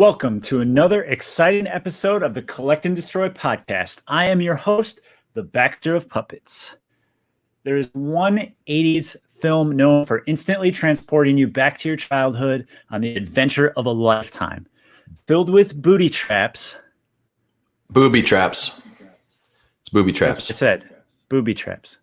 Welcome to another exciting episode of the Collect and Destroy podcast. I am your host, the Baxter of Puppets. There is one 80s film known for instantly transporting you back to your childhood on the adventure of a lifetime, filled with booby traps. Booby traps. It's booby That's what I traps. said, booby traps.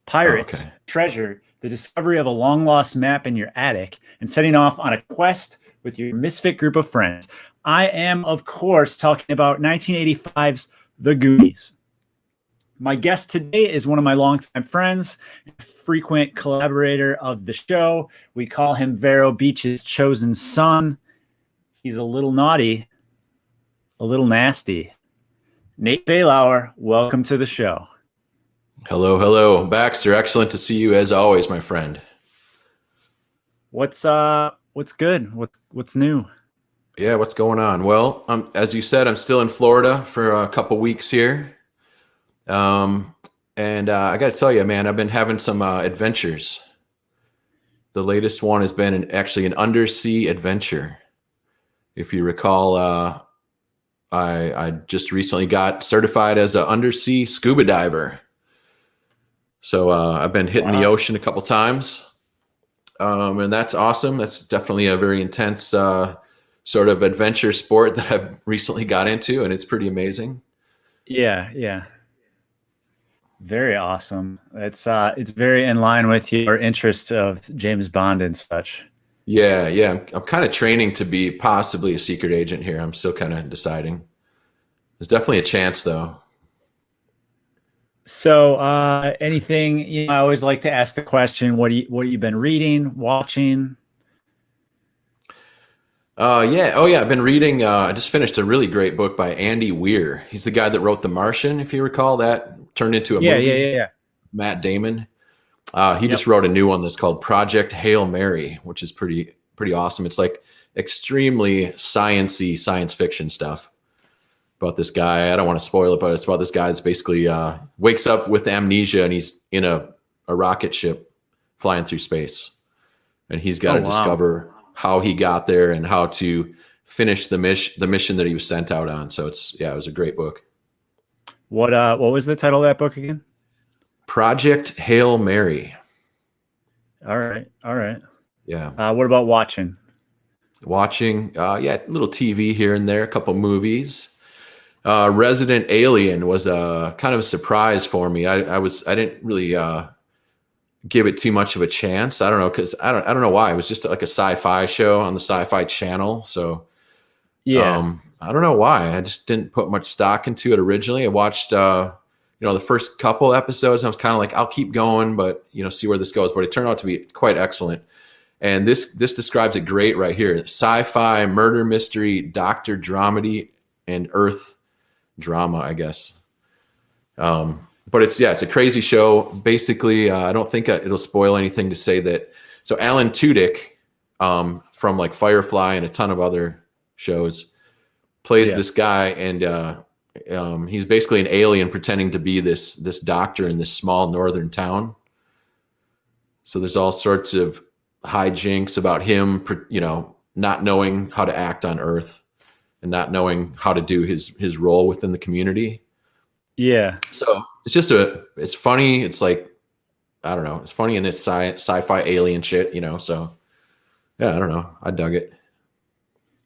Pirates, okay. treasure, the discovery of a long-lost map in your attic, and setting off on a quest with your misfit group of friends. I am, of course, talking about 1985's The Goonies. My guest today is one of my longtime friends, frequent collaborator of the show. We call him Vero Beach's chosen son. He's a little naughty, a little nasty. Nate Fehlauer, welcome to the show. Hello, Baxter. Excellent to see you as always, my friend. What's good? What's new? Yeah, what's going on? Well, as you said, I'm still in Florida for a couple weeks here. And I got to tell you, man, I've been having some adventures. The latest one has been actually an undersea adventure. If you recall, I just recently got certified as an undersea scuba diver. So I've been hitting the ocean a couple times. And that's awesome. That's definitely a very intense sort of adventure sport that I've recently got into, and it's pretty amazing. Yeah. Very awesome. It's very in line with your interest of James Bond and such. Yeah. I'm kind of training to be possibly a secret agent here. I'm still kind of deciding. There's definitely a chance, though. So, anything? I always like to ask the question: what have you been reading, watching? I've been reading. I just finished a really great book by Andy Weir. He's the guy that wrote The Martian, if you recall. That turned into a movie. Yeah. Matt Damon. He just wrote a new one that's called Project Hail Mary, which is pretty awesome. It's like extremely sciencey science fiction stuff about this guy. I don't want to spoil it, but it's about this guy that's basically wakes up with amnesia and he's in a rocket ship flying through space, and he's got to discover how he got there and how to finish the mission that he was sent out on. So it was a great book. What was the title of that book again? Project Hail Mary. All right. Yeah. What about watching? Watching, little TV here and there, a couple movies. Resident Alien was kind of a surprise for me. I didn't really give it too much of a chance. I don't know, because I don't know why. It was just like a sci-fi show on the Sci-Fi Channel. So I don't know why. I just didn't put much stock into it originally. I watched the first couple episodes, and I was kind of like, I'll keep going, but see where this goes. But it turned out to be quite excellent. And this describes it great right here. Sci-fi, murder mystery, doctor dramedy, and earth drama, I guess. But it's a crazy show. Basically, I don't think it'll spoil anything to say that. So Alan Tudyk, from like Firefly and a ton of other shows, plays this guy, and he's basically an alien pretending to be this doctor in this small northern town. So there's all sorts of hijinks about him, not knowing how to act on Earth and not knowing how to do his role within the community. Yeah. So it's funny. It's like, I don't know. It's funny and it's sci-fi alien shit, So yeah, I don't know. I dug it.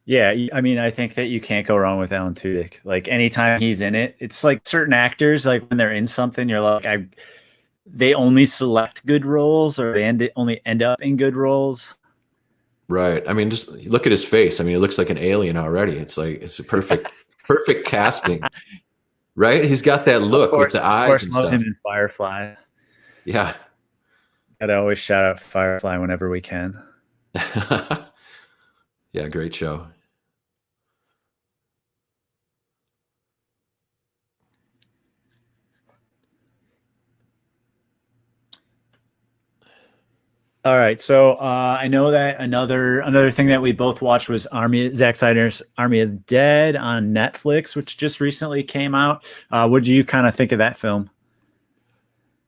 Yeah. I mean, I think that you can't go wrong with Alan Tudyk. Like anytime he's in it, it's like certain actors, like when they're in something, you're like, they only select good roles, or they only end up in good roles. Right. I mean, just look at his face. I mean, it looks like an alien already. It's like, it's a perfect casting. Right? He's got that look with the eyes and stuff. Him in Firefly. Yeah. Gotta always shout out Firefly whenever we can. Yeah, great show. All right, so I know that another thing that we both watched was Zack Snyder's Army of the Dead on Netflix, which just recently came out. What did you kind of think of that film?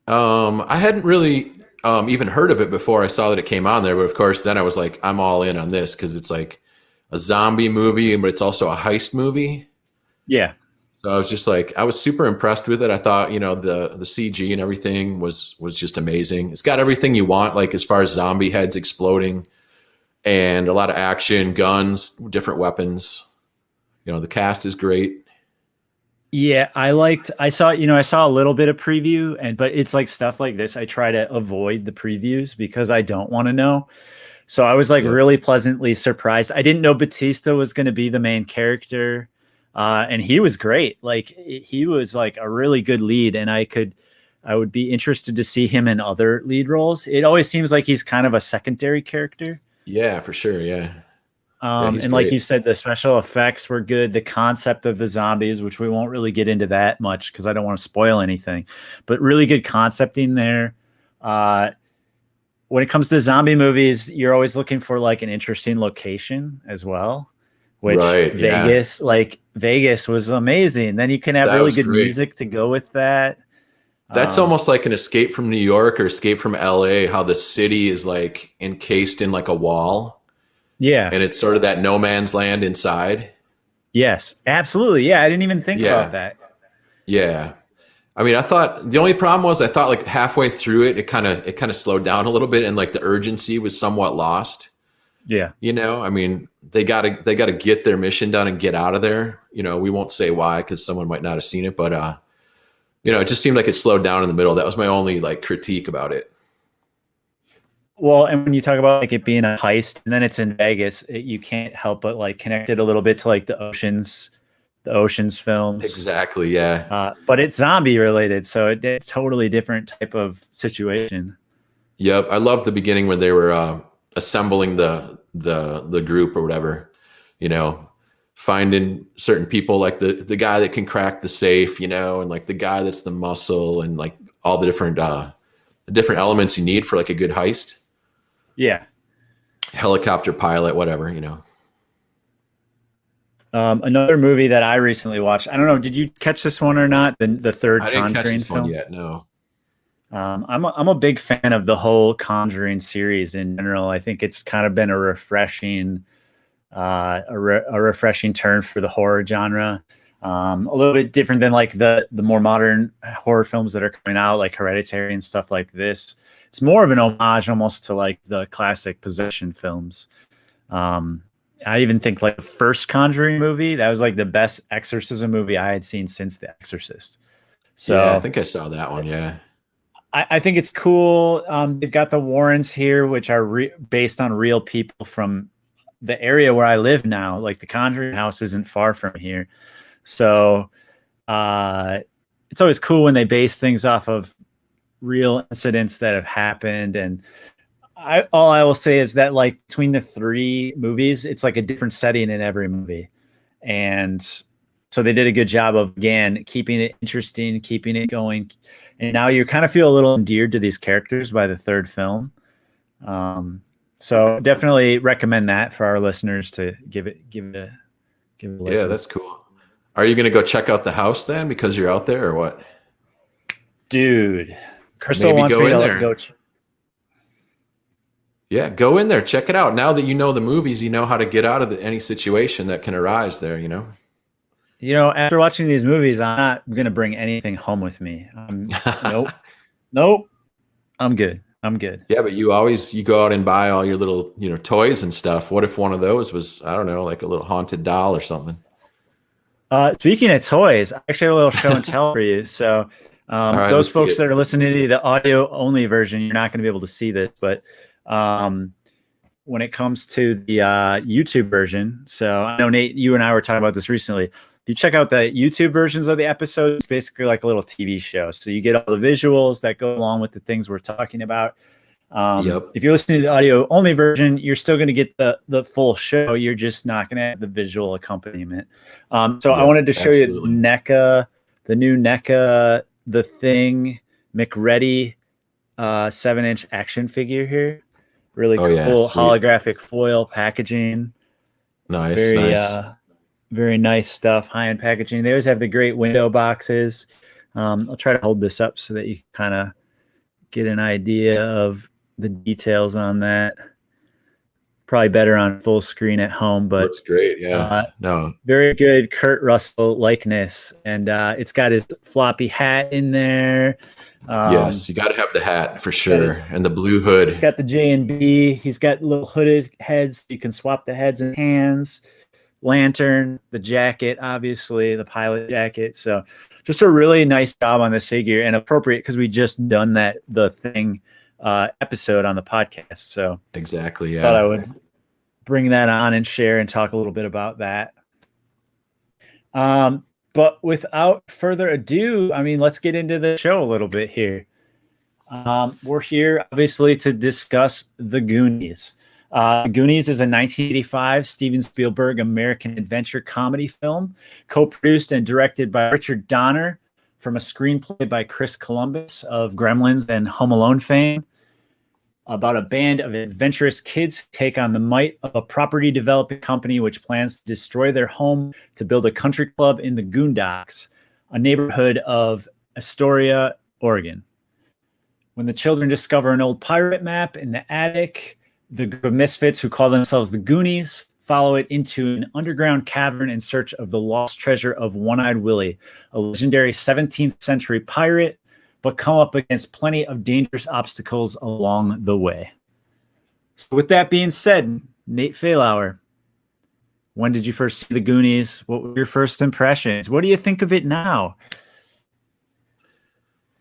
I hadn't really even heard of it before I saw that it came on there, but of course then I was like, I'm all in on this because it's like a zombie movie, but it's also a heist movie. Yeah. So I was just like, I was super impressed with it. I thought, the CG and everything was just amazing. It's got everything you want, like as far as zombie heads exploding and a lot of action, guns, different weapons. The cast is great. Yeah, I saw a little bit of preview but it's like stuff like this. I try to avoid the previews because I don't want to know. So I was like Yep. really pleasantly surprised. I didn't know Batista was going to be the main character. And he was great. Like he was like a really good lead, and I would be interested to see him in other lead roles. It always seems like he's kind of a secondary character. Yeah, for sure. Yeah. Yeah, he's And like great. you said, the special effects were good. The concept of the zombies, which we won't really get into that much because I don't want to spoil anything, but really good concepting there. Uh, when it comes to zombie movies, you're always looking for like an interesting location as well, which Right. Yeah. Vegas was amazing. Then you can have That really was good great. music to go with that. That's almost like an Escape from New York or Escape from LA, how the city is like encased in like a wall Yeah. and it's sort of that no man's land inside. Yes, absolutely. Yeah. I didn't even think about Yeah. that. Yeah. I mean, I thought the only problem was I thought like halfway through it kind of slowed down a little bit and like the urgency was somewhat lost. Yeah. I mean, they gotta get their mission done and get out of there. We won't say why because someone might not have seen it, but it just seemed like it slowed down in the middle. That was my only like critique about it. Well, and when you talk about like it being a heist and then it's in Vegas, you can't help but like connect it a little bit to like the Oceans films. Exactly. Yeah. But it's zombie related, so it's totally different type of situation. Yep. I love the beginning when they were assembling the group or whatever, you know, finding certain people like the guy that can crack the safe, and like the guy that's the muscle and like all the different elements you need for like a good heist. Yeah. Helicopter pilot, whatever. Another movie that I recently watched. I don't know. Did you catch this one or not? The third I didn't catch Conjuring this one film. yet. No. I'm a big fan of the whole Conjuring series in general. I think it's kind of been a refreshing refreshing turn for the horror genre. A little bit different than like the more modern horror films that are coming out, like Hereditary and stuff like this. It's more of an homage almost to like the classic possession films. I even think like the first Conjuring movie, that was like the best exorcism movie I had seen since The Exorcist. So Yeah, I think I saw that one. Yeah. I think it's cool. They've got the Warrens here, which are based on real people from the area where I live now. Like the Conjuring house isn't far from here. So it's always cool when they base things off of real incidents that have happened. And all I will say is that like between the three movies, it's like a different setting in every movie. And so they did a good job of, again, keeping it interesting, keeping it going. And now you kind of feel a little endeared to these characters by the third film. So definitely recommend that for our listeners to give it a listen. Yeah, that's cool. Are you going to go check out the house then because you're out there or what? Dude, Crystal Maybe wants go me in to there. go. Yeah, go in there, check it out. Now that you know the movies, you know how to get out of any situation that can arise there, After watching these movies, I'm not going to bring anything home with me. Nope. I'm good. Yeah, but you go out and buy all your little, toys and stuff. What if one of those was, I don't know, like a little haunted doll or something? Speaking of toys, I actually have a little show and tell for you. So All right, those let's see folks it. that are listening to the audio only version, you're not going to be able to see this, but when it comes to the YouTube version, so I know Nate, you and I were talking about this recently. If you check out the YouTube versions of the episodes, it's basically like a little TV show. So you get all the visuals that go along with the things we're talking about. Yep. If you're listening to the audio only version, you're still going to get the full show. You're just not going to have the visual accompaniment. So I Yep, wanted to show absolutely. you NECA, the new NECA, The Thing, McReady 7-inch action figure here. Really Oh, yeah, cool sweet. holographic foil packaging. Nice, Very nice. very nice stuff. High-end packaging. They always have the great window boxes. I'll try to hold this up so that you kind of get an idea of the details on that. probably better on full screen at home, but Looks great. Yeah. No. very good Kurt Russell likeness, and it's got his floppy hat in there. Yes, you got to have the hat for sure, his, and the blue hood. It's got the J&B. He's got little hooded heads. You can swap the heads and hands. Lantern, the jacket, obviously the pilot jacket. So just a really nice job on this figure, and appropriate because we just done the Thing episode on the podcast. So exactly, yeah. Thought I would bring that on and share and talk a little bit about that. But without further ado, I mean, let's get into the show a little bit here. We're here obviously to discuss The Goonies. Goonies is a 1985 Steven Spielberg American adventure comedy film, co-produced and directed by Richard Donner, from a screenplay by Chris Columbus of Gremlins and Home Alone fame, about a band of adventurous kids who take on the might of a property development company which plans to destroy their home to build a country club in the Goondocks, a neighborhood of Astoria, Oregon. When the children discover an old pirate map in the attic, the group of misfits who call themselves the Goonies follow it into an underground cavern in search of the lost treasure of One-Eyed Willie, a legendary 17th century pirate, but come up against plenty of dangerous obstacles along the way. So with that being said, Nate Fehlauer, when did you first see the Goonies? What were your first impressions? What do you think of it now?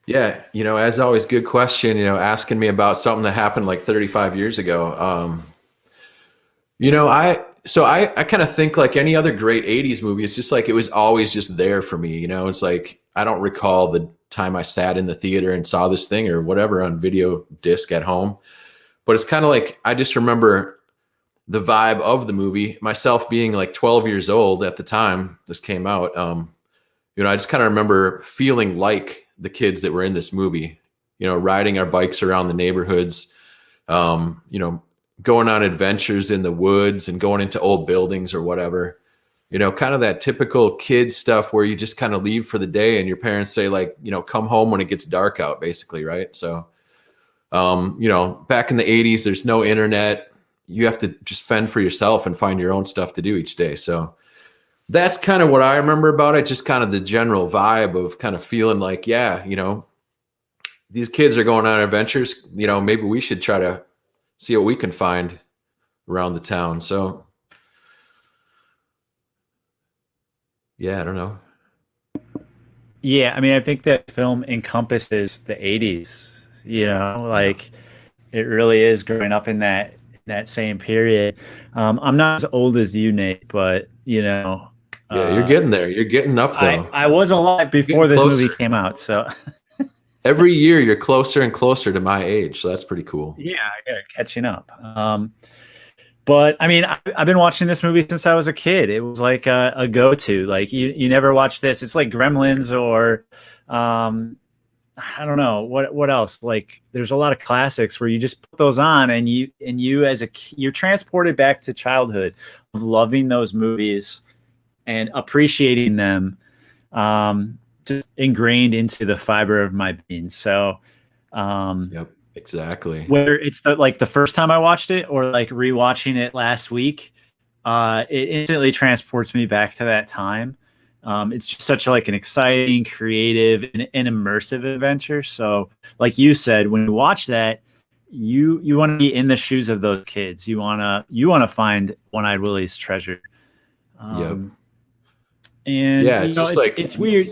Yeah, as always, good question, asking me about something that happened like 35 years ago. I kind of think like any other great 80s movie, it's just like it was always just there for me. It's like I don't recall the time I sat in the theater and saw this thing or whatever on video disc at home. But it's kind of like I just remember the vibe of the movie, myself being like 12 years old at the time this came out. I just kind of remember feeling like the kids that were in this movie, riding our bikes around the neighborhoods, going on adventures in the woods and going into old buildings or whatever, kind of that typical kid stuff where you just kind of leave for the day and your parents say like, come home when it gets dark out, basically. Right. So, back in the 80s, there's no internet. You have to just fend for yourself and find your own stuff to do each day. So that's kind of what I remember about it. Just kind of the general vibe of kind of feeling like, yeah, these kids are going on adventures, maybe we should try to see what we can find around the town. So yeah, I don't know. Yeah, I mean, I think that film encompasses the 80s, like it really is growing up in that same period. I'm not as old as you, Nate, but yeah, you're getting there. You're getting up though. I was alive before this movie came out, so every year you're closer and closer to my age, so that's pretty cool. Yeah, I got catching up. But I mean, I've been watching this movie since I was a kid. It was like a go-to. Like you never watch this. It's like Gremlins or I don't know what else. Like there's a lot of classics where you just put those on and you you're transported back to childhood of loving those movies and appreciating them, just ingrained into the fiber of my being. So, yep, exactly. Whether it's the first time I watched it or like rewatching it last week, it instantly transports me back to that time. It's just such like an exciting, creative, and immersive adventure. So, like you said, when you watch that, you want to be in the shoes of those kids. You wanna find One-Eyed Willie's treasure. Yep. And yeah, it's weird.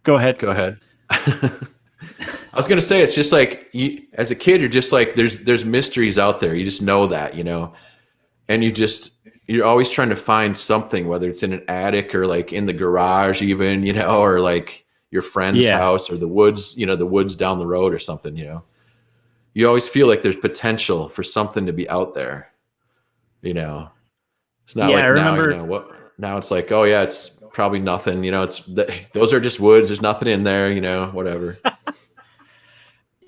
Go ahead. I was gonna say it's just like you, as a kid, you're just like there's mysteries out there. You just know that, and you're always trying to find something, whether it's in an attic or like in the garage, even or like your friend's house or the woods, the woods down the road or something. You always feel like there's potential for something to be out there. It's not like now. Now it's like, oh yeah, it's probably nothing. Those are just woods. There's nothing in there. Whatever.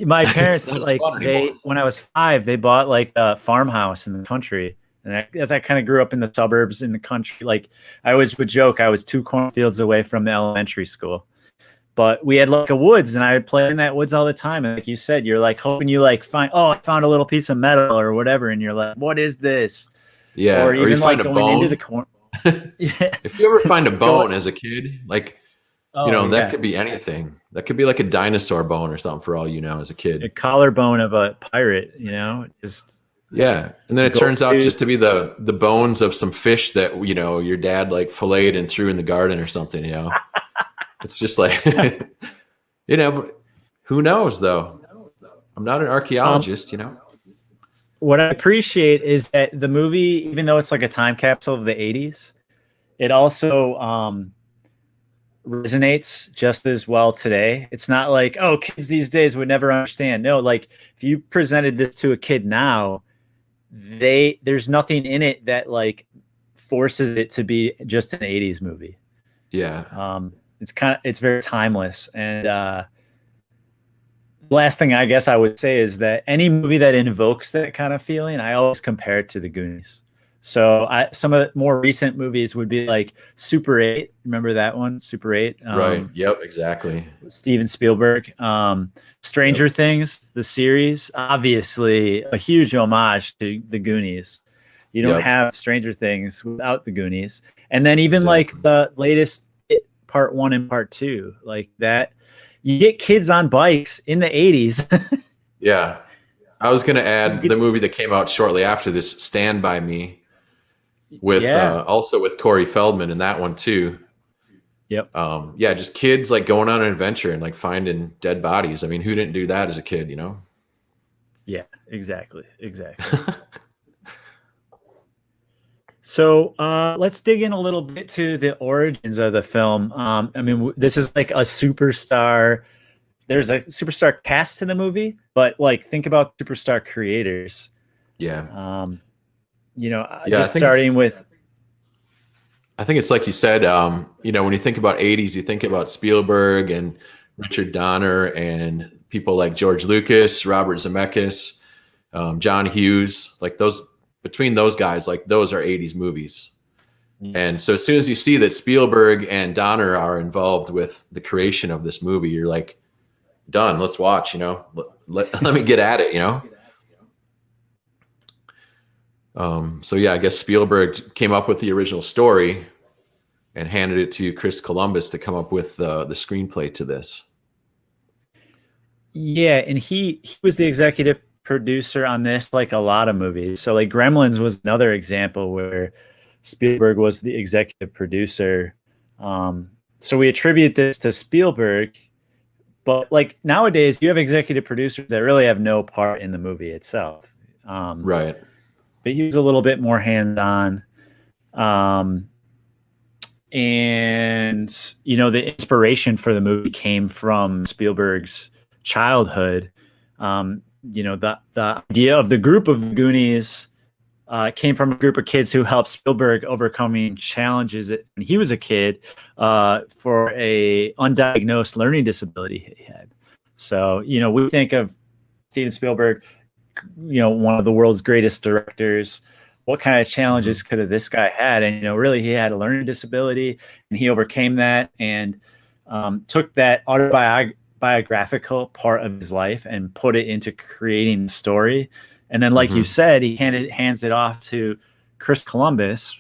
My parents, like when I was 5, they bought like a farmhouse in the country. And as I kind of grew up in the suburbs in the country, like I always would joke, I was 2 cornfields away from the elementary school. But we had like a woods, and I would play in that woods all the time. And like you said, you're like hoping you like find, oh, I found a little piece of metal or whatever, and you're like, what is this? Yeah, Or or you even like find a going into bone. the corner. Yeah. If you ever find a Go. bone as a kid, like, Oh that yeah. could be anything. That could be like a dinosaur bone or something for all you know as a A kid. collarbone of a pirate, just Yeah. And then it go turns out to. just to be the bones of some fish that, your dad like filleted and threw in the garden or something. It's just like, but who knows though? I'm not an archaeologist. What I appreciate is that the movie, even though it's like a time capsule of the 80s, it also resonates just as well today. It's not like, oh, kids these days would never understand. No, like if you presented this to a kid now, there's nothing in it that like forces it to be just an 80s movie. Yeah. It's very timeless. And last thing I guess I would say is that any movie that invokes that kind of feeling, I always compare it to the Goonies. So some of the more recent movies would be like Super 8. Remember that one? Super 8. Right. Yep. Exactly. Steven Spielberg. Stranger Things, the series, obviously a huge homage to the Goonies. You don't have Stranger Things without the Goonies. And then even like the latest part 1 and part 2, like that, you get kids on bikes in the 80s. Yeah. I was going to add the movie that came out shortly after this, Stand By Me, with also with Corey Feldman in that one too. Yep. Just kids like going on an adventure and like finding dead bodies. I mean, who didn't do that as a kid, Yeah, exactly. So let's dig in a little bit to the origins of the film. I mean, this is like a superstar. There's a superstar cast to the movie, but like think about superstar creators. Yeah. Just starting with. I think it's like you said, when you think about 80s, you think about Spielberg and Richard Donner and people like George Lucas, Robert Zemeckis, John Hughes, like between those guys, like those are 80s movies. Yes. And so as soon as you see that Spielberg and Donner are involved with the creation of this movie, you're like, done, let's watch, let me get at it, I guess Spielberg came up with the original story and handed it to Chris Columbus to come up with the screenplay to this. Yeah, and he was the executive producer on this, like a lot of movies. So like Gremlins was another example where Spielberg was the executive producer. So we attribute this to Spielberg, but like nowadays you have executive producers that really have no part in the movie itself. Right. But he was a little bit more hands-on. And the inspiration for the movie came from Spielberg's childhood. The idea of the group of the Goonies came from a group of kids who helped Spielberg overcoming challenges when he was a kid for a undiagnosed learning disability he had. So, we think of Steven Spielberg, one of the world's greatest directors. What kind of challenges could have this guy had? And, really he had a learning disability and he overcame that and took that autobiographical part of his life and put it into creating the story. And then, like you said, he hands it off to Chris Columbus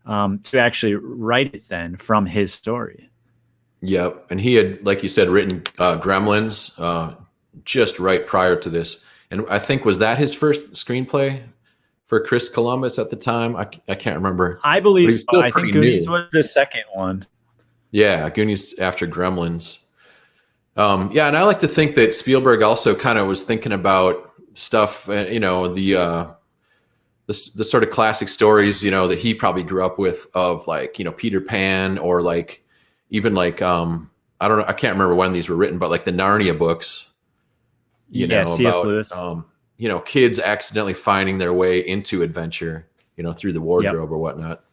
to actually write it then from his story. Yep. And he had, like you said, written Gremlins just right prior to this. And I think, was that his first screenplay for Chris Columbus at the time? I can't remember. I believe so. I think Goonies was the second one. Yeah, Goonies after Gremlins. And I like to think that Spielberg also kind of was thinking about stuff, the sort of classic stories, that he probably grew up with of like, Peter Pan, or like even like, I don't know, I can't remember when these were written, but like the Narnia books, C.S. Lewis. Kids accidentally finding their way into adventure, through the wardrobe or whatnot.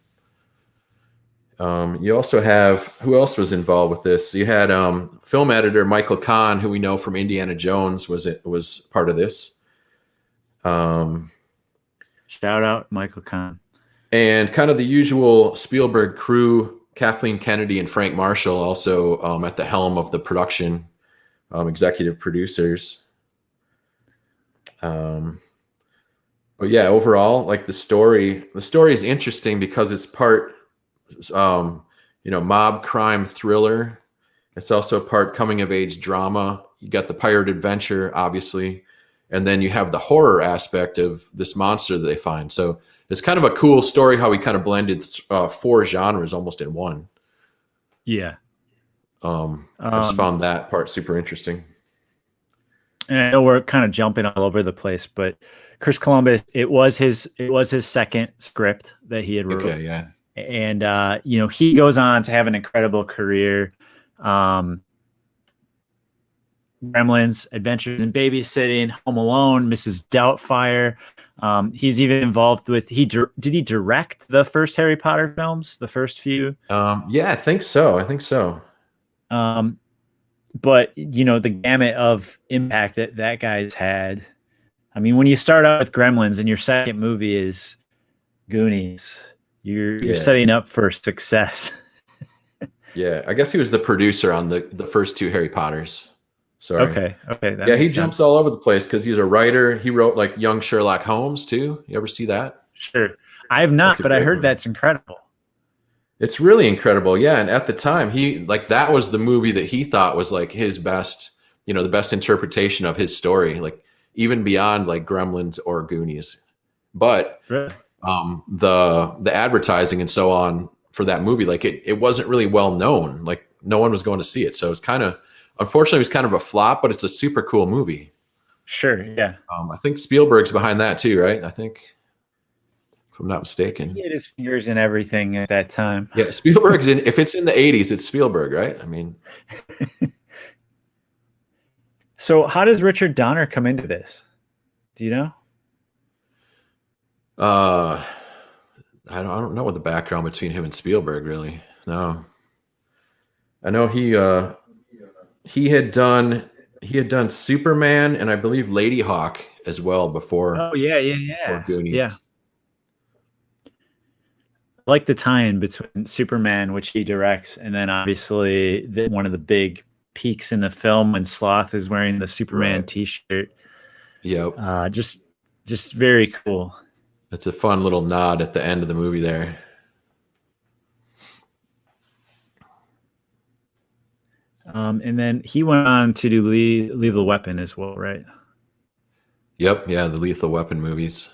You also have, who else was involved with this? You had film editor Michael Kahn, who we know from Indiana Jones was part of this. Shout out Michael Kahn. And kind of the usual Spielberg crew Kathleen Kennedy and Frank Marshall also at the helm of the production, executive producers. But yeah, overall, like the story is interesting because it's part, mob crime thriller. It's also part coming of age drama. You got the pirate adventure, obviously, and then you have the horror aspect of this monster that they find. So it's kind of a cool story how we kind of blended 4 genres almost in one. Yeah. I just found that part super interesting. And I know we're kind of jumping all over the place, but Chris Columbus, it was his second script that he had wrote. Okay, yeah. And he goes on to have an incredible career. Gremlins, Adventures in Babysitting, Home Alone, Mrs. Doubtfire. He's even involved with did he direct the first Harry Potter films, the first few? Yeah, I think so. But the gamut of impact that guy's had. I mean, when you start out with Gremlins and your second movie is Goonies, you're setting up for success. Yeah, I guess he was the producer on the first 2 Harry Potters. Sorry. Okay. Yeah, he jumps all over the place because he's a writer. He wrote like Young Sherlock Holmes too. You ever see that? Sure. I have not, but I heard that's incredible. It's really incredible. Yeah. And at the time, that was the movie that he thought was like his best, the best interpretation of his story, like even beyond like Gremlins or Goonies. But really? The advertising and so on for that movie, like it wasn't really well known. Like no one was going to see it. So it's unfortunately, it was kind of a flop, but it's a super cool movie. Sure. Yeah. I think Spielberg's behind that too, right? I think, if I'm not mistaken. He had his fingers in everything at that time. Yeah, Spielberg's if it's in the 80s, it's Spielberg, right? I mean. So how does Richard Donner come into this? Do you know? I don't know what the background between him and Spielberg really. No. I know he had done Superman and I believe Lady Hawk as well before. Oh yeah. Before Goonies. Yeah. I like the tie-in between Superman, which he directs, and then obviously one of the big peaks in the film when Sloth is wearing the Superman T-shirt. Yep. Just very cool. It's a fun little nod at the end of the movie there. And then he went on to do Lethal Weapon as well, right? Yep. Yeah, the Lethal Weapon movies.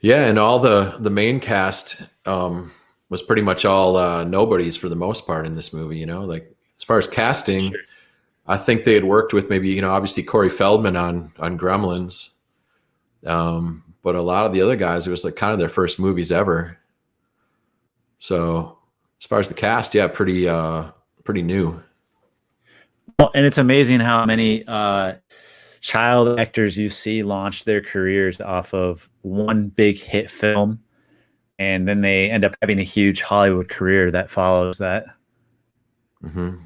Yeah, and all the main cast was pretty much all nobodies for the most part in this movie. Like as far as casting, sure. I think they had worked with maybe obviously Corey Feldman on Gremlins, but a lot of the other guys, it was like kind of their first movies ever. So as far as the cast, yeah, pretty new. Well, and it's amazing how many child actors you see launch their careers off of one big hit film, and then they end up having a huge Hollywood career that follows that. Mm-hmm.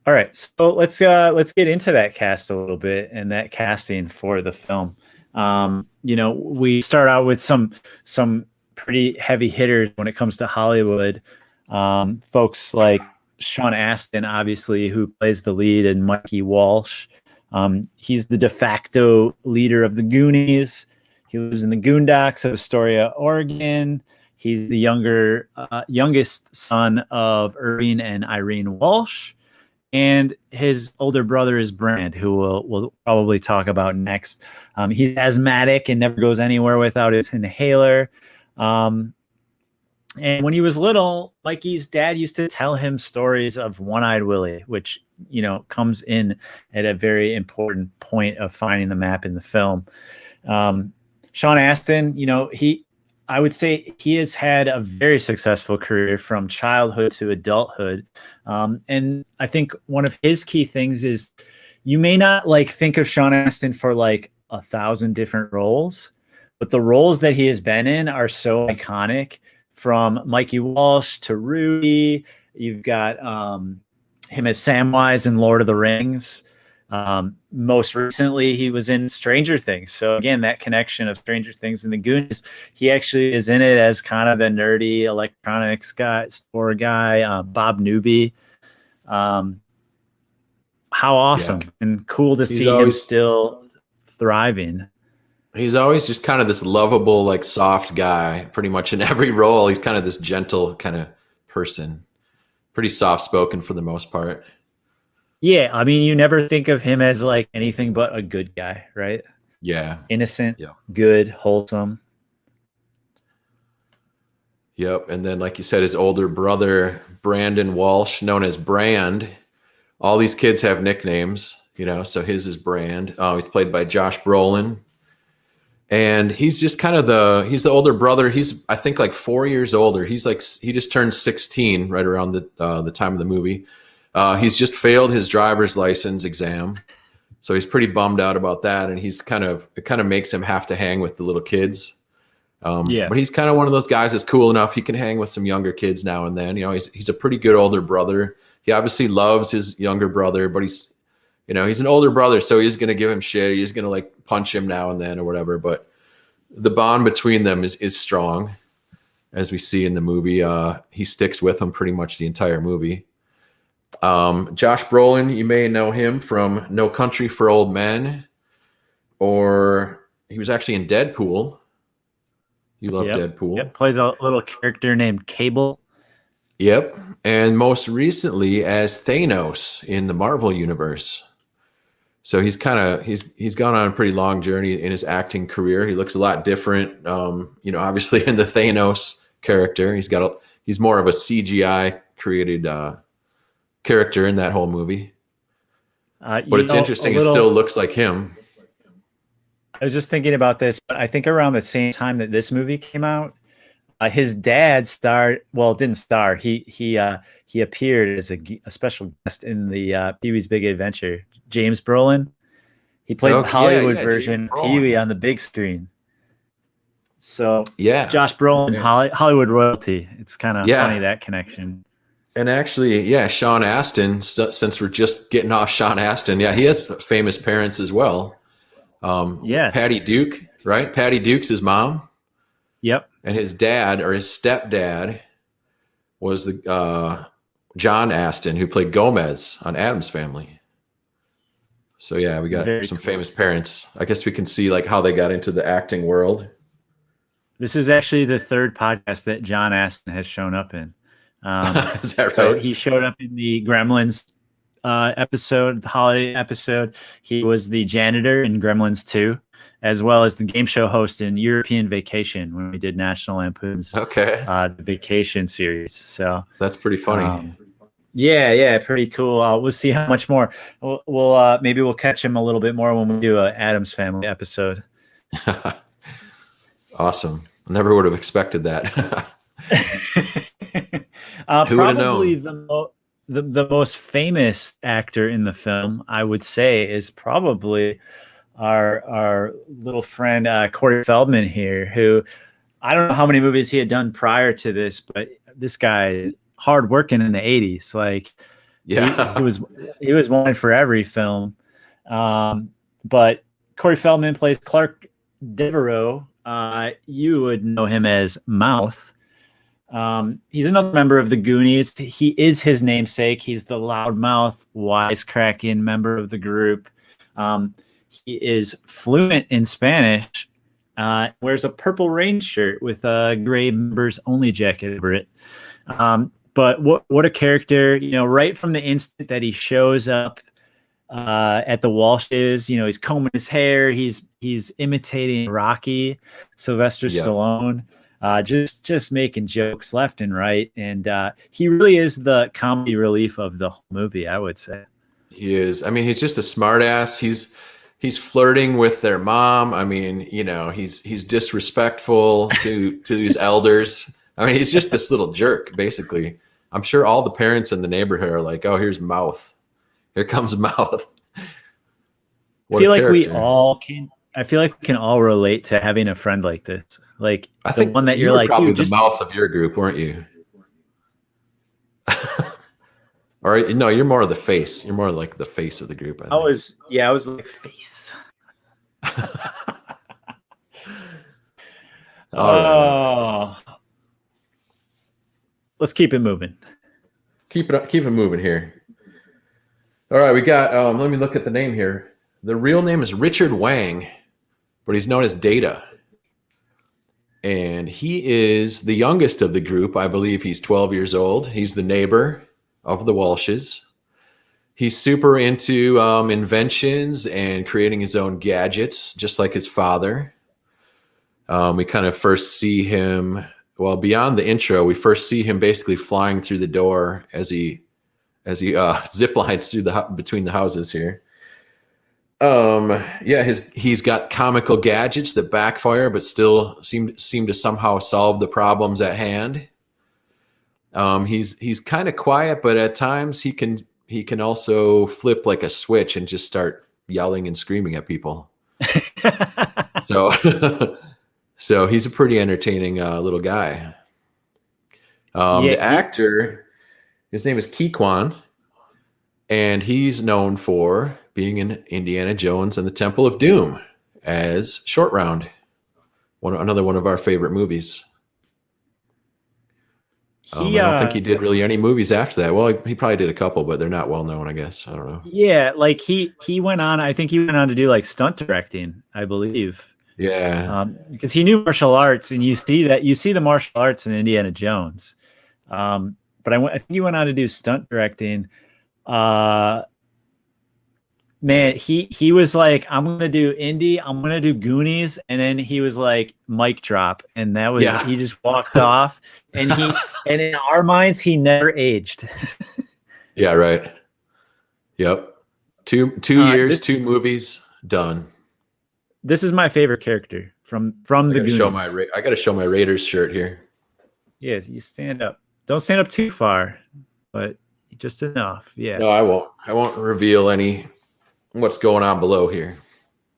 All right, so let's get into that cast a little bit and that casting for the film. We start out with some pretty heavy hitters when it comes to Hollywood. Folks like Sean Astin, obviously, who plays the lead, and Mikey Walsh. He's the de facto leader of the Goonies. He lives in the Goondocks of Astoria, Oregon. He's the youngest son of Irving and Irene Walsh. And his older brother is Brand, who we'll probably talk about next. He's asthmatic and never goes anywhere without his inhaler. And when he was little, Mikey's dad used to tell him stories of One-Eyed Willie, which, comes in at a very important point of finding the map in the film. Sean Astin, I would say he has had a very successful career from childhood to adulthood. And I think one of his key things is you may not think of Sean Astin for 1,000 different roles, but the roles that he has been in are so iconic, from Mikey Walsh to Rudy. You've got him as Samwise in Lord of the Rings. Most recently, he was in Stranger Things. So again, that connection of Stranger Things and the Goonies, he actually is in it as kind of the nerdy electronics guy, store guy, Bob Newby. How awesome and cool to see him still thriving. He's always just kind of this lovable, like soft guy, pretty much in every role. He's kind of this gentle kind of person, pretty soft spoken for the most part. Yeah, I mean, you never think of him as like anything but a good guy, right? Yeah. Innocent, good, wholesome. Yep. And then, like you said, his older brother, Brandon Walsh, known as Brand. All these kids have nicknames, you know, so his is Brand. He's played by Josh Brolin. And he's just kind of he's the older brother. He's, I think, like 4 years older. He just turned 16 right around the time of the movie. He's just failed his driver's license exam. So he's pretty bummed out about that. And it kind of makes him have to hang with the little kids. But he's kind of one of those guys that's cool enough. He can hang with some younger kids now and then. You know, he's a pretty good older brother. He obviously loves his younger brother, but he's an older brother, so he's going to give him shit. He's going to like punch him now and then or whatever. But the bond between them is strong, as we see in the movie. He sticks with him pretty much the entire movie. Josh Brolin, you may know him from No Country for Old Men, or he was actually in Deadpool. You love Deadpool. Yep, plays a little character named Cable. Yep, and most recently as Thanos in the Marvel Universe. So he's gone on a pretty long journey in his acting career. He looks a lot different, obviously in the Thanos character. He's more of a CGI created character in that whole movie. But it's interesting. It still looks like him. I was just thinking about this, but I think around the same time that this movie came out, his dad didn't star. He appeared as a special guest in the Pee-wee's Big Adventure. James Brolin. He played the Hollywood version of Pee-wee on the big screen. So Josh Brolin, Hollywood royalty. It's kind of funny, that connection. And actually, Sean Astin, since we're just getting off Sean Astin, he has famous parents as well. Patty Duke, right? Patty Duke's his mom. Yep. And his dad, or his stepdad, was the John Astin, who played Gomez on Addams Family. So we got some famous parents. I guess we can see like how they got into the acting world. This is actually the third podcast that John Astin has shown up in. Is that so right? He showed up in the Gremlins episode, the holiday episode. He was the janitor in Gremlins 2, as well as the game show host in European Vacation when we did National Lampoon's the Vacation series. So that's pretty funny. Pretty cool. We'll see how much more. We'll maybe we'll catch him a little bit more when we do an Addams Family episode. Awesome. I never would have expected that. Who would have known? The most famous actor in the film, I would say, is probably our little friend Corey Feldman here, who I don't know how many movies he had done prior to this, but this guy hard working in the 80s. Like he was wanted for every film. But Corey Feldman plays Clark Devereaux. You would know him as Mouth. He's another member of the Goonies. He is his namesake. He's the loudmouth, wisecracking member of the group. He is fluent in Spanish, wears a purple rain shirt with a gray members only jacket over it. But what a character, right from the instant that he shows up at the Walshes, he's combing his hair. He's imitating Rocky, Sylvester Stallone. Just making jokes left and right. And he really is the comedy relief of the whole movie, I would say. He is. I mean, he's just a smart ass. He's flirting with their mom. I mean, he's disrespectful to these elders. I mean, he's just this little jerk, basically. I'm sure all the parents in the neighborhood are like, oh, here's Mouth. Here comes Mouth. I feel like we can all relate to having a friend like this. Like I think one that you're like, probably the Mouth of your group, weren't you? Or no, you're more of the face. You're more like the face of the group, I I think. was like face. All right. Oh, let's keep it moving. Keep it moving here. All right, we got let me look at the name here. The real name is Richard Wang, but he's known as Data. And he is the youngest of the group. I believe he's 12 years old. He's the neighbor of the Walshes. He's super into inventions and creating his own gadgets, just like his father. We kind of first see him, well, beyond the intro, we first see him basically flying through the door as he zip lines through between the houses here. Yeah, he's got comical gadgets that backfire, but still seem to somehow solve the problems at hand. He's kind of quiet, but at times he can also flip like a switch and just start yelling and screaming at people. So so he's a pretty entertaining little guy. The actor, his name is Kwan, and he's known for being in Indiana Jones and the Temple of Doom as Short Round, another one of our favorite movies. I don't think he did really any movies after that. Well, he probably did a couple, but they're not well known, I guess. I don't know. Yeah, like he went on. I think he went on to do like stunt directing, I believe. Yeah, because he knew martial arts, and you see the martial arts in Indiana Jones. But I think he went on to do stunt directing. Man, he was like, I'm gonna do indie, I'm gonna do Goonies, and then he was like, mic drop, and that was he just walked off, and and in our minds he never aged. Yeah, right. Yep. Two years, 2 movies, done. This is my favorite character from the Goonies. I gotta show my Raiders shirt here. Yeah, you stand up. Don't stand up too far, but just enough. Yeah. No, I won't. I won't reveal what's going on below here.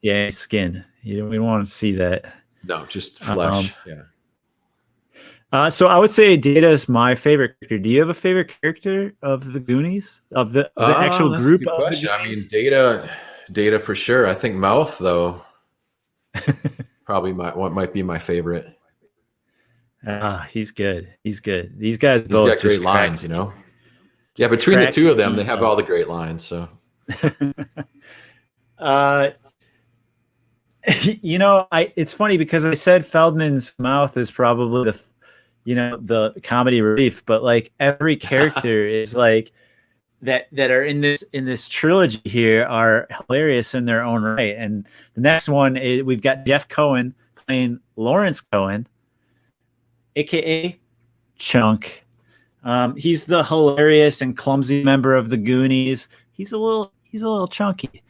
Yeah, skin. We don't want to see that. No, just flesh. Yeah. So I would say Data is my favorite character. Do you have a favorite character of the Goonies? Of the actual group of question. I mean, Data for sure. I think Mouth though. Probably what might be my favorite. He's good. He's good. These guys He's both got great lines, you know. Yeah, between the two of them, they have all the great lines. So, it's funny because I said Feldman's Mouth is probably the comedy relief, but like every character is like that are in this trilogy here are hilarious in their own right. And the next one we've got Jeff Cohen playing Lawrence Cohen, aka Chunk. He's the hilarious and clumsy member of the Goonies. He's a little chunky.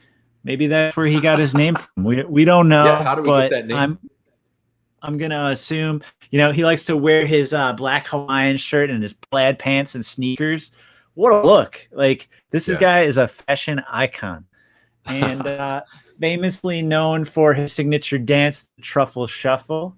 Maybe that's where he got his name from. We don't know. Yeah, how do we get that name? I'm gonna assume he likes to wear his black Hawaiian shirt and his plaid pants and sneakers. What a look! Like this guy is a fashion icon, and famously known for his signature dance, the Truffle Shuffle.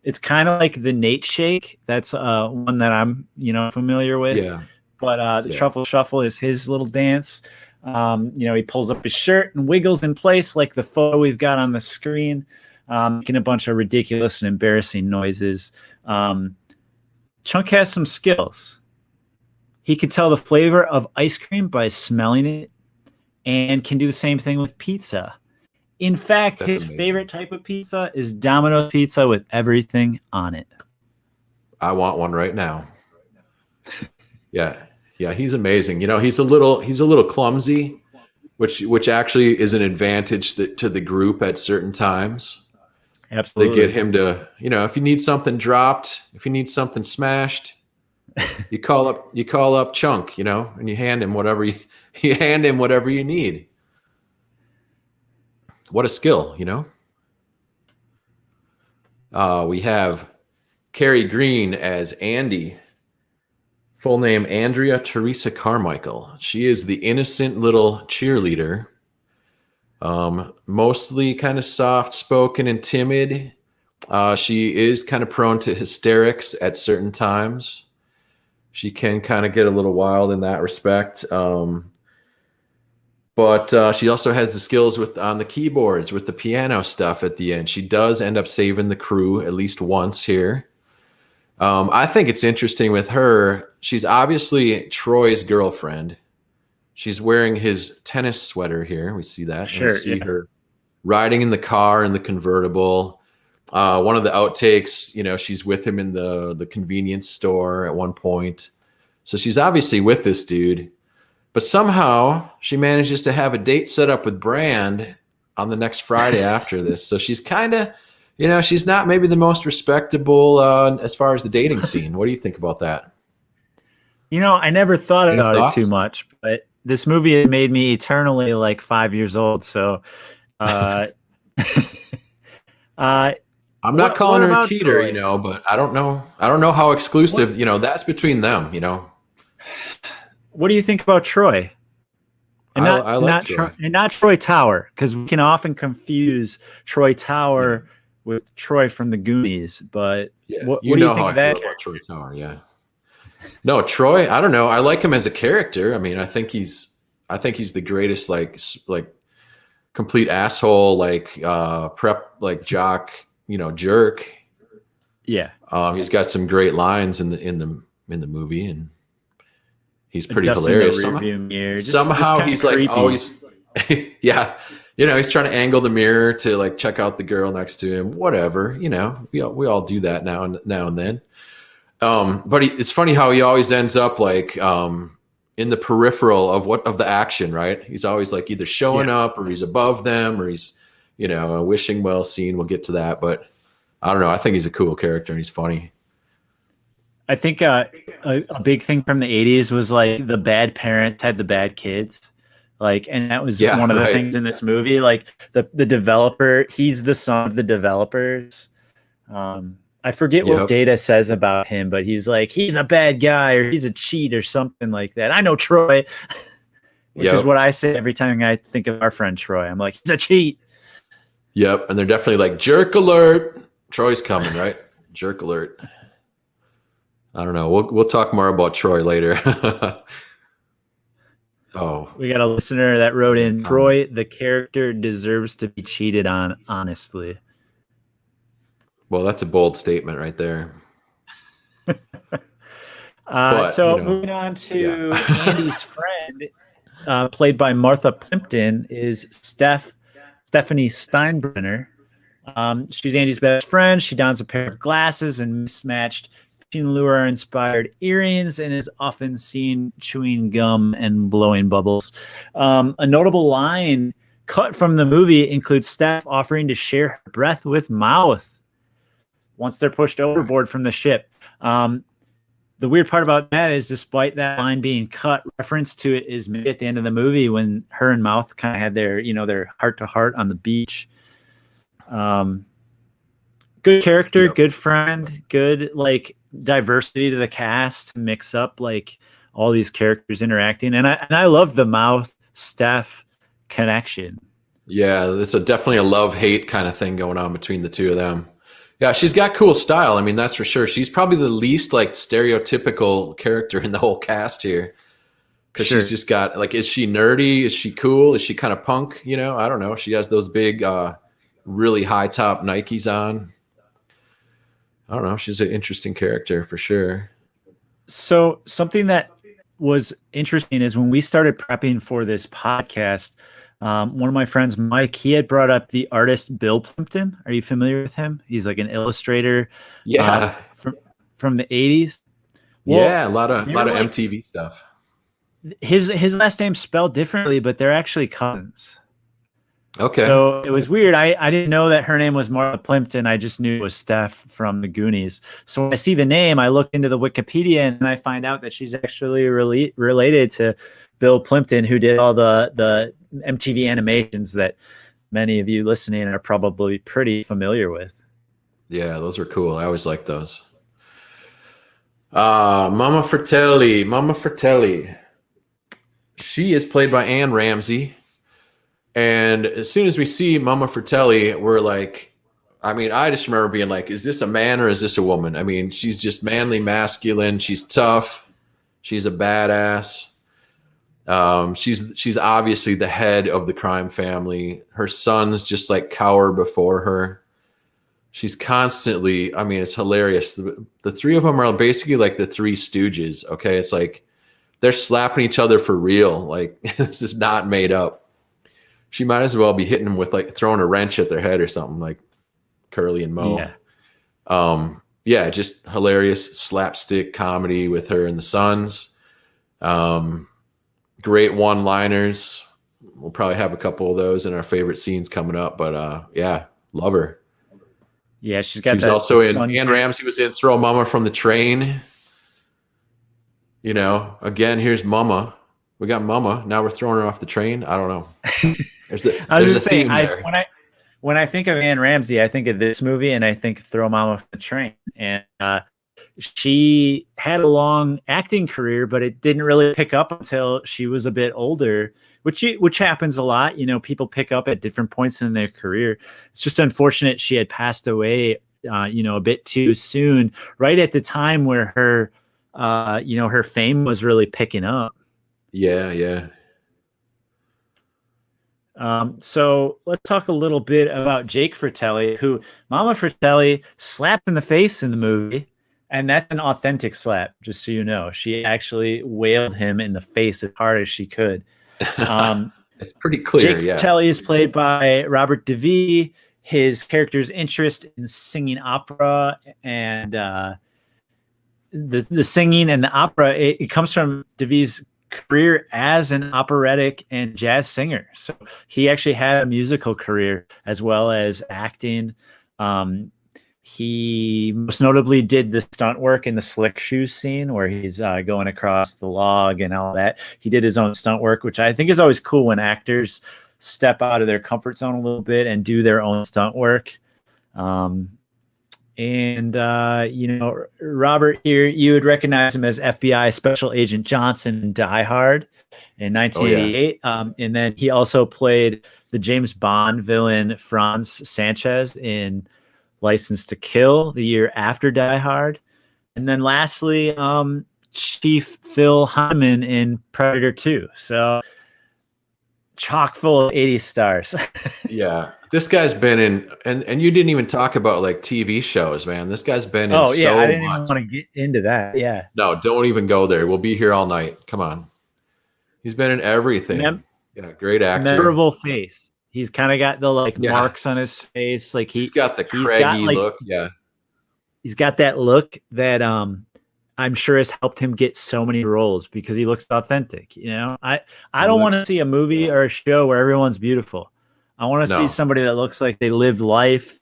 It's kind of like the Nate Shake. That's one that I'm familiar with. Yeah. But the Truffle Shuffle is his little dance. He pulls up his shirt and wiggles in place like the photo we've got on the screen, making a bunch of ridiculous and embarrassing noises. Chunk has some skills. He can tell the flavor of ice cream by smelling it and can do the same thing with pizza. In fact, his favorite type of pizza is Domino's pizza with everything on it. I want one right now. Yeah, he's amazing. He's a little clumsy, which actually is an advantage to the group at certain times. Absolutely. They get him to, if you need something dropped, if you need something smashed, you call up Chunk, and you hand him whatever you need. What a skill, we have Carrie Green as Andy. Full name, Andrea Teresa Carmichael. She is the innocent little cheerleader. Mostly kind of soft-spoken and timid. She is kind of prone to hysterics at certain times. She can kind of get a little wild in that respect. But she also has the skills with on the keyboards, with the piano stuff at the end. She does end up saving the crew at least once here. I think it's interesting with her. She's obviously Troy's girlfriend. She's wearing his tennis sweater here. We see that. Sure, and we see her riding in the car in the convertible. One of the outtakes, she's with him in the convenience store at one point. So she's obviously with this dude. But somehow she manages to have a date set up with Brand on the next Friday after this. So she's kind of, she's not maybe the most respectable as far as the dating scene. What do you think about that? I never thought Any about thoughts? it too much, but this movie has made me eternally like 5 years old. So, I'm not calling her a cheater, Troy? But I don't know. I don't know how exclusive, that's between them, What do you think about Troy? And I like Troy. And not Troy Tower, because we can often confuse Troy Tower with Troy from the Goonies. But what do you think of that? About Troy Tower, yeah. No, Troy. I don't know. I like him as a character. I mean, I think he's the greatest, like complete asshole, like prep, like jock, jerk. Yeah. He's got some great lines in the movie, and he's pretty hilarious. Somehow he's creepy. Like always, yeah. He's trying to angle the mirror to like check out the girl next to him. Whatever, we all do that now and then. But it's funny how he always ends up like in the peripheral of the action, right? He's always like either showing up or he's above them or he's a wishing well scene. We'll get to that, but I don't know. I think he's a cool character and he's funny. I think a big thing from the 80s was like the bad parents had the bad kids. Like, and that was one of the things in this movie. Like the developer, he's the son of the developers. I forget what Data says about him, but he's like, he's a bad guy or he's a cheat or something like that. I know Troy, which is what I say every time I think of our friend Troy. I'm like, he's a cheat. Yep. And they're definitely like, jerk alert. Troy's coming, right? Jerk alert. I don't know. We'll talk more about Troy later. We got a listener that wrote in, Troy, the character deserves to be cheated on, honestly. Well, that's a bold statement right there. Moving on to Andy's friend, played by Martha Plimpton, is Stephanie Steinbrenner. She's Andy's best friend. She dons a pair of glasses and mismatched fishing lure-inspired earrings and is often seen chewing gum and blowing bubbles. A notable line cut from the movie includes Steph offering to share her breath with Mouth once they're pushed overboard from the ship. The weird part about that is, despite that line being cut, reference to it is made at the end of the movie when her and Mouth kind of had their heart-to-heart on the beach. Good character, good friend, good like diversity to the cast to mix up like all these characters interacting. And I love the Mouth Steph connection. Yeah, it's definitely a love-hate kind of thing going on between the two of them. Yeah, she's got cool style. I mean, that's for sure. She's probably the least like stereotypical character in the whole cast here. Because she's just got like, is she nerdy? Is she cool? Is she kind of punk? I don't know. She has those big, really high top Nikes on. I don't know. She's an interesting character for sure. So something that was interesting is when we started prepping for this podcast, one of my friends, Mike, he had brought up the artist Bill Plimpton. Are you familiar with him? He's like an illustrator. Yeah. From the 80s. Well, yeah, a lot of MTV stuff. His last name's spelled differently, but they're actually cousins. Okay. So it was weird. I didn't know that her name was Martha Plimpton. I just knew it was Steph from the Goonies. So when I see the name, I look into the Wikipedia and I find out that she's actually related to Bill Plimpton, who did all the MTV animations that many of you listening are probably pretty familiar with. Yeah, those are cool. I always like those. Mama Fratelli. She is played by Anne Ramsey. And as soon as we see Mama Fratelli, we're like, I mean, I just remember being like, is this a man or is this a woman? I mean, she's just manly, masculine. She's tough. She's a badass. She's obviously the head of the crime family. Her sons just like cower before her. She's constantly, I mean, it's hilarious. The three of them are basically like the Three Stooges. Okay. It's like they're slapping each other for real. Like this is not made up. She might as well be hitting them with like throwing a wrench at their head or something like Curly and Moe. Yeah. Just hilarious slapstick comedy with her and the sons. Great one-liners. We'll probably have a couple of those in our favorite scenes coming up, but yeah, love her. Yeah, she's got. She's also in. Anne Ramsey was in Throw Mama from the Train. You know, again, here's Mama. We got Mama. Now we're throwing her off the train. I don't know. There's a theme there. When I think of Anne Ramsey, I think of this movie, and I think Throw Mama from the Train. And she had a long acting career, but it didn't really pick up until she was a bit older, which happens a lot. You know, people pick up at different points in their career. It's just unfortunate she had passed away, a bit too soon, right at the time where her, her fame was really picking up. Yeah. So let's talk a little bit about Jake Fratelli, who Mama Fratelli slapped in the face in the movie. And that's an authentic slap, just so you know. She actually wailed him in the face as hard as she could. It's pretty clear. Jake Fratelli is played by Robert DeVee. His character's interest in singing opera and the singing and the opera, it comes from DeVee's career as an operatic and jazz singer. So he actually had a musical career as well as acting. He most notably did the stunt work in the Slick Shoes scene where he's going across the log and all that. He did his own stunt work, which I think is always cool when actors step out of their comfort zone a little bit and do their own stunt work. Robert here, you would recognize him as FBI Special Agent Johnson in Die Hard in 1988. And then he also played the James Bond villain Franz Sanchez in License to Kill the year after Die Hard. And then lastly, Chief Phil Hyman in Predator 2. So chock full of 80s stars. Yeah. This guy's been in, and you didn't even talk about like TV shows, man. This guy's been in I so didn't much. even want to get into that. Yeah. No, don't even go there. We'll be here all night. Come on. He's been in everything. Yeah, great actor. Memorable face. He's kind of got the marks on his face. Like he's got the craggy look. Yeah. He's got that look that I'm sure has helped him get so many roles because he looks authentic. You know, I don't want to see a movie or a show where everyone's beautiful. I want to see somebody that looks like they lived life,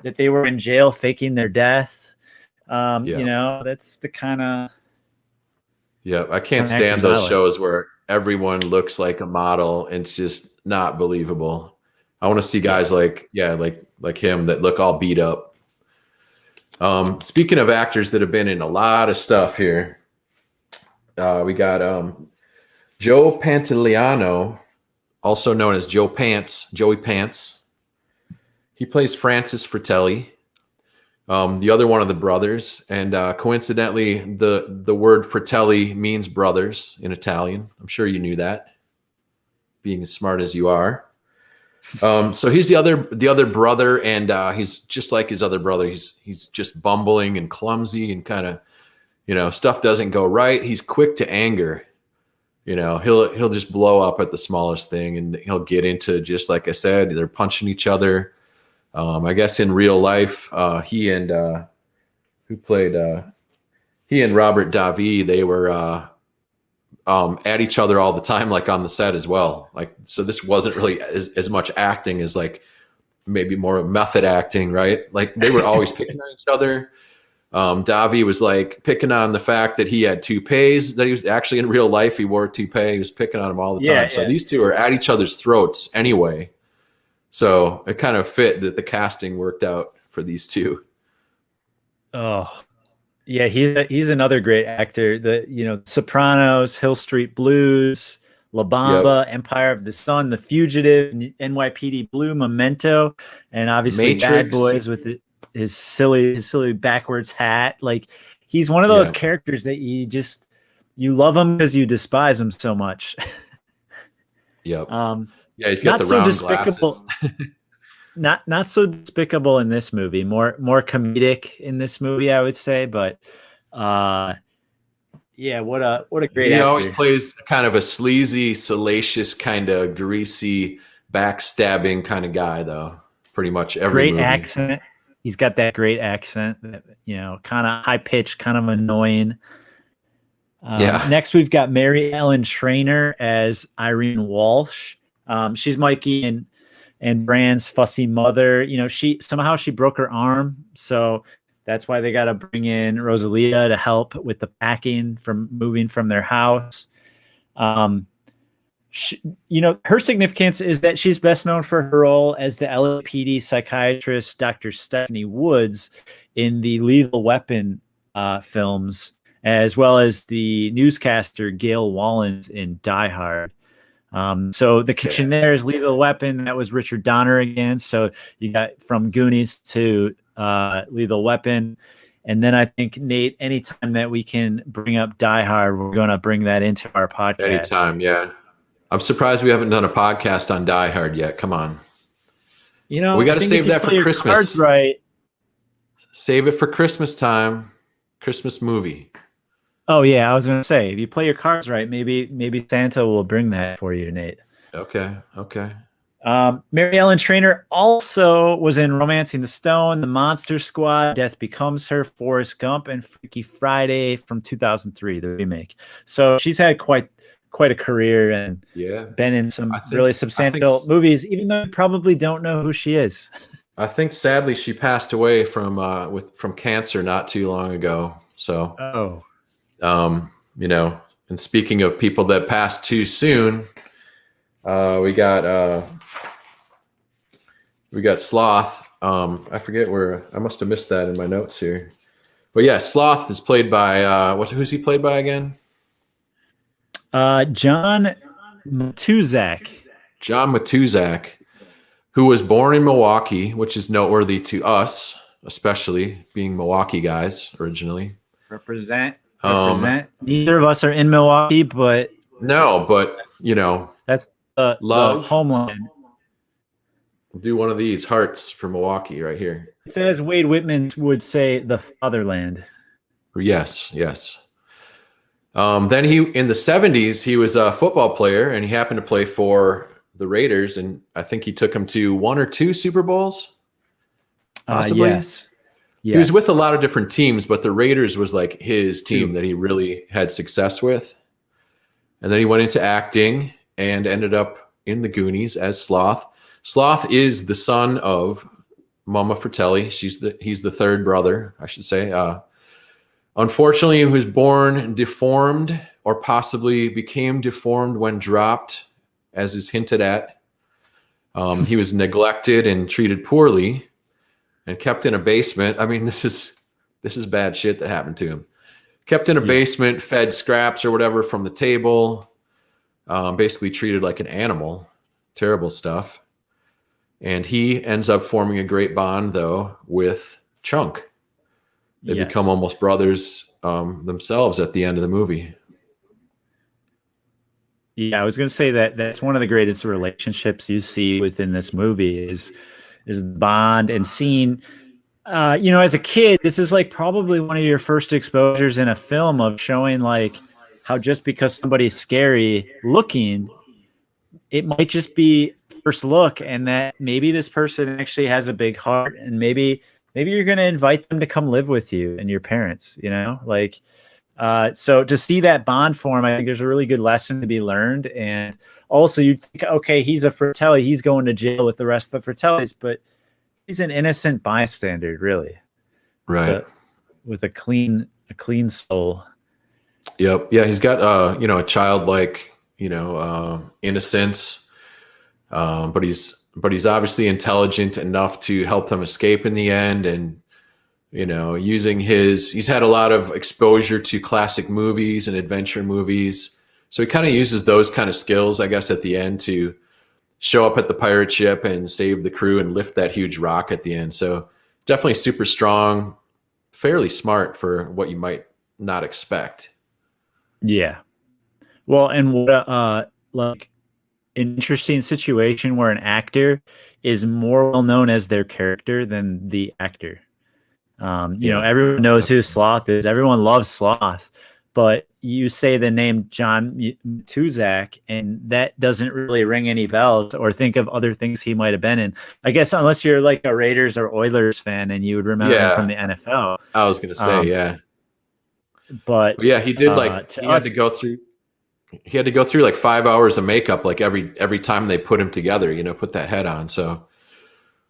that they were in jail faking their death. You know, that's the kind of. Yeah, I can't stand those shows where everyone looks like a model and it's just not believable. I want to see guys like him that look all beat up. Speaking of actors that have been in a lot of stuff here, we got Joe Pantoliano, also known as Joey Pants. He plays Francis Fratelli, the other one of the brothers. And coincidentally, the word Fratelli means brothers in Italian. I'm sure you knew that, being as smart as you are. So he's the other brother, and he's just like his other brother. He's just bumbling and clumsy and kind of, stuff doesn't go right. He's quick to anger. He'll just blow up at the smallest thing, and he'll get into, just like I said, they're punching each other. I guess in real life, he and Robert Davi, they were at each other all the time, like on the set as well. Like, so this wasn't really as much acting as like maybe more method acting, right? Like they were always picking on each other. Davi was like picking on the fact that he had toupees, that he was actually in real life, he wore a toupee. He was picking on him all the time. Yeah. So these two are at each other's throats anyway. So it kind of fit that the casting worked out for these two. Oh, yeah, he's another great actor. Sopranos, Hill Street Blues, La Bamba, Empire of the Sun, The Fugitive, NYPD Blue, Memento, and obviously Matrix. Bad Boys with his silly backwards hat. Like he's one of those characters that you You love him because you despise him so much. Yep. um, Yeah, he's got Not the so round glasses. despicable. Not so despicable in this movie. More comedic in this movie, I would say. But uh, yeah, what a great He always actor. plays kind of a sleazy, salacious, kind of greasy, backstabbing kind of guy, though. Pretty much every Great movie. accent. He's got that great accent that, kind of high pitched, kind of annoying. Yeah. Next, we've got Mary Ellen Trainor as Irene Walsh. She's Mikey and Brand's fussy mother. She broke her arm, so that's why they got to bring in Rosalia to help with the packing from moving from their house. Um, her significance is that she's best known for her role as the LAPD psychiatrist, Dr. Stephanie Woods, in the Lethal Weapon films, as well as the newscaster Gail Wallens in Die Hard. So the connection there is Lethal Weapon. That was Richard Donner again. So you got from Goonies to Lethal Weapon. And then I think, Nate, anytime that we can bring up Die Hard, we're going to bring that into our podcast. Anytime, yeah. I'm surprised we haven't done a podcast on Die Hard yet. Come on. We got to save that for Christmas. Cards right. Save it for Christmas time. Christmas movie. Oh yeah, I was going to say, if you play your cards right, maybe Santa will bring that for you, Nate. Okay. Mary Ellen Trainor also was in Romancing the Stone, The Monster Squad, Death Becomes Her, Forrest Gump, and Freaky Friday from 2003, the remake. So she's had quite a career and been in some really substantial movies, even though you probably don't know who she is. I think sadly she passed away from cancer not too long ago. So, and speaking of people that passed too soon, we got Sloth. I forget where, I must have missed that in my notes here. But yeah, Sloth is played by who's he played by again? John Matuzak. John Matuzak, who was born in Milwaukee, which is noteworthy to us, especially being Milwaukee guys originally. Represent. Neither of us are in Milwaukee, but that's the homeland. We'll do one of these hearts for Milwaukee right here. It says Wade Whitman would say the fatherland. Yes. Then in the 70s, he was a football player, and he happened to play for the Raiders, and I think he took him to 1 or 2 Super Bowls. Possibly. Yes. He was with a lot of different teams, but the Raiders was like his team that he really had success with. And then he went into acting and ended up in the Goonies as Sloth. Sloth is the son of Mama Fratelli. He's the third brother, I should say. Unfortunately, he was born deformed, or possibly became deformed when dropped, as is hinted at. He was neglected and treated poorly and kept in a basement. I mean, this is bad shit that happened to him. Kept in a basement, fed scraps or whatever from the table, basically treated like an animal. Terrible stuff. And he ends up forming a great bond, though, with Chunk. They become almost brothers themselves at the end of the movie. Yeah, I was going to say that's one of the greatest relationships you see within this movie is the bond and seeing, as a kid, this is like probably one of your first exposures in a film of showing like how just because somebody's scary looking, it might just be first look, and that maybe this person actually has a big heart, and maybe you're going to invite them to come live with you and your parents, so to see that bond form, I think there's a really good lesson to be learned. And also you think, okay, he's a Fratelli, he's going to jail with the rest of the Fratellis, but he's an innocent bystander, really. Right. With a clean soul. Yep. Yeah. He's got, a childlike, innocence. But he's obviously intelligent enough to help them escape in the end. And, he's had a lot of exposure to classic movies and adventure movies. So he kind of uses those kind of skills, I guess, at the end to show up at the pirate ship and save the crew and lift that huge rock at the end. So definitely super strong, fairly smart for what you might not expect. Yeah. Well, and what like an interesting situation where an actor is more well known as their character than the actor. Yeah, Everyone knows who definitely. Sloth is. Everyone loves Sloth, but you say the name John Tuzak, and that doesn't really ring any bells, or think of other things he might have been in. I guess unless you're like a Raiders or Oilers fan, and you would remember him from Yeah, the NFL. I was gonna say, Um, yeah. but But yeah, he did to he had to us, go through like 5 hours of makeup like every time they put him together, put that head on. So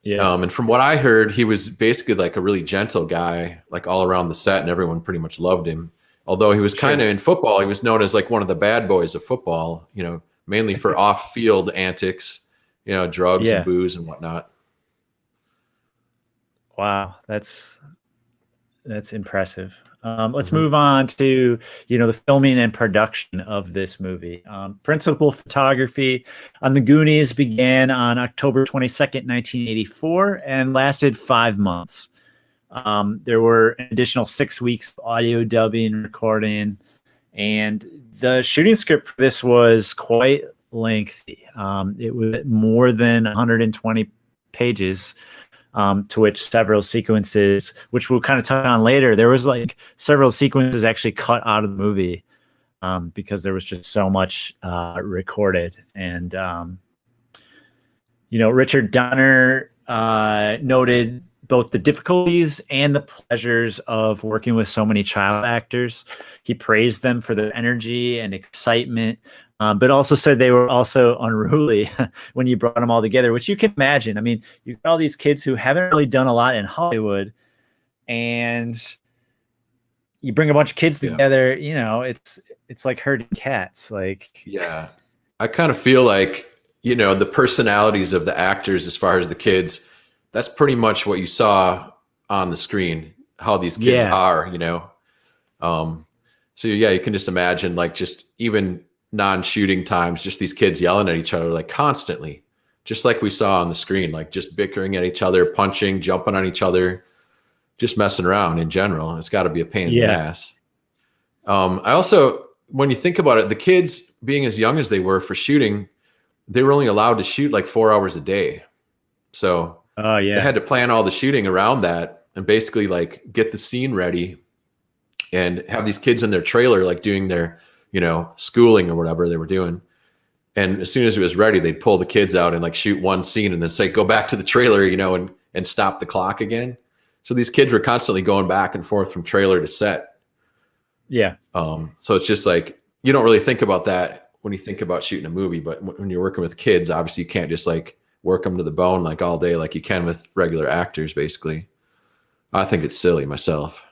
yeah, and from what I heard, he was basically like a really gentle guy, like all around the set, and everyone pretty much loved him. Although he was kind sure, of in football, he was known as like one of the bad boys of football, mainly for off-field antics, drugs and yeah. booze and whatnot. Wow, that's impressive. Let's Hmm. move on to the filming and production of this movie. Principal photography on the Goonies began on October 22nd, 1984, and lasted 5 months. There were an additional 6 weeks of audio dubbing, recording, and the shooting script for this was quite lengthy. It was more than 120 pages, to which several sequences, which we'll kind of touch on later, there was like several sequences actually cut out of the movie, because there was just so much recorded. And Richard Donner noted both the difficulties and the pleasures of working with so many child actors. He praised them for their energy and excitement, but also said they were also unruly when you brought them all together, which you can imagine. I mean, you got all these kids who haven't really done a lot in Hollywood, and you bring a bunch of kids Yeah. together. It's like herding cats. Like, Yeah. I kind of feel like, the personalities of the actors as far as the kids, that's pretty much what you saw on the screen, how these kids yeah, are. Um, so yeah, you can just imagine like just even non-shooting times, just these kids yelling at each other like constantly, just like we saw on the screen, like just bickering at each other, punching, jumping on each other, just messing around in general. It's got to be a pain in the yeah, ass. I also, when you think about it, the kids being as young as they were for shooting, they were only allowed to shoot like 4 hours a day. So oh they yeah, had to plan all the shooting around that and basically like get the scene ready and have these kids in their trailer, like doing their, schooling or whatever they were doing. And as soon as it was ready, they'd pull the kids out and like shoot one scene and then say, go back to the trailer, and stop the clock again. So these kids were constantly going back and forth from trailer to set. yeah. So it's just like, you don't really think about that when you think about shooting a movie, but when you're working with kids, obviously you can't just like work them to the bone like all day like you can with regular actors. Basically, I think it's silly myself.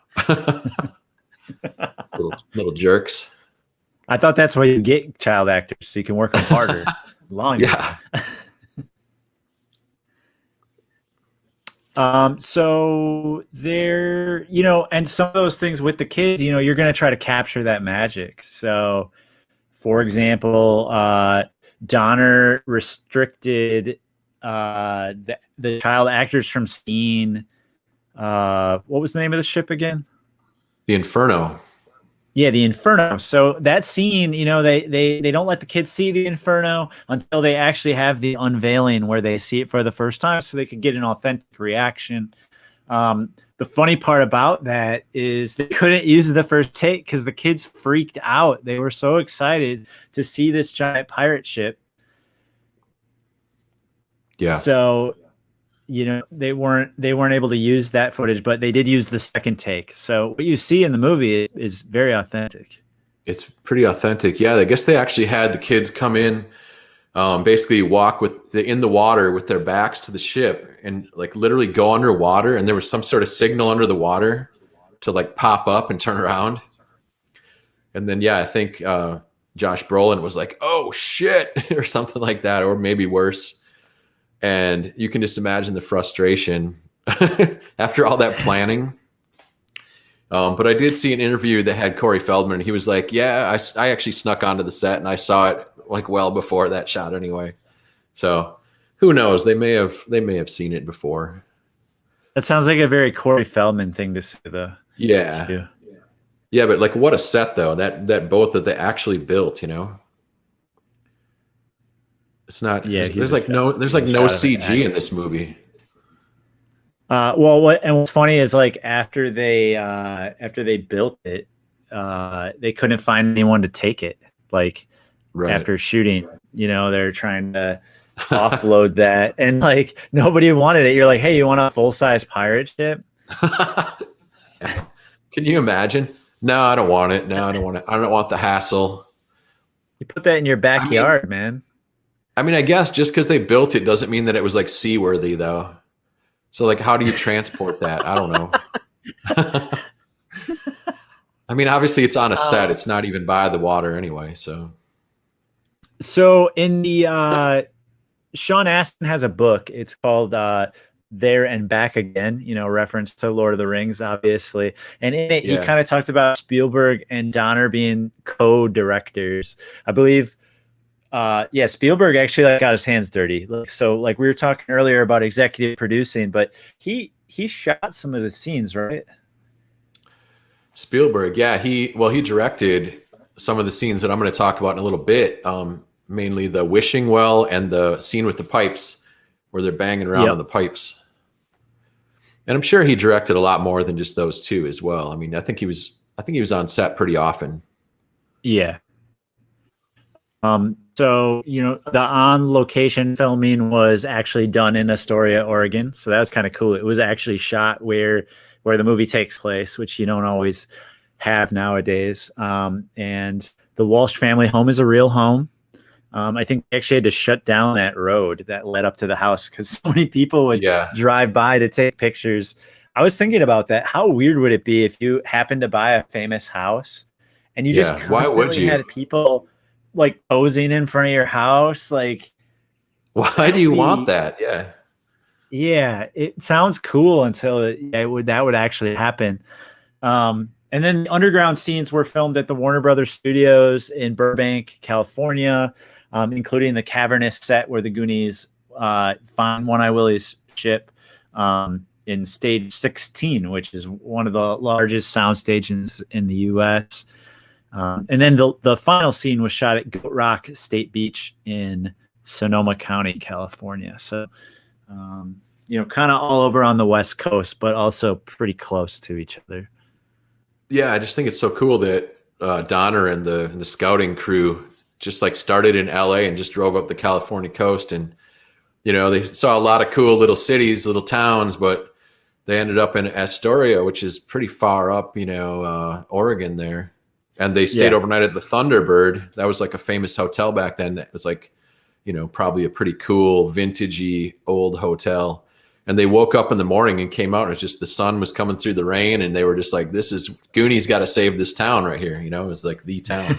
Little jerks. I thought that's why you get child actors, so you can work them harder, longer. Yeah, So there, and some of those things with the kids, you're going to try to capture that magic. So, for example, Donner restricted the child actors from seeing, what was the name of the ship again? the Inferno. Yeah, the Inferno. So that scene, they don't let the kids see the Inferno until they actually have the unveiling where they see it for the first time, so they could get an authentic reaction. The funny part about that is they couldn't use the first take because the kids freaked out. They were so excited to see this giant pirate ship. Yeah, So they weren't able to use that footage, but they did use the second take. So what you see in the movie is very authentic. it's pretty authentic. Yeah, I guess they actually had the kids come in, basically walk in the water with their backs to the ship and like literally go underwater. And there was some sort of signal under the water to like pop up and turn around. And then, yeah, I think Josh Brolin was like, oh shit, or something like that, or maybe worse. And you can just imagine the frustration after all that planning. But I did see an interview that had Corey Feldman. He was like, yeah, I actually snuck onto the set and I saw it like well before that shot anyway. So who knows? They may have seen it before. That sounds like a very Corey Feldman thing to say, though. Yeah. Too. Yeah, but like what a set though. That boat that they actually built, you know. It's not Yeah, there's like no CG in this movie. Well, what's funny is like after they built it, they couldn't find anyone to take it. Like Right. after shooting, they're trying to offload that, and like nobody wanted it. You're like, hey, you want a full size pirate ship? Can you imagine? No, I don't want it. No, I don't want it. I don't want the hassle. You put that in your I mean, backyard, man. I guess just because they built it doesn't mean that it was like seaworthy though. So like, how do you transport that? I don't know. I mean, obviously it's on a set. It's not even by the water anyway. So in the Sean Astin has a book. It's called There and Back Again, reference to Lord of the Rings, obviously. And in it, he Yeah. kind of talked about Spielberg and Donner being co-directors. I believe, Spielberg actually like got his hands dirty. So like we were talking earlier about executive producing, but he shot some of the scenes, right? Spielberg, yeah, he directed some of the scenes that I'm going to talk about in a little bit. Mainly the wishing well and the scene with the pipes where they're banging around on the pipes. And I'm sure he directed a lot more than just those two as well. I mean, I think he was on set pretty often. Yeah. So, the on location filming was actually done in Astoria, Oregon. So that was kind of cool. It was actually shot where the movie takes place, which you don't always have nowadays. And the Walsh family home is a real home. I think they actually had to shut down that road that led up to the house because so many people would drive by to take pictures. I was thinking about that. How weird would it be if you happened to buy a famous house and you just constantly had people like posing in front of your house? Like, why do you want that? Yeah. Yeah, it sounds cool until that would actually happen. And then the underground scenes were filmed at the Warner Brothers Studios in Burbank, California, including the cavernous set where the Goonies find One Eye Willie's ship in stage 16, which is one of the largest sound stages in the U.S. And then the final scene was shot at Goat Rock State Beach in Sonoma County, California. So, kind of all over on the West Coast, but also pretty close to each other. Yeah, I just think it's so cool that Donner and the scouting crew just like started in LA and just drove up the California coast, and they saw a lot of cool little cities, little towns, but they ended up in Astoria, which is pretty far up, Oregon there, and they stayed overnight at the Thunderbird. That was like a famous hotel back then. It was like, probably a pretty cool vintagey old hotel. And they woke up in the morning and came out, and it's just the sun was coming through the rain, and they were just like, "This is Goonies got to save this town right here." It was like the town.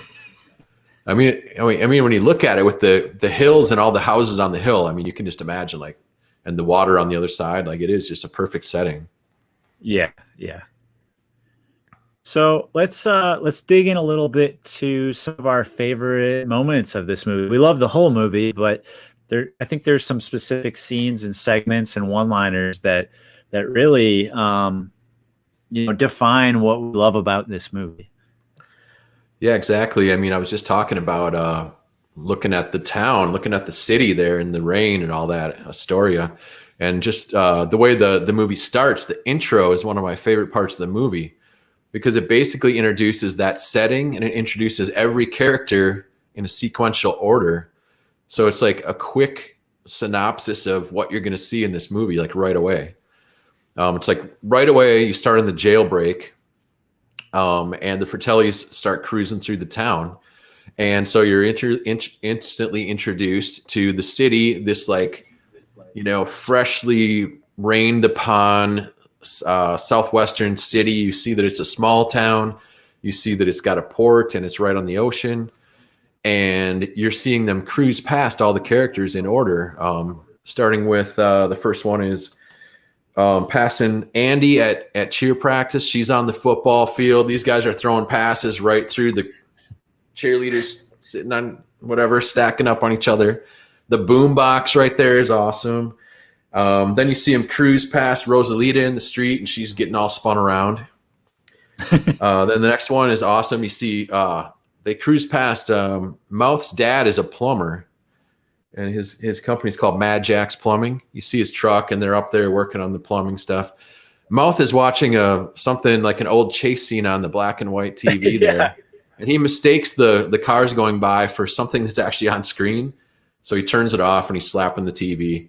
I mean, when you look at it with the hills and all the houses on the hill, I mean, you can just imagine like, and the water on the other side, like it is just a perfect setting. Yeah, yeah. So let's dig in a little bit to some of our favorite moments of this movie. We love the whole movie, but I think there's some specific scenes and segments and one-liners that really, define what we love about this movie. Yeah, exactly. I mean, I was just talking about looking at the town, looking at the city there in the rain and all that, Astoria, and just the way the movie starts. The intro is one of my favorite parts of the movie because it basically introduces that setting and it introduces every character in a sequential order. So it's like a quick synopsis of what you're going to see in this movie, like right away. It's like right away you start in the jailbreak, and the Fratellis start cruising through the town. And so you're instantly introduced to the city, this like, freshly rained upon southwestern city. You see that it's a small town. You see that it's got a port and it's right on the ocean. And you're seeing them cruise past all the characters in order. Starting with the first one is passing Andy at cheer practice. She's on the football field. These guys are throwing passes right through the cheerleaders sitting on whatever, stacking up on each other. The boom box right there is awesome. Then you see him cruise past Rosalita in the street, and she's getting all spun around. Then the next one is awesome. You see, they cruise past. Mouth's dad is a plumber, and his company's called Mad Jack's Plumbing. You see his truck, and they're up there working on the plumbing stuff. Mouth is watching something like an old chase scene on the black and white TV there, and he mistakes the cars going by for something that's actually on screen. So he turns it off and he's slapping the TV.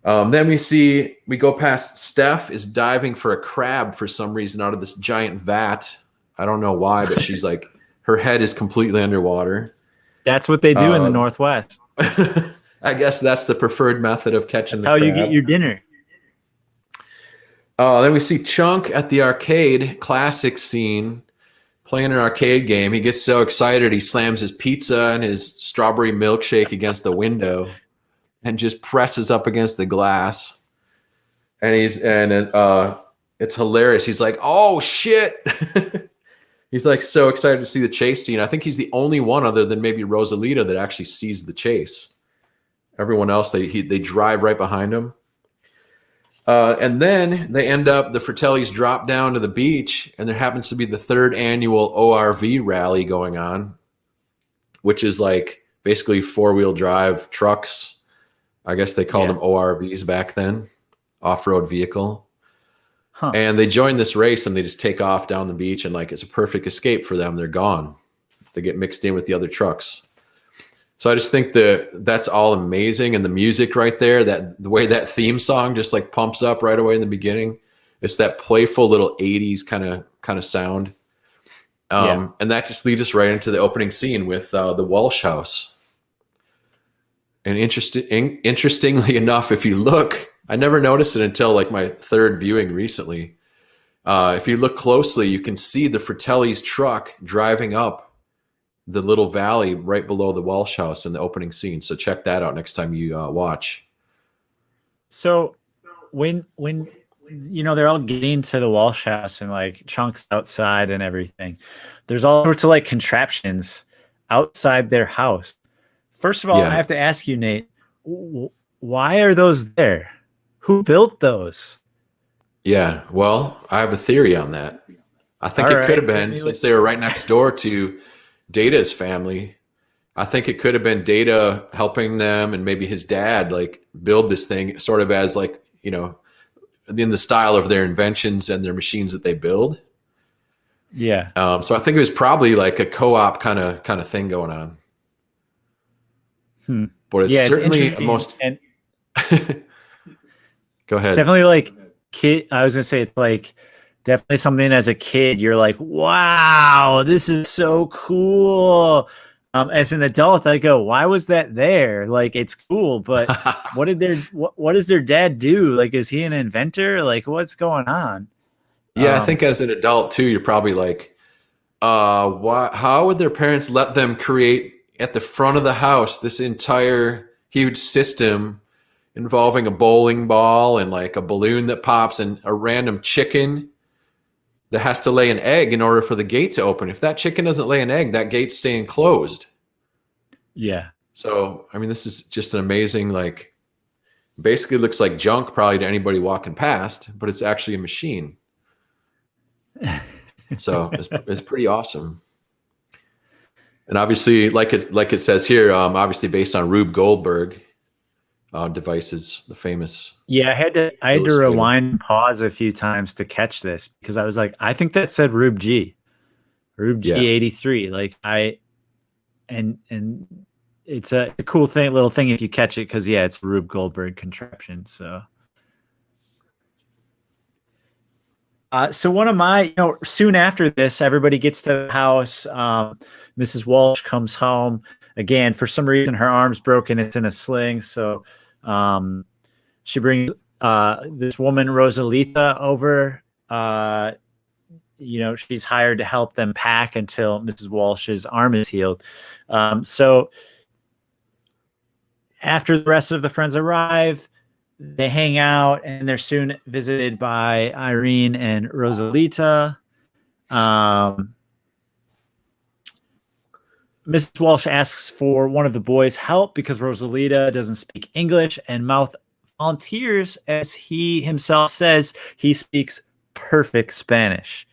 Then we go past Steph is diving for a crab for some reason out of this giant vat. I don't know why, but she's like, her head is completely underwater. That's what they do in the Northwest. I guess that's the preferred method of catching the crab. How you get your dinner. Then we see Chunk at the arcade, classic scene, playing an arcade game. He gets so excited, he slams his pizza and his strawberry milkshake against the window and just presses up against the glass. And it's hilarious. He's like, "Oh shit." He's like so excited to see the chase scene. I think he's the only one other than maybe Rosalita that actually sees the chase. Everyone else, they drive right behind him. And then they end up, the Fratellis drop down to the beach, and there happens to be the 3rd annual ORV rally going on, which is like basically 4-wheel drive trucks. I guess they called them ORVs back then, off-road vehicle. Huh. And they join this race and they just take off down the beach, and like it's a perfect escape for them. They're gone. They get mixed in with the other trucks. So I just think that's all amazing. And the music right there, that the way that theme song just like pumps up right away in the beginning. It's that playful little 80s kind of sound. And that just leads us right into the opening scene with the Walsh house. And interestingly enough, if you look, I never noticed it until like my 3rd viewing recently. If you look closely, you can see the Fratelli's truck driving up the little valley right below the Walsh house in the opening scene. So check that out next time you watch. So when they're all getting to the Walsh house and like Chunk's outside and everything, there's all sorts of like contraptions outside their house. First of all, I have to ask you, Nate, why are those there? Who built those? Yeah, well, I have a theory on that. I think it could have been, since they were right next door to Data's family, I think it could have been Data helping them and maybe his dad like build this thing sort of as like, in the style of their inventions and their machines that they build. Yeah. So I think it was probably like a co-op kind of thing going on. But it's certainly the most. And go ahead. It's definitely like kid. I was gonna say it's like definitely something as a kid you're like, wow, this is so cool. As an adult, I go, why was that there? Like, it's cool, but what does their dad do? Like, is he an inventor? Like, what's going on? Yeah, I think as an adult too, you're probably like, how would their parents let them create at the front of the house this entire huge system involving a bowling ball and like a balloon that pops and a random chicken that has to lay an egg in order for the gate to open. If that chicken doesn't lay an egg, that gate's staying closed. Yeah. So, I mean, this is just an amazing, like, basically looks like junk probably to anybody walking past, but it's actually a machine. So it's pretty awesome. And obviously, like it says here, obviously based on Rube Goldberg devices, the famous. Yeah, I had to rewind and pause a few times to catch this because I was like, I think that said Rube G 83. Like and it's a cool little thing if you catch it because it's Rube Goldberg contraption. So. So one of my, soon after this, everybody gets to the house. Mrs. Walsh comes home again. For some reason, her arm's broken. It's in a sling. So she brings this woman, Rosalita, over. She's hired to help them pack until Mrs. Walsh's arm is healed. So after the rest of the friends arrive, they hang out and they're soon visited by Irene and Rosalita. Mrs. Walsh asks for one of the boys' help because Rosalita doesn't speak English, and Mouth volunteers as he himself says he speaks perfect Spanish.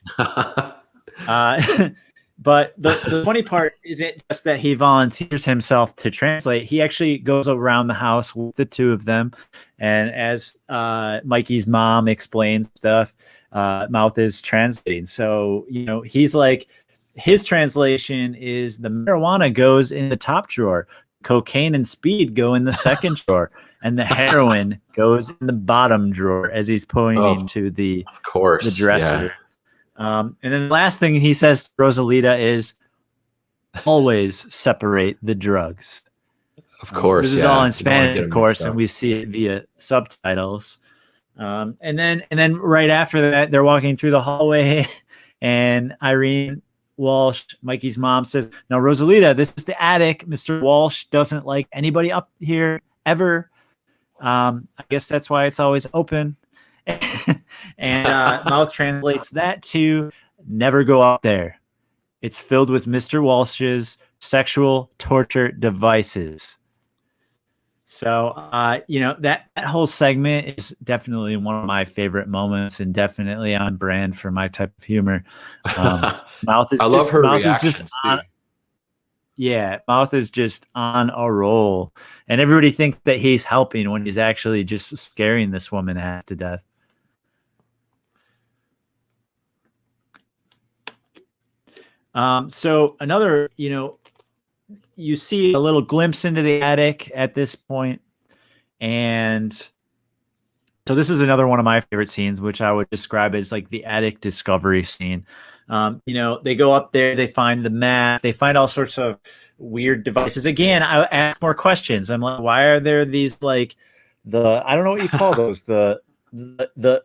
But the funny part isn't just that he volunteers himself to translate. He actually goes around the house with the two of them. And as Mikey's mom explains stuff, Mouth is translating. So, he's like, his translation is the marijuana goes in the top drawer, cocaine and speed go in the second drawer, and the heroin goes in the bottom drawer, as he's pointing to the dresser. Yeah. And then the last thing he says to Rosalita is always separate the drugs. Of course. This is all in Spanish, of course, and we see it via subtitles. And then right after that, they're walking through the hallway, and Irene Walsh, Mikey's mom, says, "Now, Rosalita, this is the attic. Mr. Walsh doesn't like anybody up here ever. I guess that's why it's always open." And Mouth translates that to "never go up there. It's filled with Mr. Walsh's sexual torture devices." So, that whole segment is definitely one of my favorite moments and definitely on brand for my type of humor. Mouth is I love her reactions too. Mouth is just on a roll, and everybody thinks that he's helping when he's actually just scaring this woman half to death. So another, you see a little glimpse into the attic at this point, and so this is another one of my favorite scenes, which I would describe as like the attic discovery scene. They go up there, they find the map, they find all sorts of weird devices. Again, I ask more questions. I'm like, why are there these like I don't know what you call those, the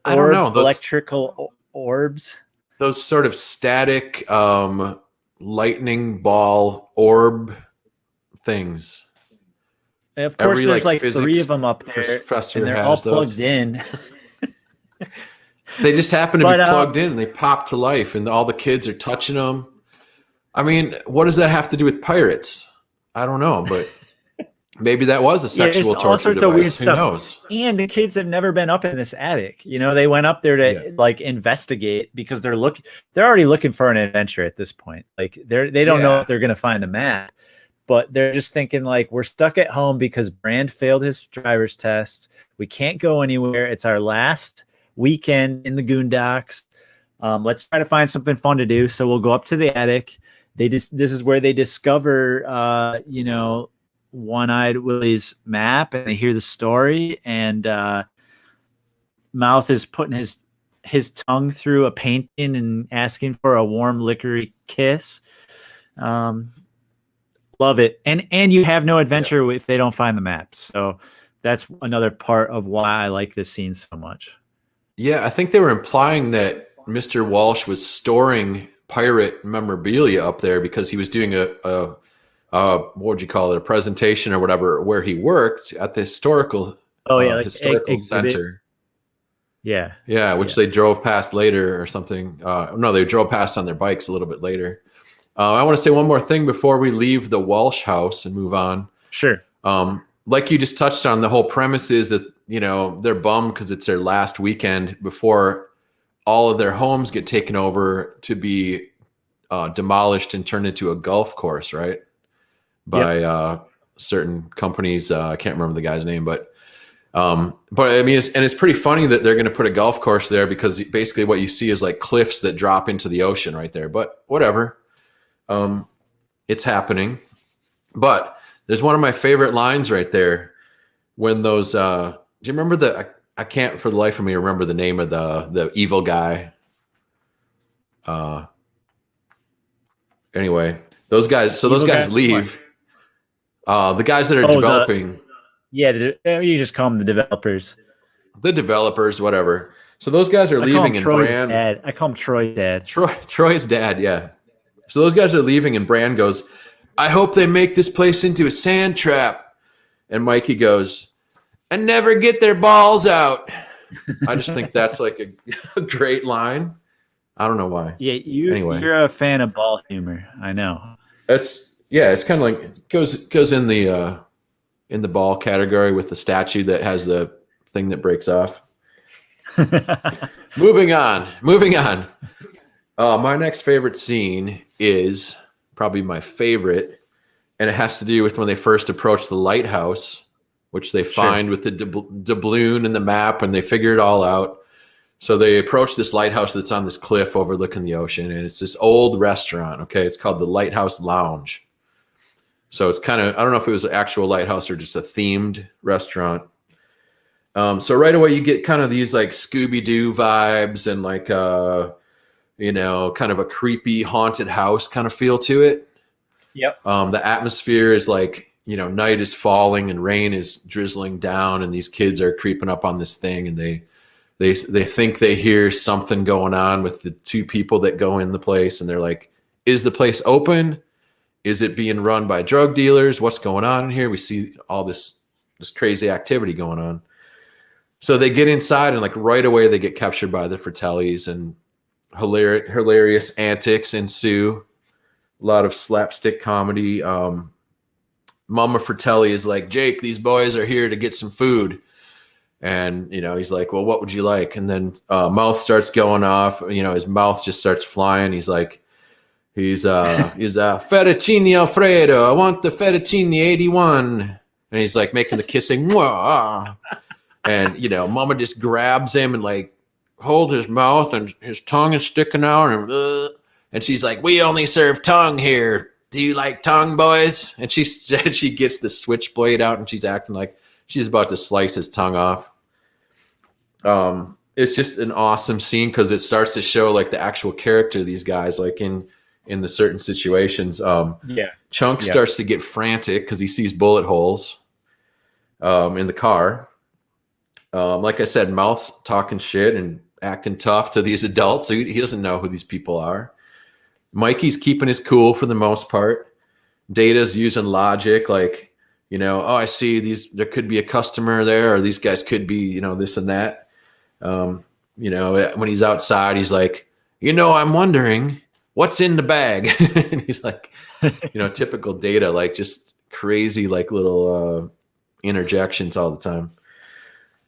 I don't know, those electrical orbs, those sort of static lightning ball orb things. And of course, there's like 3 of them up there, and they're all plugged in. They just happen to be plugged in, and they pop to life, and all the kids are touching them. I mean, what does that have to do with pirates? I don't know, but maybe that was a sexual torture all sorts device. Of weird stuff. Who knows? And the kids have never been up in this attic. They went up there to like investigate because they're already looking for an adventure at this point. Like they don't know if they're going to find a map, but they're just thinking like, we're stuck at home because Brand failed his driver's test. We can't go anywhere. It's our last weekend in the Goondocks. Let's try to find something fun to do. So we'll go up to the attic. This is where they discover, One-Eyed Willie's map, and they hear the story, and Mouth is putting his tongue through a painting and asking for a warm liquory kiss. Love it. And you have no adventure if they don't find the map. So that's another part of why I like this scene so much. Yeah, I think they were implying that Mr. Walsh was storing pirate memorabilia up there because he was doing a what would you call it, a presentation or whatever, where he worked at the historical historical center. Which they drove past later or something. No, they drove past on their bikes a little bit later. I want to say one more thing before we leave the Walsh house and move on. Sure. Like you just touched on, the whole premise is that they're bummed because it's their last weekend before all of their homes get taken over to be demolished and turned into a golf course, right? By certain companies. I can't remember the guy's name, but I mean, it's pretty funny that they're going to put a golf course there because basically what you see is like cliffs that drop into the ocean right there. But whatever, it's happening. But there's one of my favorite lines right there when those. Do you remember I can't for the life of me remember the name of the evil guy. Anyway, those guys. So those guys leave. The guys that are developing. You just call them the developers. The developers, whatever. So those guys are leaving, and Brand. Dad. I call him Troy's dad. Troy's dad, yeah. So those guys are leaving, and Brand goes, "I hope they make this place into a sand trap." And Mikey goes, "And never get their balls out." I just think that's like a great line. I don't know why. Yeah, you're a fan of ball humor. I know. It's kind of like it goes in the ball category with the statue that has the thing that breaks off. Moving on. My next favorite scene is probably my favorite, and it has to do with when they first approach the lighthouse, which they find with the doubloon and the map, and they figure it all out. So they approach this lighthouse that's on this cliff overlooking the ocean, and it's this old restaurant. Okay, it's called the Lighthouse Lounge. So it's kind of, I don't know if it was an actual lighthouse or just a themed restaurant. So right away you get kind of these like Scooby-Doo vibes and like kind of a creepy haunted house kind of feel to it. Yep. The atmosphere is like, night is falling and rain is drizzling down, and these kids are creeping up on this thing, and they think they hear something going on with the two people that go in the place, and they're like, is the place open? Is it being run by drug dealers? What's going on in here? We see all this crazy activity going on. So they get inside, and like right away they get captured by the Fratellis, and hilarious antics ensue. A lot of slapstick comedy. Mama Fratelli is like, Jake, these boys are here to get some food. And, he's like, well, what would you like? And then mouth starts going off. His mouth just starts flying. He's like, he's fettuccine Alfredo. I want the fettuccine 81. And he's like making the kissing. Mwah. And, Mama just grabs him and like holds his mouth, and his tongue is sticking out. And she's like, we only serve tongue here. Do you like tongue, boys? And she gets the switchblade out, and she's acting like she's about to slice his tongue off. It's just an awesome scene because it starts to show like the actual character of these guys, like in the certain situations. Chunk starts to get frantic because he sees bullet holes in the car. Like I said, Mouth's talking shit and acting tough to these adults. So he doesn't know who these people are. Mikey's keeping his cool for the most part. Data's using logic, like, I see there could be a customer there, or these guys could be, this and that. When he's outside, he's like, I'm wondering what's in the bag. And he's like, typical Data, like just crazy, like little interjections all the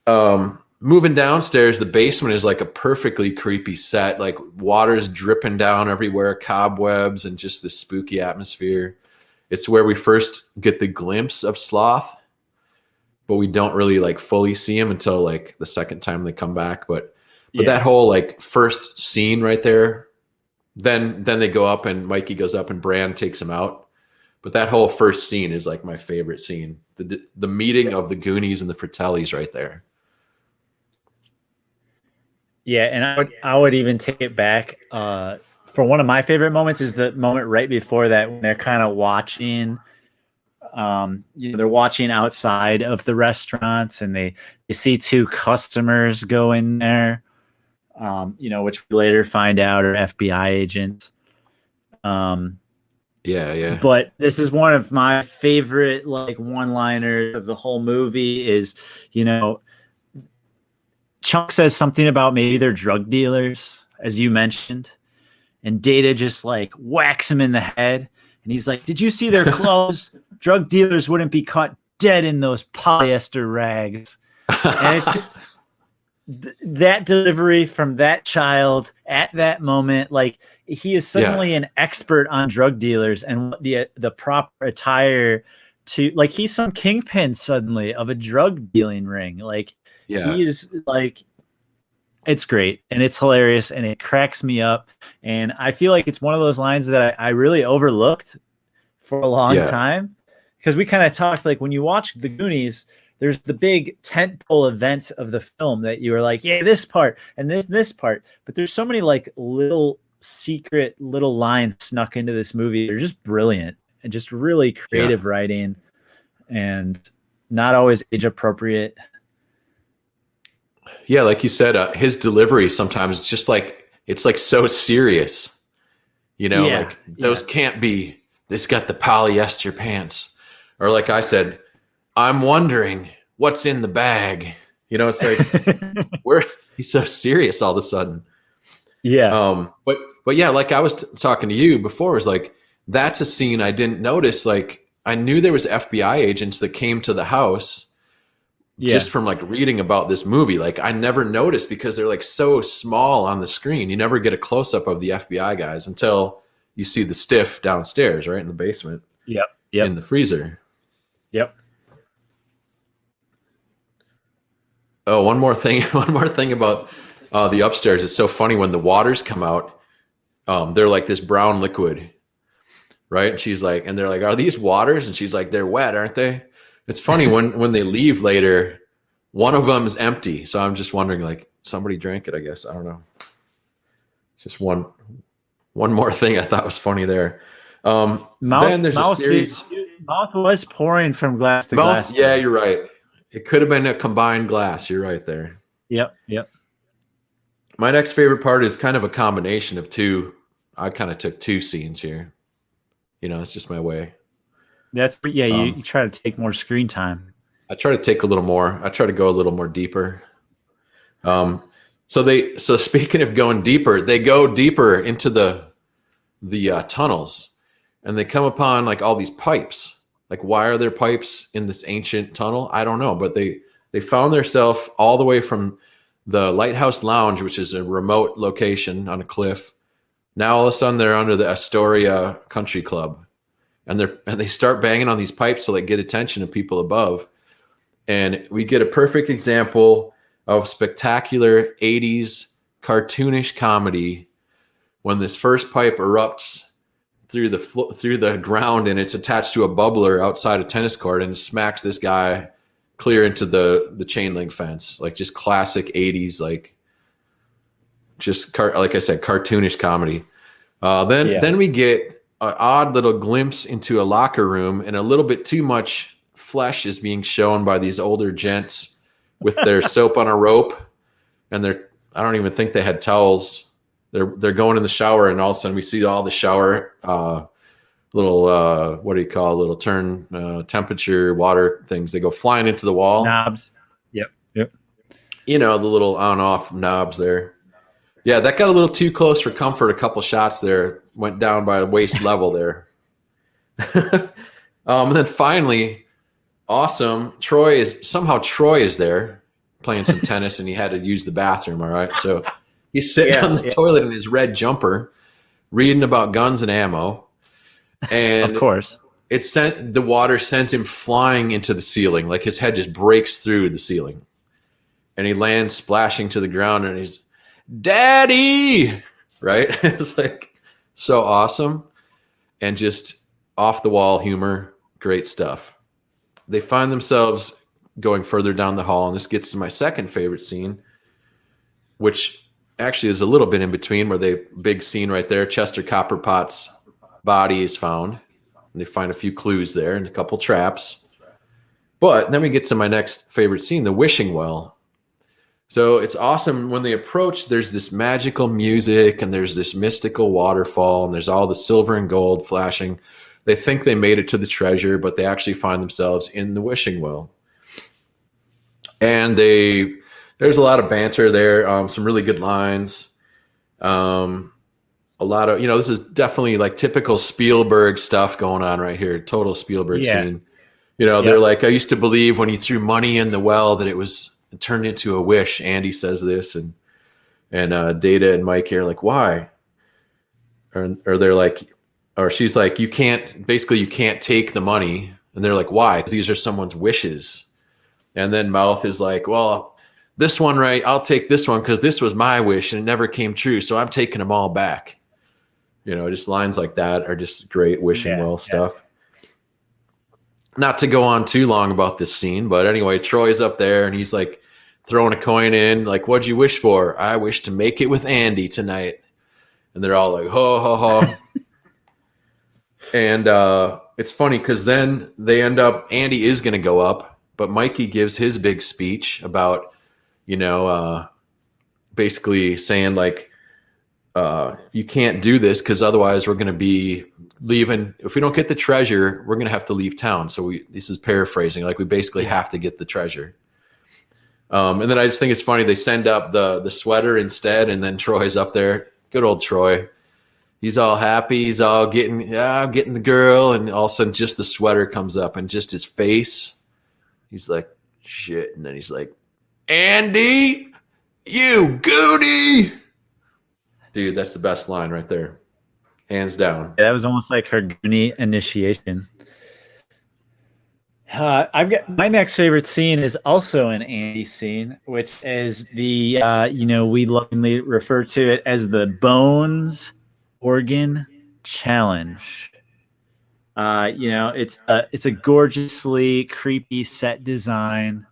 time. Moving downstairs, the basement is like a perfectly creepy set, like water's dripping down everywhere, cobwebs, and just this spooky atmosphere. It's where we first get the glimpse of Sloth, but we don't really like fully see him until like the second time they come back. But that whole like first scene right there, then they go up and Mikey goes up and Brand takes him out. But that whole first scene is like my favorite scene. The meeting of the Goonies and the Fratellis right there. Yeah, and I would even take it back. For one of my favorite moments is the moment right before that when they're kind of watching. They're watching outside of the restaurants, and they see two customers go in there. Which we later find out are FBI agents. Yeah. But this is one of my favorite like one-liners of the whole movie is, Chunk says something about maybe they're drug dealers, as you mentioned, and Data just like whacks him in the head. And he's like, did you see their clothes? Drug dealers wouldn't be caught dead in those polyester rags. And it's just that delivery from that child at that moment, like he is suddenly an expert on drug dealers and the proper attire to, like, he's some kingpin suddenly of a drug dealing ring. Like he is like, it's great and it's hilarious and it cracks me up. And I feel like it's one of those lines that I really overlooked for a long time, because we kind of talked like when you watch the Goonies, there's the big tentpole events of the film that you were like, yeah, this part and this part. But there's so many like little secret little lines snuck into this movie. They're just brilliant and just really creative writing and not always age appropriate. Yeah, like you said, his delivery sometimes just like, it's like so serious, like those can't be, this got the polyester pants. Or like I said, I'm wondering what's in the bag. It's like he's so serious all of a sudden. Yeah. But yeah, like I was talking to you before, it was like, that's a scene I didn't notice. Like I knew there was FBI agents that came to the house, Yeah. just from like reading about this movie. Like I never noticed because they're like so small on the screen. You never get a close up of the FBI guys until you see the stiff downstairs, right in the basement, Yep. in Yep. the freezer. Yep. Oh, one more thing. One more thing about the upstairs. It's so funny when the waters come out. They're like this brown liquid, right? And she's like, and they're like, "Are these waters?" And she's like, "They're wet, aren't they?" It's funny when they leave later, one of them is empty. So I'm just wondering, like, somebody drank it. I guess I don't know. Just one more thing I thought was funny there. Then there's a series. Mouth was pouring from glass to Mouth, glass. yeah, you're right. It could have been a combined glass. You're right there. Yep. Yep. My next favorite part is kind of a combination of two. I kind of took two scenes here. You know, it's just my way. That's you try to take more screen time. I try to take a little more. I try to go a little more deeper. So speaking of going deeper, they go deeper into the tunnels, and they come upon like all these pipes. Like, why are there pipes in this ancient tunnel? I don't know, but they found themselves all the way from the Lighthouse Lounge, which is a remote location on a cliff. Now all of a sudden they're under the Astoria Country Club, and they start banging on these pipes to like get attention of people above. And we get a perfect example of spectacular 80s cartoonish comedy when this first pipe erupts through the ground, and it's attached to a bubbler outside a tennis court, and smacks this guy clear into the chain link fence. Like just classic 80s, like just like I said, cartoonish comedy. Then we get an odd little glimpse into a locker room, and a little bit too much flesh is being shown by these older gents with their soap on a rope, and I don't even think they had towels. They're going in the shower, and all of a sudden we see all the shower little what do you call little turn temperature water things. They go flying into the wall. Knobs. Yep. You know, the little on off knobs there. Yeah, that got a little too close for comfort. A couple shots there went down by waist level there. And then finally, awesome. Troy is there playing some tennis, and he had to use the bathroom. All right, so he's sitting on the toilet in his red jumper, reading about guns and ammo. And of course, the water sends him flying into the ceiling. Like his head just breaks through the ceiling, and he lands splashing to the ground, and he's, "Daddy!" Right? It's like so awesome, and just off the wall humor. Great stuff. They find themselves going further down the hall, and this gets to my second favorite scene, which actually is a little bit in between, where big scene right there. Chester Copperpot's body is found, and they find a few clues there and a couple traps. But then we get to my next favorite scene, the wishing well. So it's awesome when they approach. There's this magical music, and there's this mystical waterfall, and there's all the silver and gold flashing. They think they made it to the treasure, but they actually find themselves in the wishing well. And there's a lot of banter there, some really good lines. A lot of, this is definitely like typical Spielberg stuff going on right here. Total Spielberg scene. They're like, "I used to believe when you threw money in the well that it turned into a wish." Andy says this, and Data and Mike are like, "Why?" Or they're like, or she's like, you can't take the money. And they're like, "Why?" "Because these are someone's wishes." And then Mouth is like, "Well, this one, right? I'll take this one because this was my wish and it never came true. So I'm taking them all back." Just lines like that are just great wishing well stuff. Not to go on too long about this scene, but anyway, Troy's up there and he's like throwing a coin in, like, "What'd you wish for?" "I wish to make it with Andy tonight." And they're all like, "Ho, ho, ho." And it's funny because then they end up, Andy is going to go up, but Mikey gives his big speech about, basically saying like, you can't do this because otherwise we're going to be leaving. If we don't get the treasure, we're going to have to leave town. So this is paraphrasing. Like we basically have to get the treasure. And then I just think it's funny. They send up the sweater instead. And then Troy's up there. Good old Troy. He's all happy. He's all I'm getting the girl. And all of a sudden just the sweater comes up and just his face. He's like shit. And then he's like, Andy, you Goonie. Dude, that's the best line right there. Hands down. That was almost like her Goonie initiation. I've got my next favorite scene is also an Andy scene, which is the we lovingly refer to it as the Bones Organ Challenge. It's a gorgeously creepy set design.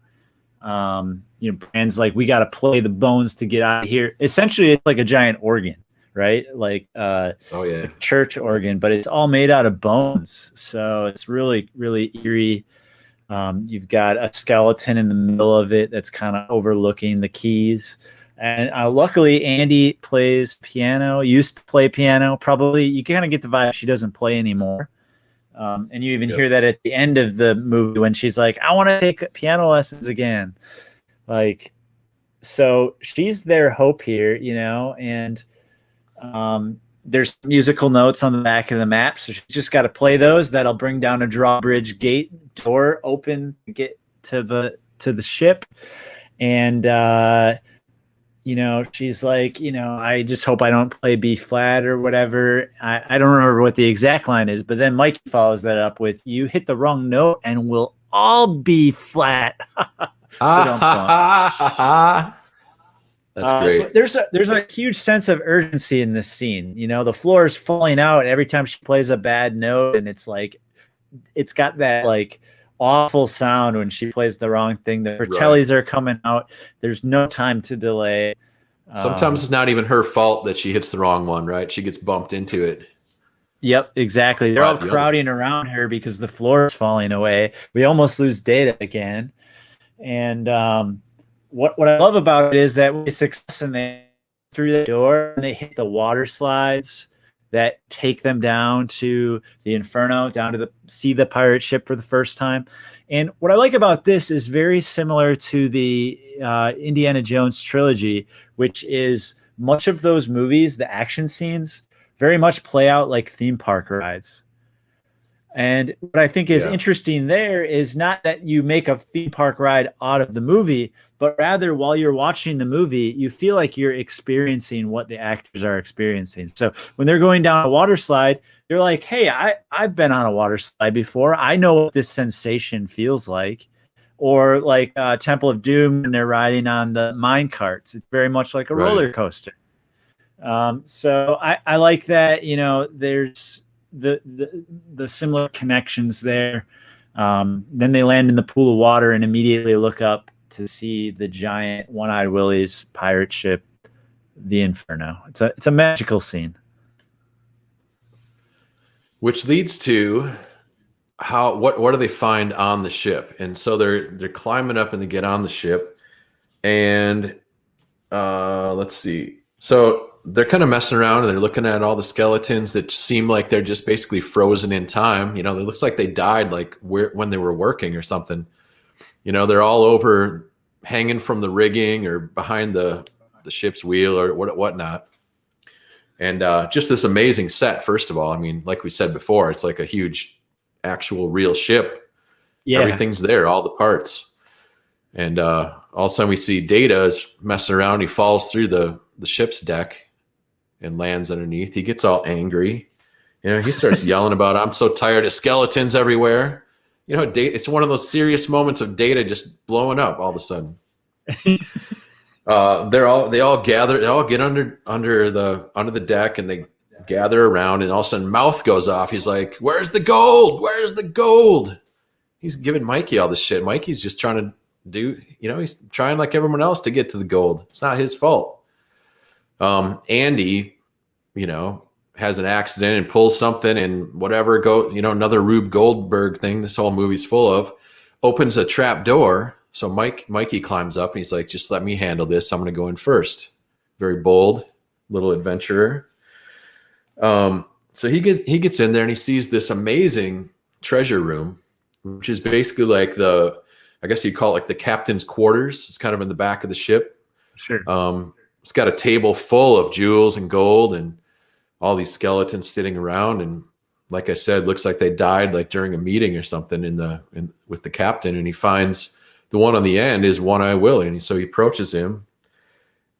Brands like, we got to play the bones to get out of here. Essentially, it's like a giant organ, right? Like a church organ, but it's all made out of bones. So it's really, really eerie. You've got a skeleton in the middle of it that's kind of overlooking the keys. And luckily, Andy plays piano, used to play piano. Probably, you kind of get the vibe she doesn't play anymore. And you even hear that at the end of the movie when she's like, I want to take piano lessons again. Like, so she's their hope here, and there's musical notes on the back of the map. So she's just got to play those. That'll bring down a drawbridge gate door open to get to the ship. And, she's like, I just hope I don't play B flat or whatever. I don't remember what the exact line is, but then Mikey follows that up with, you hit the wrong note and we'll all be flat. That's great. There's a huge sense of urgency in this scene. The floor is falling out every time she plays a bad note, and it's like, it's got that like awful sound when she plays the wrong thing. The Fratellis are coming out. There's no time to delay. Sometimes it's not even her fault that she hits the wrong one, right? She gets bumped into it. Yep, exactly. They're all crowding around her because the floor is falling away. We almost lose Data again. And what I love about it is that we success and they through the door and they hit the water slides that take them down to the Inferno, down to see the pirate ship for the first time. And what I like about this is very similar to the Indiana Jones trilogy, which is much of those movies, the action scenes, very much play out like theme park rides. And what I think is interesting there is not that you make a theme park ride out of the movie, but rather while you're watching the movie, you feel like you're experiencing what the actors are experiencing. So when they're going down a water slide, you're like, hey, I've been on a water slide before. I know what this sensation feels like. Or like Temple of Doom when they're riding on the mine carts. It's very much like a roller coaster. So I like that, there's the similar connections there. Then they land in the pool of water and immediately look up to see the giant One-Eyed Willie's pirate ship, the Inferno. It's a magical scene. Which leads to what do they find on the ship? And so they're climbing up and they get on the ship, and let's see. So they're kind of messing around and they're looking at all the skeletons that seem like they're just basically frozen in time. It looks like they died like when they were working or something. They're all over, hanging from the rigging or behind the ship's wheel or whatnot. And just this amazing set, first of all. I mean, like we said before, it's like a huge actual real ship. Yeah. Everything's there, all the parts. And all of a sudden we see Data is messing around. He falls through the ship's deck and lands underneath. He gets all angry. He starts yelling about, I'm so tired of skeletons everywhere. It's one of those serious moments of Data just blowing up all of a sudden. They all gather, they all get under the deck and they gather around, and all of a sudden Mouth goes off. He's like, where's the gold? Where's the gold? He's giving Mikey all this shit. Mikey's just trying to do, he's trying like everyone else to get to the gold. It's not his fault. Andy, has an accident and pulls something and whatever another Rube Goldberg thing this whole movie's full of, opens a trap door. So Mikey climbs up and he's like, just let me handle this. I'm going to go in first. Very bold little adventurer. So he gets in there and he sees this amazing treasure room, which is basically like I guess you'd call it like the captain's quarters. It's kind of in the back of the ship. Sure. It's got a table full of jewels and gold and all these skeletons sitting around. And like I said, looks like they died like during a meeting or something with the captain. And he finds the one on the end is One-Eye Willie. And so he approaches him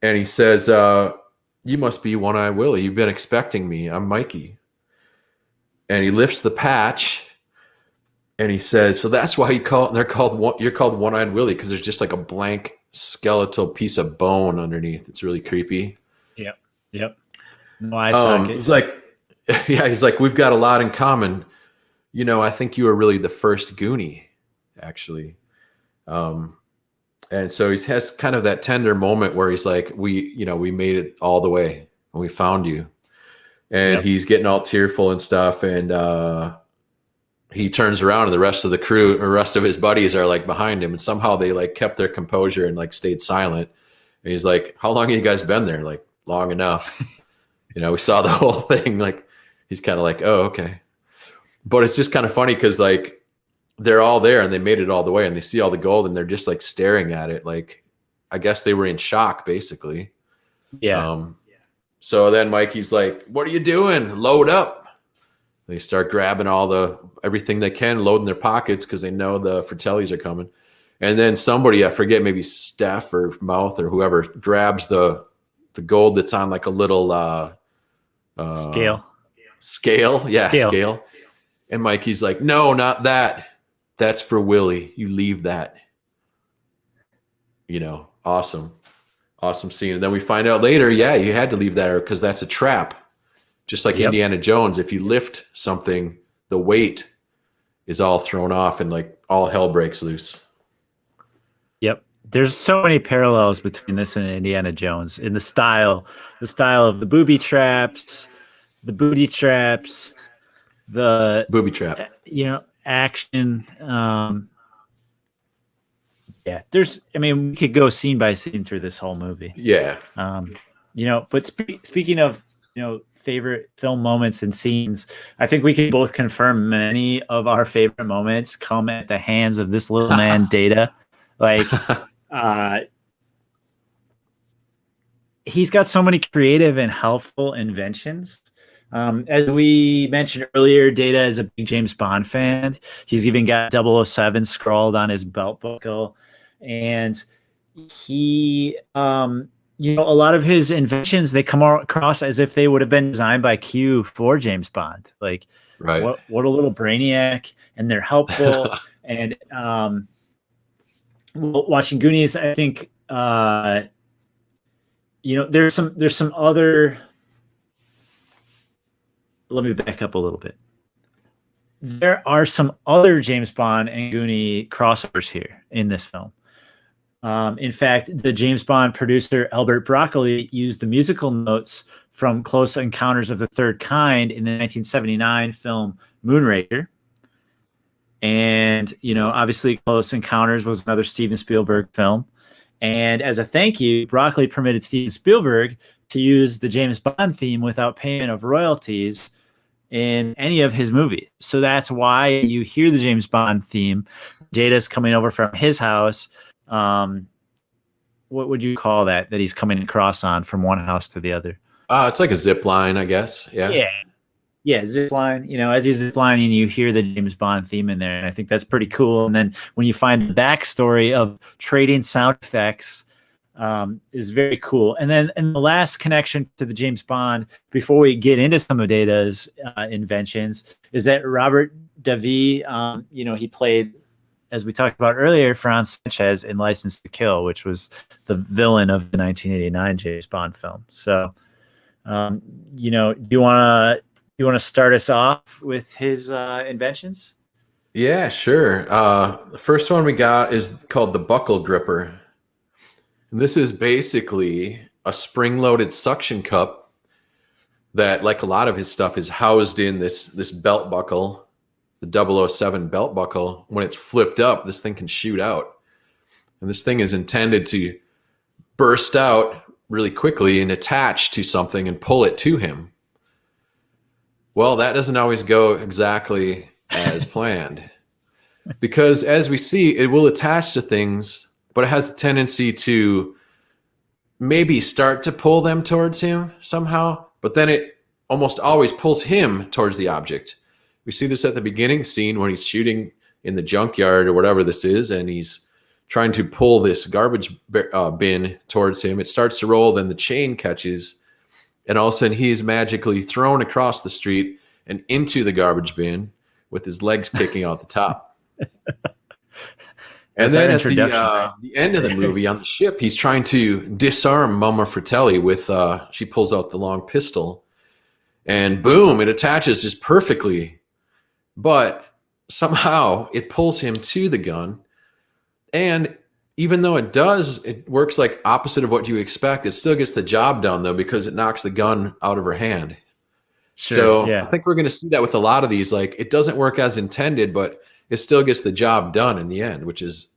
and he says, you must be One-Eye Willie. You've been expecting me. I'm Mikey. And he lifts the patch and he says, so that's why you're called One-Eyed Willie, because there's just like a blank skeletal piece of bone underneath. It's really creepy. Yep. No eye socket. He's like, he's like, we've got a lot in common. You know, I think you were really the first Goonie, actually. And so he has kind of that tender moment where he's like, we made it all the way and we found you. And he's getting all tearful and stuff. And he turns around and the rest of the crew, or rest of his buddies are like behind him. And somehow they like kept their composure and like stayed silent. And he's like, how long have you guys been there? Like, long enough. We saw the whole thing. Like, he's kind of like, oh, okay. But it's just kind of funny because like they're all there and they made it all the way and they see all the gold and they're just like staring at it. Like, I guess they were in shock, basically. Yeah. So then Mikey's like, what are you doing? Load up. They start grabbing everything they can, loading their pockets because they know the Fratellis are coming. And then somebody, I forget, maybe Steph or Mouth or whoever, grabs the gold that's on like a little scale. Yeah, scale. And Mikey's like, no, not that. That's for Willie. You leave that. Awesome scene. And then we find out later, you had to leave that because that's a trap. Just like Indiana Jones, if you lift something, the weight is all thrown off and like all hell breaks loose. Yep. There's so many parallels between this and Indiana Jones in the style of the booby traps, the booty traps, the booby trap, action. We could go scene by scene through this whole movie. Yeah. But speaking of, favorite film moments and scenes, I think we can both confirm many of our favorite moments come at the hands of this little man, Data. Like, he's got so many creative and helpful inventions. As we mentioned earlier, Data is a big James Bond fan. He's even got 007 scrawled on his belt buckle. And he, a lot of his inventions, they come across as if they would have been designed by Q for James Bond. Like, right. What a little brainiac, and they're helpful. And watching Goonies, I think, there's some other. Let me back up a little bit. There are some other James Bond and Goonie crossovers here in this film. In fact, the James Bond producer Albert Broccoli used the musical notes from Close Encounters of the Third Kind in the 1979 film Moonraker. And, obviously Close Encounters was another Steven Spielberg film. And as a thank you, Broccoli permitted Steven Spielberg to use the James Bond theme without payment of royalties in any of his movies. So that's why you hear the James Bond theme. Data's coming over from his house. What would you call that he's coming across on from one house to the other? It's like a zip line, I guess. Yeah, zip line. As he's ziplining, you hear the James Bond theme in there, and I think that's pretty cool. And then when you find the backstory of trading sound effects, is very cool. And then the last connection to the James Bond, before we get into some of Data's inventions, is that Robert Davi, he played, as we talked about earlier, Franz Sanchez in License to Kill, which was the villain of the 1989 James Bond film. So, do you want to start us off with his inventions? Yeah, sure. The first one we got is called the buckle gripper. And this is basically a spring-loaded suction cup that, like a lot of his stuff, is housed in this belt buckle, the 007 belt buckle. When it's flipped up, this thing can shoot out. And this thing is intended to burst out really quickly and attach to something and pull it to him. Well, that doesn't always go exactly as planned. Because as we see, it will attach to things, but it has a tendency to maybe start to pull them towards him somehow, but then it almost always pulls him towards the object. We see this at the beginning scene when he's shooting in the junkyard or whatever this is, and he's trying to pull this garbage bin towards him. It starts to roll, then the chain catches, and all of a sudden he's magically thrown across the street and into the garbage bin with his legs kicking out the top. And then at the end of the movie on the ship, he's trying to disarm Mama Fratelli with, she pulls out the long pistol, and boom, it attaches just perfectly. But somehow it pulls him to the gun. And even though it works like opposite of what you expect, it still gets the job done, though, because it knocks the gun out of her hand. Sure, so yeah. I think we're going to see that with a lot of these. Like, it doesn't work as intended, but it still gets the job done in the end, which is,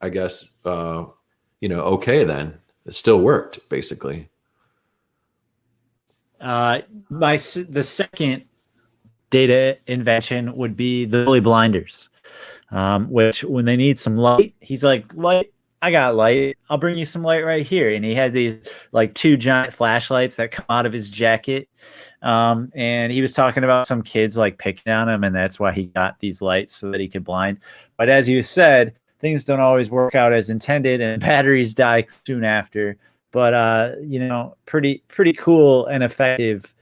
I guess, okay then. It still worked, basically. The second data invention would be the bully blinders, which when they need some light, he's like, light, I got light. I'll bring you some light right here. And he had these like 2 giant flashlights that come out of his jacket. And he was talking about some kids like picking on him, and that's why he got these lights so that he could blind. But as you said, things don't always work out as intended, and batteries die soon after. But pretty cool and effective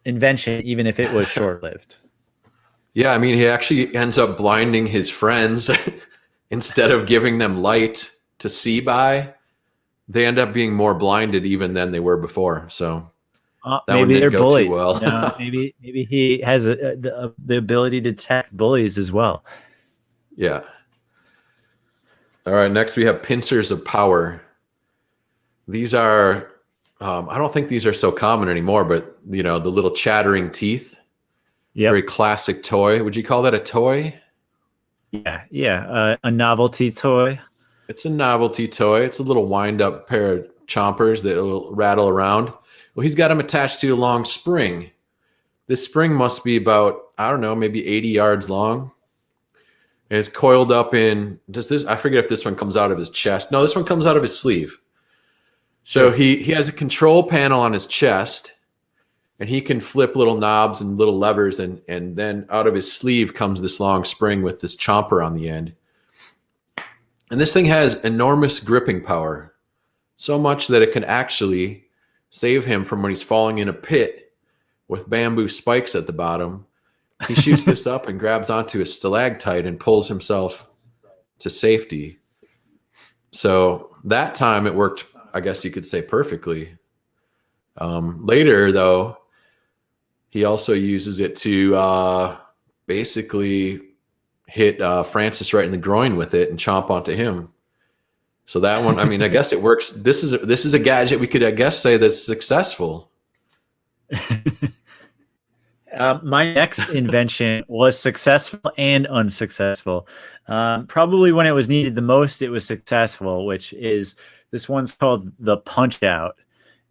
invention, even if it was short-lived. Yeah, I mean, he actually ends up blinding his friends instead of giving them light to see by. They end up being more blinded even than they were before. So that maybe they're bullies. Too well. Maybe he has the ability to detect bullies as well. Yeah. All right. Next, we have pincers of power. These are, I don't think these are so common anymore, but the little chattering teeth. Yeah. Very classic toy. Would you call that a toy? Yeah. A novelty toy. It's a novelty toy. It's a little wind-up pair of chompers that will rattle around. Well, he's got them attached to a long spring. This spring must be about, I don't know, maybe 80 yards long. And it's coiled up in, I forget if this one comes out of his chest. No, this one comes out of his sleeve. So he has a control panel on his chest, and he can flip little knobs and little levers, and then out of his sleeve comes this long spring with this chomper on the end. And this thing has enormous gripping power, so much that it can actually save him from when he's falling in a pit with bamboo spikes at the bottom. He shoots this up and grabs onto a stalactite and pulls himself to safety. So that time it worked, I guess you could say, perfectly. Later, though, he also uses it to basically hit Francis right in the groin with it and chomp onto him. So that one, I mean, I guess it works. This is a gadget we could, I guess, say that's successful. My next invention was successful and unsuccessful. Probably when it was needed the most, it was successful, which is this one's called the Punch Out.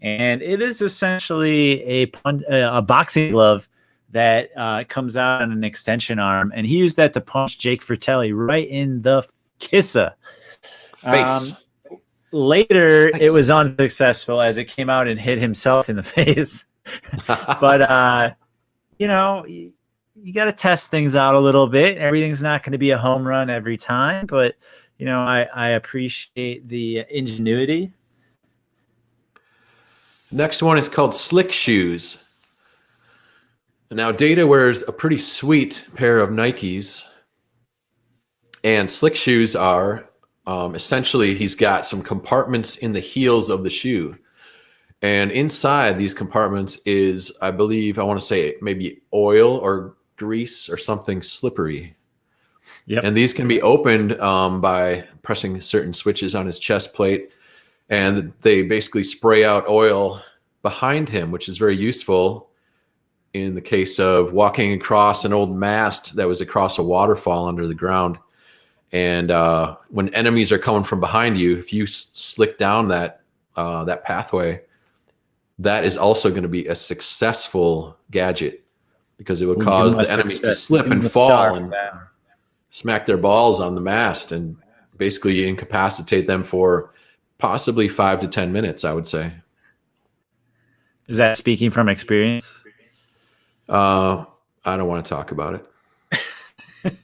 And it is essentially a boxing glove that comes out on an extension arm. And he used that to punch Jake Fratelli right in the kissa. Face. Later, it was unsuccessful as it came out and hit himself in the face. But, you got to test things out a little bit. Everything's not going to be a home run every time. But, I appreciate the ingenuity. Next one is called Slick Shoes. Now, Data wears a pretty sweet pair of Nikes. And Slick Shoes are essentially, he's got some compartments in the heels of the shoe. And inside these compartments is, I believe, I want to say maybe oil or grease or something slippery. Yep. And these can be opened by pressing certain switches on his chest plate. And they basically spray out oil behind him, which is very useful in the case of walking across an old mast that was across a waterfall under the ground. And when enemies are coming from behind you, if you slick down that pathway, that is also going to be a successful gadget because it would cause the enemies to slip and fall and smack their balls on the mast and basically incapacitate them for possibly 5 to 10 minutes, I would say. Is that speaking from experience? I don't want to talk about it.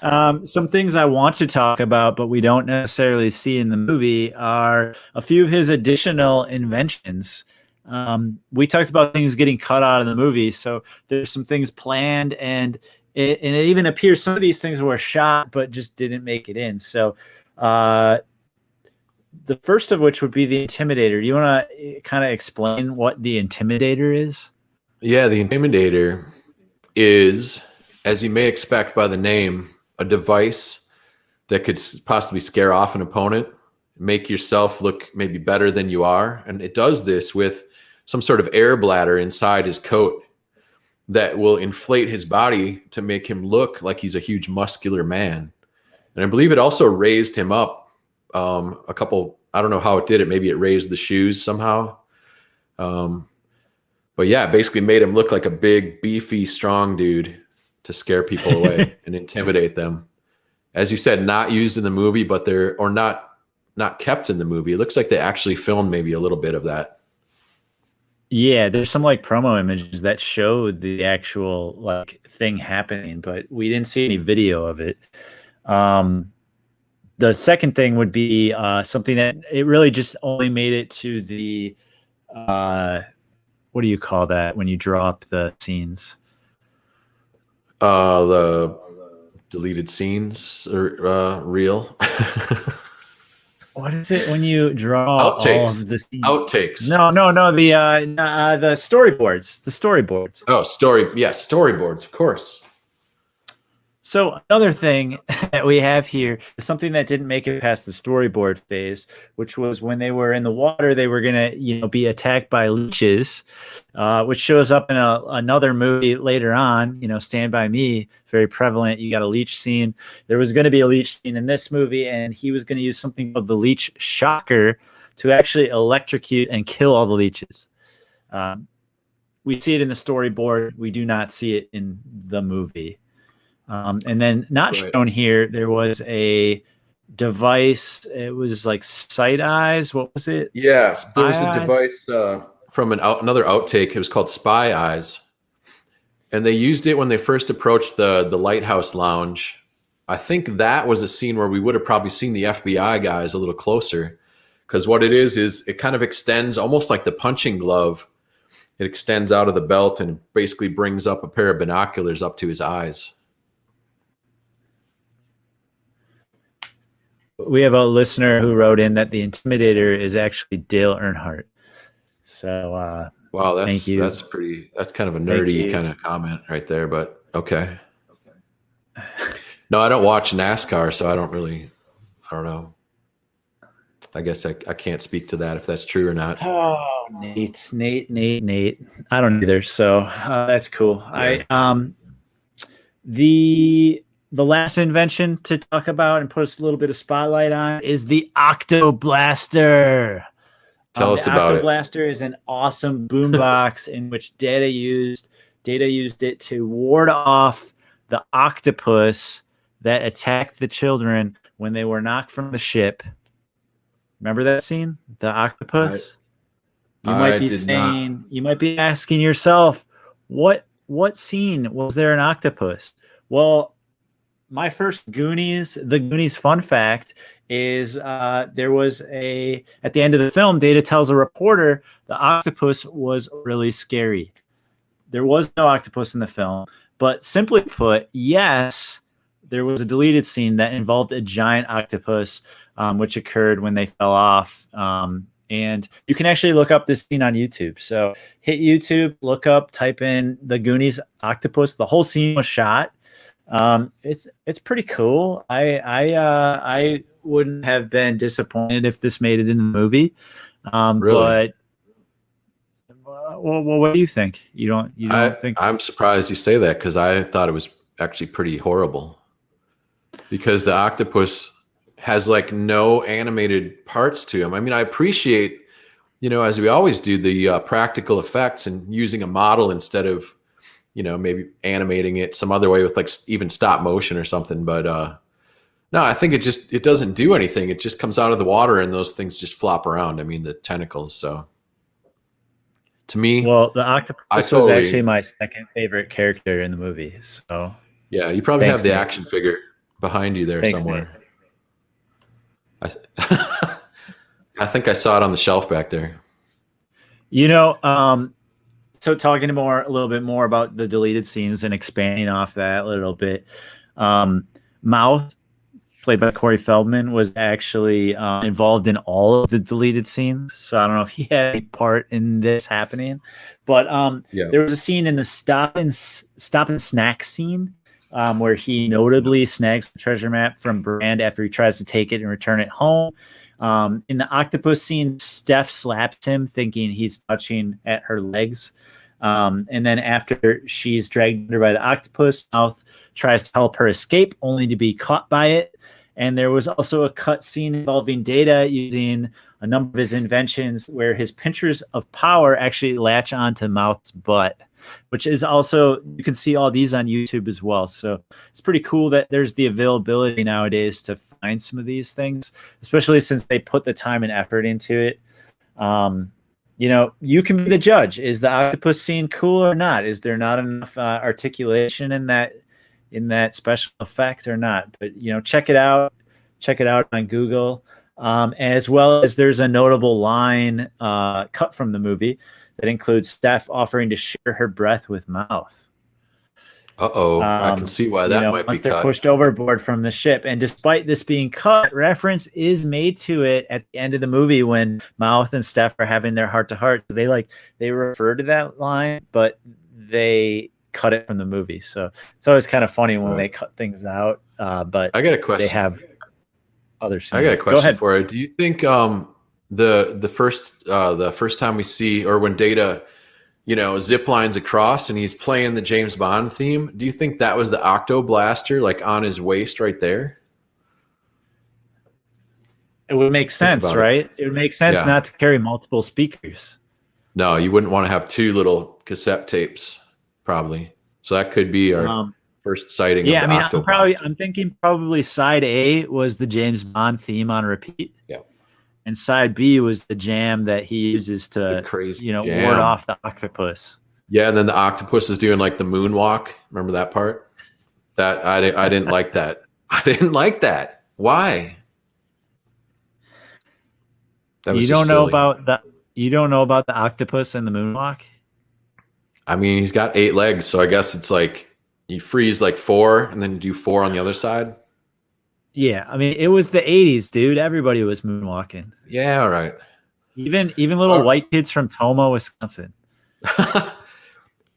Some things I want to talk about, but we don't necessarily see in the movie, are a few of his additional inventions. We talked about things getting cut out of the movie, so there's some things planned, and it even appears some of these things were shot but just didn't make it in. So, the first of which would be the Intimidator. Do you want to kind of explain what the Intimidator is? Yeah, the Intimidator is, as you may expect by the name, a device that could possibly scare off an opponent, make yourself look maybe better than you are. And it does this with some sort of air bladder inside his coat that will inflate his body to make him look like he's a huge muscular man. And I believe it also raised him up a couple, I don't know how it did it. Maybe it raised the shoes somehow. But yeah, basically made him look like a big, beefy, strong dude to scare people away and intimidate them. As you said, not used in the movie, but not kept in the movie. It looks like they actually filmed maybe a little bit of that. Yeah, there's some like promo images that show the actual like thing happening, but we didn't see any video of it. The second thing would be something that it really just only made it to the what do you call that when you draw up the scenes? The deleted scenes or reel. What is it when you draw Outtakes. all of the scenes? Outtakes. No. The storyboards. The storyboards. Oh, storyboards, of course. So another thing that we have here is something that didn't make it past the storyboard phase, which was when they were in the water, they were gonna, be attacked by leeches, which shows up in another movie later on. Stand By Me, very prevalent. You got a leech scene. There was going to be a leech scene in this movie, and he was going to use something called the leech shocker to actually electrocute and kill all the leeches. We see it in the storyboard. We do not see it in the movie. And then not shown here, there was a device. It was like sight eyes. What was it? Yeah, there was Spy a device from another outtake. It was called Spy Eyes. And they used it when they first approached the lighthouse lounge. I think that was a scene where we would have probably seen the FBI guys a little closer. Because what it is it kind of extends almost like the punching glove. It extends out of the belt and basically brings up a pair of binoculars up to his eyes. We have a listener who wrote in that the Intimidator is actually Dale Earnhardt. So, wow, thank you. That's kind of a nerdy kind of comment right there, but okay. No, I don't watch NASCAR, so I don't know. I guess I can't speak to that if that's true or not. Oh, Nate. I don't either. So that's cool. Yeah. The last invention to talk about and put a little bit of spotlight on is the Octo Blaster. Tell us about it. The Octo Blaster is an awesome boombox in which Data used it to ward off the octopus that attacked the children when they were knocked from the ship. Remember that scene? The octopus? You might be asking yourself, what scene was there an octopus? Well, my first the Goonies fun fact is there was at the end of the film, Data tells a reporter the octopus was really scary. There was no octopus in the film, but simply put, yes, there was a deleted scene that involved a giant octopus, which occurred when they fell off. And you can actually look up this scene on YouTube. So hit YouTube, type in the Goonies octopus. The whole scene was shot. It's pretty cool. I wouldn't have been disappointed if this made it in the movie. Really? But what do you think? You don't think? I'm surprised you say that because I thought it was actually pretty horrible. Because the octopus has like no animated parts to him. I mean, I appreciate, as we always do, the practical effects and using a model instead of, maybe animating it some other way with like even stop motion or something. But no, I think it doesn't do anything. It just comes out of the water and those things just flop around. I mean, the tentacles. So to me, well, the octopus was actually my second favorite character in the movie. So yeah, you probably have the action figure. behind you there Thanks, somewhere. I think I saw it on the shelf back there. You know, so talking a little bit more about the deleted scenes and expanding off that a little bit. Mouth, played by Corey Feldman, was actually involved in all of the deleted scenes. So I don't know if he had a part in this happening, but there was a scene in the stop and snack scene where he notably snags the treasure map from Brand after he tries to take it and return it home. In the octopus scene, Steph slaps him, thinking he's touching at her legs. And then after she's dragged under by the octopus, Mouth tries to help her escape, only to be caught by it. And there was also a cut scene involving Data using a number of his inventions where his pinchers of power actually latch onto Mouth's butt, which is also, you can see all these on YouTube as well. So it's pretty cool that there's the availability nowadays to find some of these things, especially since they put the time and effort into it. You know, you can be the judge. Is the octopus scene cool or not? Is there not enough articulation in that special effect or not? But, you know, check it out on Google. As well as there's a notable line cut from the movie that includes Steph offering to share her breath with Mouth. I can see why that might be once cut. They're pushed overboard from the ship. And despite this being cut, reference is made to it at the end of the movie when Mouth and Steph are having their heart-to-heart. They refer to that line, but they cut it from the movie. So it's always kind of funny when they cut things out. But I got a question. They have other scenes. I got a question for you. Do you think the first time we see, or when Data, you know, zip lines across and he's playing the James Bond theme, do you think that was the Octo Blaster, like on his waist right there? It would make sense, right? It would make sense not to carry multiple speakers. No, you wouldn't want to have two little cassette tapes, probably. So that could be our first sighting of the Octo Blaster. I'm thinking probably side A was the James Bond theme on repeat. Yeah. And side B was the jam that he uses to, ward off the octopus. Yeah, and then the octopus is doing like the moonwalk. Remember that part? That I didn't like that. I didn't like that. Why? That was you don't know about the octopus and the moonwalk? I mean, he's got 8 legs, so I guess it's like you freeze like 4 and then do 4 on the other side. Yeah, I mean, it was the 80s, dude. Everybody was moonwalking. Yeah, all right. Even little white kids from Toma, Wisconsin.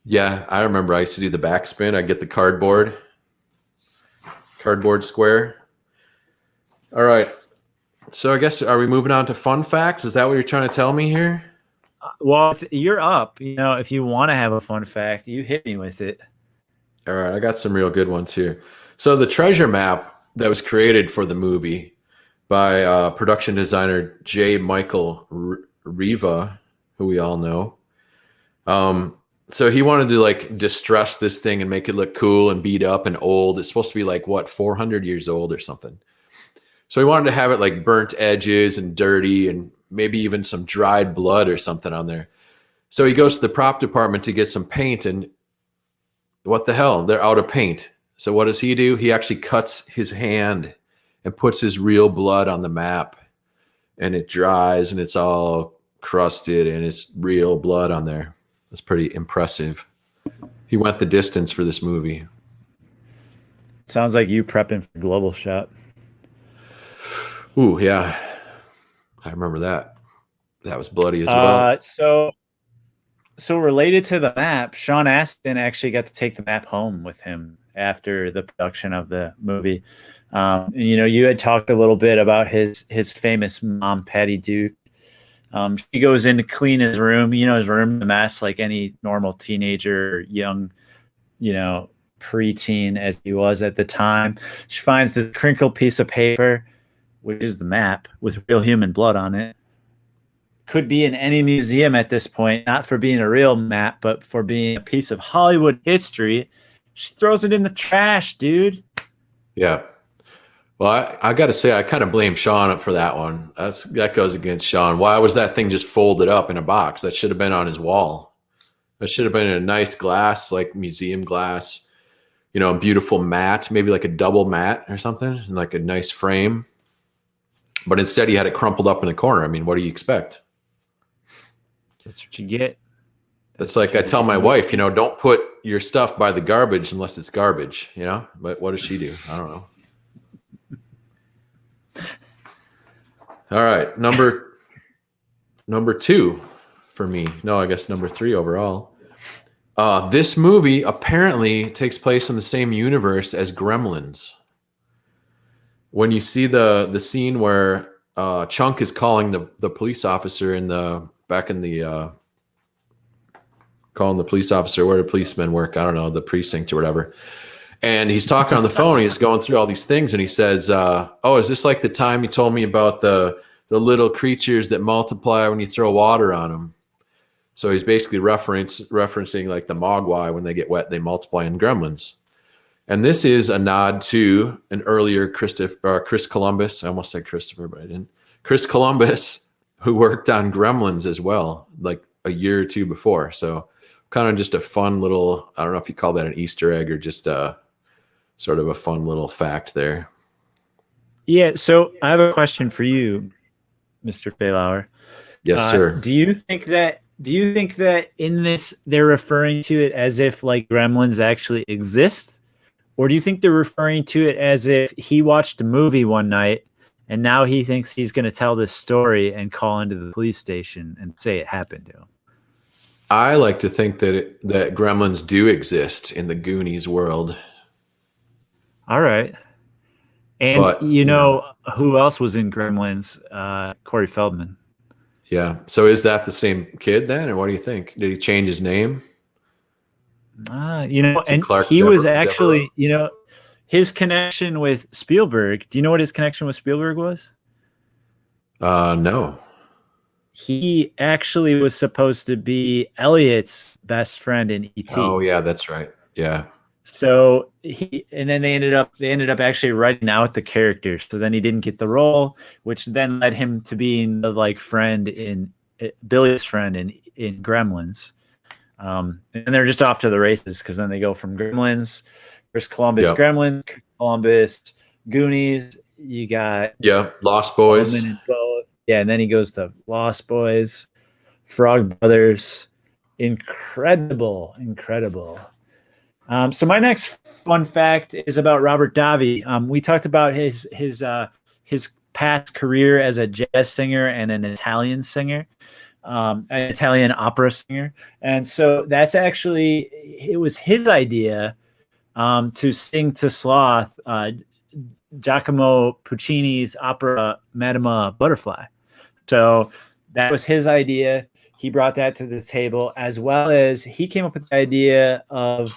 Yeah, I remember I used to do the backspin. I'd get the cardboard square. All right. So I guess, are we moving on to fun facts? Is that what you're trying to tell me here? Well, you're up. You know, if you want to have a fun fact, you hit me with it. All right, I got some real good ones here. So the treasure map that was created for the movie by production designer J. Michael Riva, who we all know. So he wanted to like distress this thing and make it look cool and beat up and old. It's supposed to be like, 400 years old or something. So he wanted to have it like burnt edges and dirty and maybe even some dried blood or something on there. So he goes to the prop department to get some paint, and what the hell? They're out of paint. So what does he do? He actually cuts his hand and puts his real blood on the map, and it dries and it's all crusted and it's real blood on there. That's pretty impressive. He went the distance for this movie. Sounds like you prepping for Global Shot. Ooh, yeah. I remember that. That was bloody as well. So related to the map, Sean Astin actually got to take the map home with him after the production of the movie. You had talked a little bit about his famous mom, Patty Duke. She goes in to clean his room. His room a mess like any normal teenager, young, preteen as he was at the time. She finds this crinkled piece of paper, which is the map with real human blood on it. Could be in any museum at this point, not for being a real map, but for being a piece of Hollywood history. She throws it in the trash, dude. Yeah. Well, I got to say, I kind of blame Sean for that one. That goes against Sean. Why was that thing just folded up in a box? That should have been on his wall. That should have been in a nice glass, like museum glass. a beautiful mat, maybe like a double mat or something, and like a nice frame. But instead, he had it crumpled up in the corner. I mean, what do you expect? That's what you get. It's like I tell my wife, don't put your stuff by the garbage unless it's garbage, But what does she do? I don't know. All right, number 2 for me. No, I guess number 3 overall. This movie apparently takes place in the same universe as Gremlins. When you see the scene where Chunk is calling the police officer calling the police officer where the policemen work, I don't know, the precinct or whatever. And he's talking on the phone. He's going through all these things, and he says, "Oh, is this like the time you told me about the little creatures that multiply when you throw water on them?" So he's basically referencing like the Mogwai, when they get wet, they multiply in Gremlins. And this is a nod to an earlier Chris Columbus. I almost said Christopher, but I didn't. Chris Columbus, who worked on Gremlins as well, like a year or two before. So kind of just a fun little, I don't know if you call that an Easter egg or just sort of a fun little fact there. Yeah, so I have a question for you, Mr. Fehlauer. Yes, sir. Do you think that in this they're referring to it as if like Gremlins actually exist? Or do you think they're referring to it as if he watched a movie one night and now he thinks he's going to tell this story and call into the police station and say it happened to him? I like to think that Gremlins do exist in the Goonies world. All right. And but, who else was in Gremlins? Corey Feldman. Yeah. So is that the same kid then? Or what do you think? Did he change his name? And he was actually, his connection with Spielberg. Do you know what his connection with Spielberg was? No. He actually was supposed to be Elliot's best friend in E.T. Oh yeah, that's right. Yeah. So then they ended up actually writing out the character. So then he didn't get the role, which then led him to being the friend in Billy's friend in Gremlins. And they're just off to the races because then they go from Gremlins, Chris Columbus, yep. Gremlins, Chris Columbus, Goonies. You got Lost Boys. Yeah, and then he goes to Lost Boys, Frog Brothers. Incredible. So my next fun fact is about Robert Davi. We talked about his past career as a jazz singer and an Italian singer, an Italian opera singer. And so that's actually, it was his idea to sing to Sloth, Giacomo Puccini's opera Madama Butterfly. So that was his idea. He brought that to the table, as well as he came up with the idea of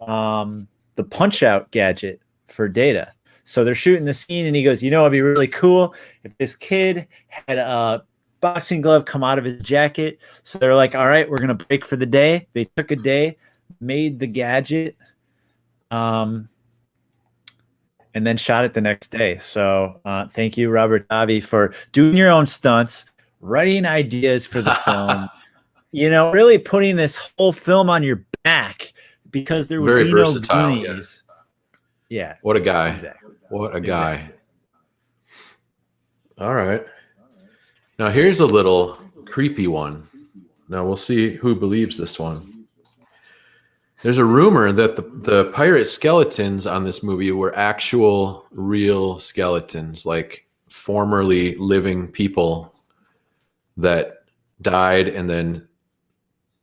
the punch-out gadget for Data. So they're shooting the scene, and he goes, it'd be really cool if this kid had a boxing glove come out of his jacket. So they're like, all right, we're going to break for the day. They took a day, made the gadget, and then shot it the next day. So thank you, Robert Davi, for doing your own stunts, writing ideas for the film, really putting this whole film on your back because there would be no Goonies. Yeah. What a guy. Exactly. What a guy. All right. Now here's a little creepy one. Now we'll see who believes this one. There's a rumor that the pirate skeletons on this movie were actual real skeletons, like formerly living people that died, and then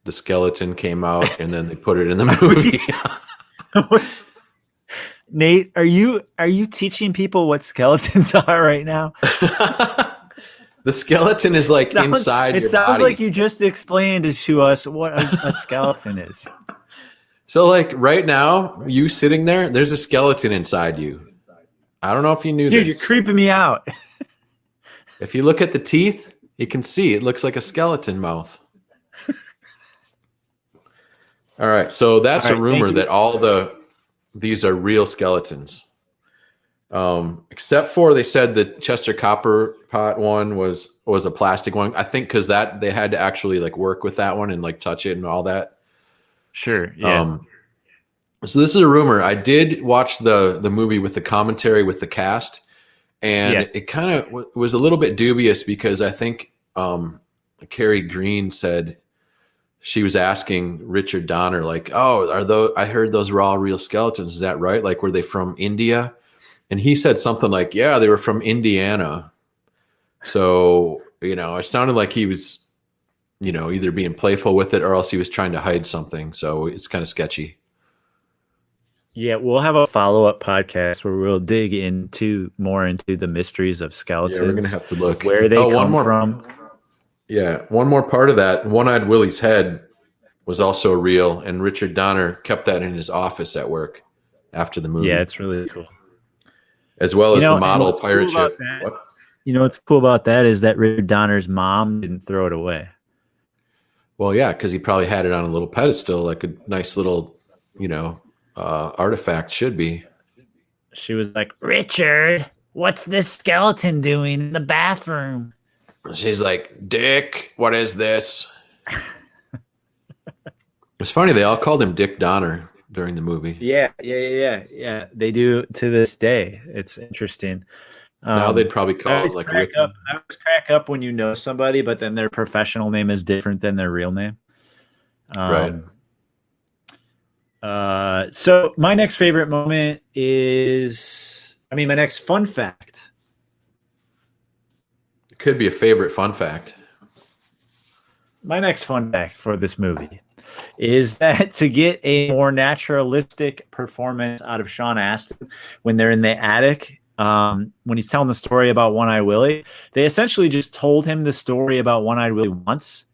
the skeleton came out and then they put it in the movie. Nate, are you teaching people what skeletons are right now? The skeleton is like inside your body. It sounds like you just explained to us what a skeleton is. So like right now, you sitting there, there's a skeleton inside you. I don't know if you knew this. Dude, you're creeping me out. If you look at the teeth, you can see it looks like a skeleton mouth. All right. So that's a rumor that these are real skeletons. Except for they said the Chester Copper Pot one was a plastic one. I think because they had to actually like work with that one and like touch it and all that. Sure. Yeah. So this is a rumor. I did watch the movie with the commentary with the cast, and it kind of was a little bit dubious because I think Carrie Green said she was asking Richard Donner, like, "Oh, are those? I heard those were all real skeletons. Is that right? Like, were they from India?" And he said something like, "Yeah, they were from Indiana." So, it sounded like he was, either being playful with it or else he was trying to hide something. So it's kind of sketchy. Yeah, we'll have a follow-up podcast where we'll dig more into the mysteries of skeletons. Yeah, we're gonna have to look where they come from. Yeah, one more part of that. One-Eyed Willie's head was also real, and Richard Donner kept that in his office at work after the movie. Yeah, it's really cool. As well as the model pirate ship. What? What's cool about that is that Richard Donner's mom didn't throw it away. Well, yeah, because he probably had it on a little pedestal, like a nice little, artifact should be. She was like, "Richard, what's this skeleton doing in the bathroom?" She's like, "Dick, what is this?" It's funny, they all called him Dick Donner during the movie. Yeah. They do to this day. It's interesting. Now they'd probably call it like Rick. I always crack up when you know somebody, but then their professional name is different than their real name. Right. So my next favorite moment my next fun fact. It could be a favorite fun fact. My next fun fact for this movie is that to get a more naturalistic performance out of Sean Astin when they're in the attic, when he's telling the story about One-Eyed Willie, they essentially just told him the story about One-Eyed Willie once,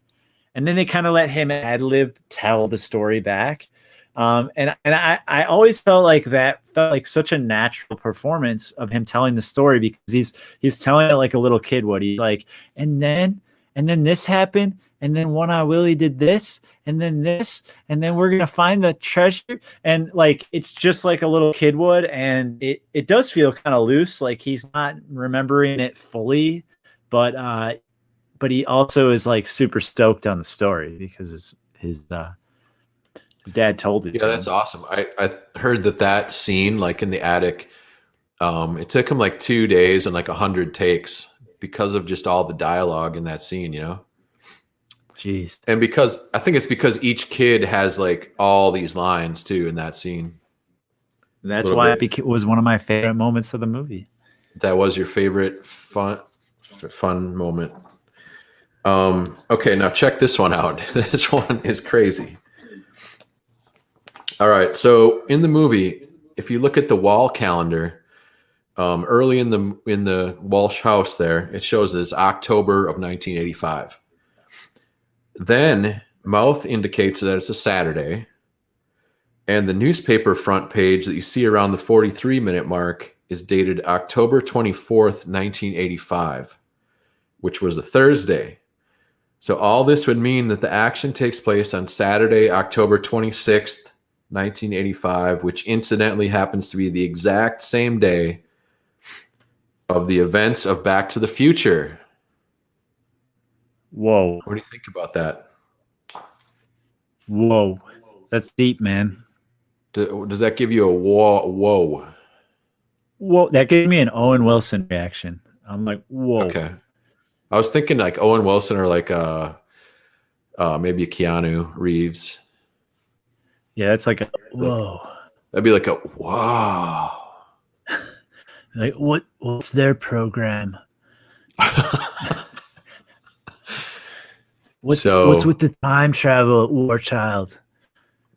and then they kind of let him ad-lib tell the story back. And I always felt like that felt like such a natural performance of him telling the story, because he's telling it like a little kid would. He's like, and then this happened, and then One-Eyed Willie did this, and then this, and then we're gonna find the treasure, and like it's just like a little kid would, and it does feel kind of loose, like he's not remembering it fully, but he also is like super stoked on the story because his dad told it. Yeah, that's awesome. I heard that scene, like in the attic, it took him like 2 days and like 100 takes because of just all the dialogue in that scene, Jeez. And I think it's because each kid has like all these lines too in that scene. That's why it was one of my favorite moments of the movie. That was your favorite fun moment. Okay, now check this one out. This one is crazy. All right, so in the movie, if you look at the wall calendar, early in the Walsh house there, it shows it's October of 1985. Then Mouth indicates that it's a Saturday, and the newspaper front page that you see around the 43-minute mark is dated October 24th, 1985, which was a Thursday. So all this would mean that the action takes place on Saturday, October 26th, 1985, which incidentally happens to be the exact same day of the events of Back to the Future. Whoa. What do you think about that? Whoa. That's deep, man. Does that give you a whoa? Whoa. That gave me an Owen Wilson reaction. I'm like, whoa. Okay. I was thinking like Owen Wilson or like maybe a Keanu Reeves. Yeah, it's like a whoa. That'd be like a whoa. Like what's their program? What's with the time travel, War Child?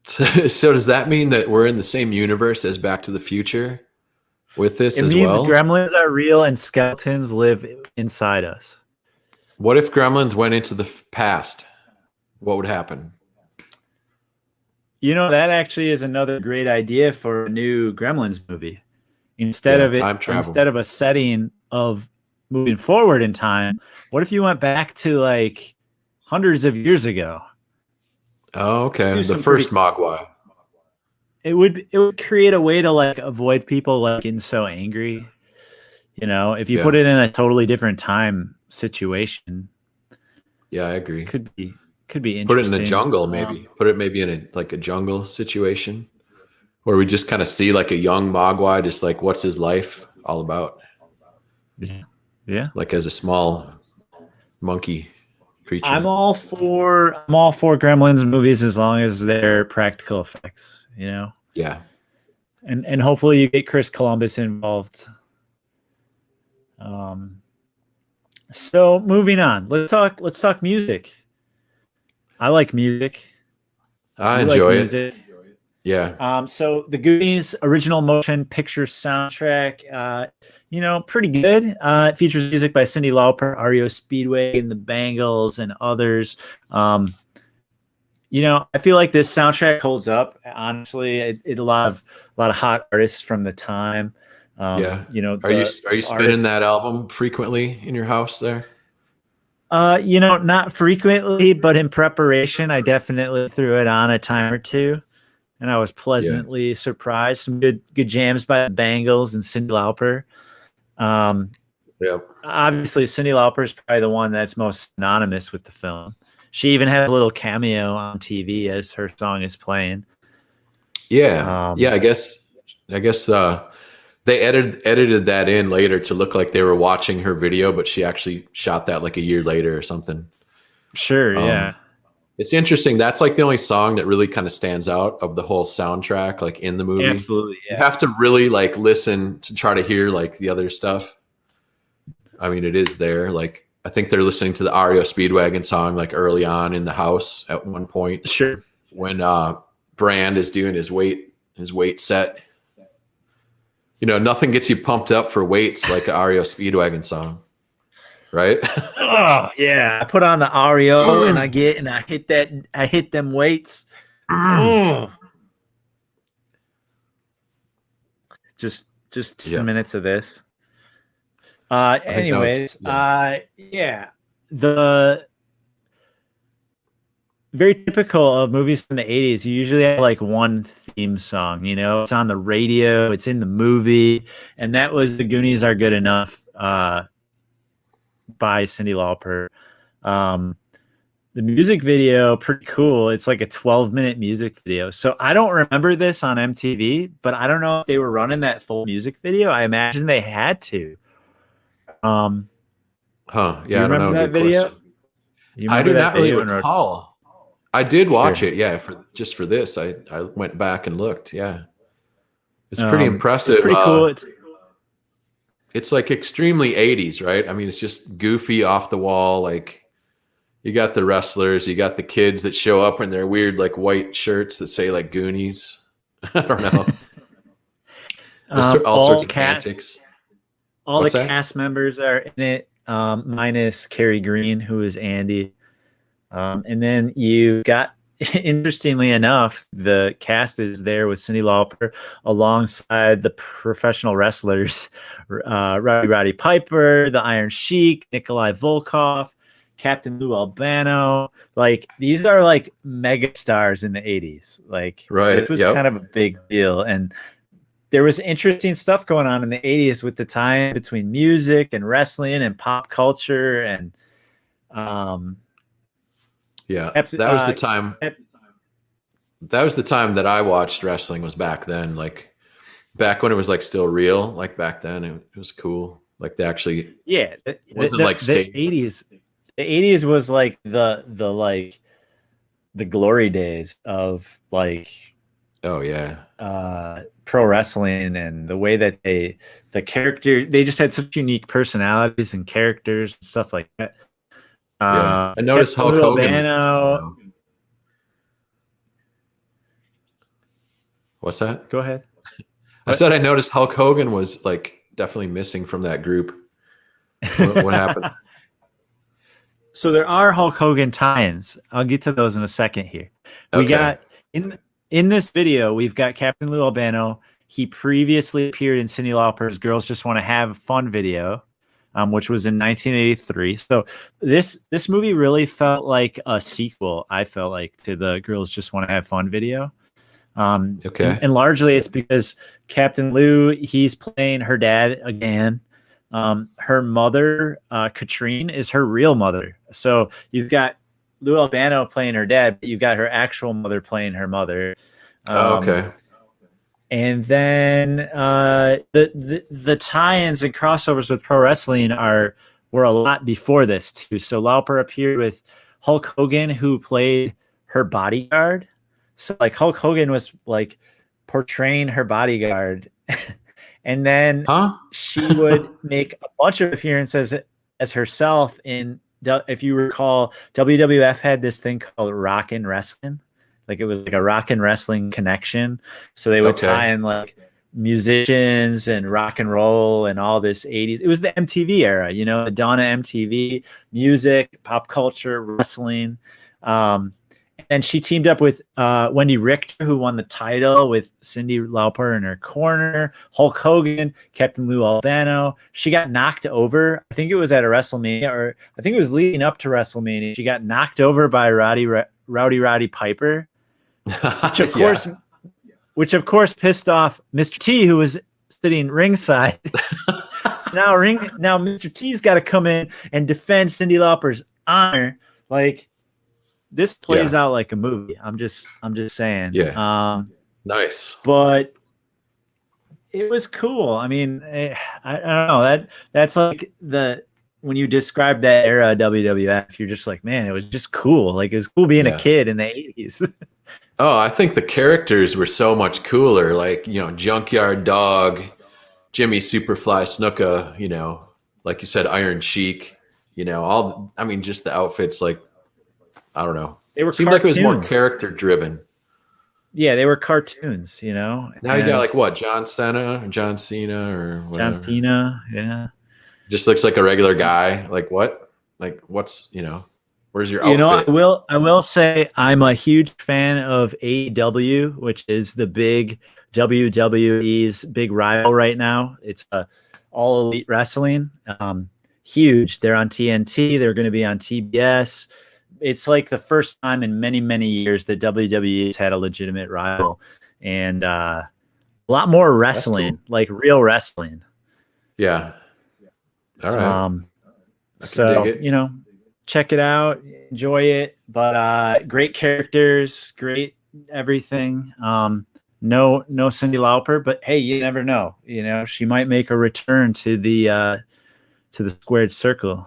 So does that mean that we're in the same universe as Back to the Future with this as well? It means gremlins are real and skeletons live inside us. What if gremlins went into the past? What would happen? That actually is another great idea for a new Gremlins movie. Instead of a setting of moving forward in time, what if you went back to like hundreds of years ago? Oh, okay. The first Mogwai. It would create a way to like avoid people like getting so angry. If you put it in a totally different time situation. Yeah, I agree. Could be interesting. Put it in the jungle, maybe. Put it maybe in a jungle situation. where we just kind of see like a young Mogwai, just like what's his life all about, Yeah. Yeah. like as a small monkey creature. I'm all for Gremlins movies as long as they're practical effects, Yeah. and hopefully you get Chris Columbus involved. So moving on, let's talk music. I like music. I You like enjoy it. music. Yeah. So the Goonies original motion picture soundtrack, pretty good. It features music by Cyndi Lauper, REO Speedway, and the Bangles, and others. I feel like this soundtrack holds up. Honestly, a lot of hot artists from the time. Yeah. Are you The spinning artists. that album frequently in your house there? Not frequently, but in preparation, I definitely threw it on a time or two, and I was Yeah. pleasantly surprised. Some good jams by the Bangles and Cyndi Lauper. Yeah. Obviously, Cyndi Lauper is probably the one that's most synonymous with the film. She even has a little cameo on TV as her song is playing. Yeah. Yeah. I guess they edited that in later to look like they were watching her video, but she actually shot that like a year later or something. Sure, Um, yeah. it's interesting. That's like the only song that really kind of stands out of the whole soundtrack, like in the movie. Absolutely, You yeah. have to really like listen to try to hear like the other stuff. I mean, it is there. Like I think they're listening to the REO Speedwagon song like early on in the house at one point Sure. when Brand is doing his weight set. Nothing gets you pumped up for weights like an REO Speedwagon song, right? Oh, yeah. I put on the REO and I hit them weights. Oh. Just 2 minutes of this. Anyways, yeah. The very typical of movies from the 80s, you usually have like one theme song, it's on the radio, it's in the movie, and that was The Goonies Are Good Enough by Cyndi Lauper. The music video, pretty cool. It's like a 12-minute music video. So I don't remember this on MTV, but I don't know if they were running that full music video. I imagine they had to. Yeah, Do you remember know. that Good video? question. You I remember do that not really video? recall. I did watch Sure. it, yeah, for this. I went back and looked, yeah. It's pretty impressive. It's pretty cool. It's like extremely 80s, right? I mean, it's just goofy, off the wall. Like you got the wrestlers, you got the kids that show up in their weird like white shirts that say like Goonies. I don't know. All sorts of antics. All What's the that? cast members are in it, minus Carrie Green, who is Andy. And then you got, interestingly enough, the cast is there with Cyndi Lauper alongside the professional wrestlers, Roddy Piper, the Iron Sheik, Nikolai Volkov, Captain Lou Albano. Like these are like mega stars in the 80s. Like Right. it was kind of a big deal. And there was interesting stuff going on in the 80s with the time between music and wrestling and pop culture. And that was the time. That was the time that I watched wrestling, was back then. Like back when it was like still real. Like back then it was cool. Like they actually, it wasn't like the 80s. The 80s was like the glory days of like, oh yeah, pro wrestling, and the way that they just had such unique personalities and characters and stuff like that. I noticed Hulk Hogan. What's that? Go ahead. I said I noticed Hulk Hogan was like definitely missing from that group. What happened? So there are Hulk Hogan tie-ins. I'll get to those in a second here. We got in this video, we've got Captain Lou Albano. He previously appeared in Cyndi Lauper's Girls Just Want to Have Fun video, which was in 1983. So this movie really felt like a sequel, I felt like, to the Girls Just Want to Have Fun video. And largely it's because Captain Lou, he's playing her dad again. Her mother, Katrine, is her real mother. So you've got Lou Albano playing her dad, but you've got her actual mother playing her mother. And then the tie-ins and crossovers with pro wrestling were a lot before this too. So Lauper appeared with Hulk Hogan, who played her bodyguard. So like Hulk Hogan was like portraying her bodyguard, and then Huh? she would make a bunch of appearances as herself in. If you recall, WWF had this thing called Rockin' Wrestling. Like it was like a rock and wrestling connection. So they would tie in like musicians and rock and roll and all this 80s. It was the MTV era, you know, the dawn of MTV, music, pop culture, wrestling. And she teamed up with Wendy Richter, who won the title with Cyndi Lauper in her corner, Hulk Hogan, Captain Lou Albano. She got knocked over. I think it was at a WrestleMania, or I think it was leading up to WrestleMania. She got knocked over by Rowdy Piper, which of course pissed off Mr. T, who was sitting ringside. now Mr. T's got to come in and defend Cyndi Lauper's honor. Like, this plays out like a movie. I'm just saying. Yeah. Nice. But it was cool. I mean, I don't know, that's like when you describe that era of WWF, you're just like, man, it was just cool. Like, it was cool being a kid in the 80s. Oh, I think the characters were so much cooler. Like, you know, Junkyard Dog, Jimmy Superfly Snuka, you know, like you said, Iron Sheik, you know, just the outfits, like, I don't know. They were seemed cartoons. Like it was more character driven. Yeah, they were cartoons, you know. Now you got like what, John Cena or whatever. John Cena, yeah. Just looks like a regular guy. Like what? Like what's, you know, where's your outfit? You know, I will say I'm a huge fan of AEW, which is the big WWE's big rival right now. It's All Elite Wrestling. Huge. They're on TNT. They're going to be on TBS. It's like the first time in many, many years that WWE has had a legitimate rival, and a lot more wrestling, like real wrestling. Yeah. All right. So, you know, check it out, enjoy it, but great characters, great everything. No Cyndi Lauper, but hey, you never know. You know, she might make a return to the squared circle.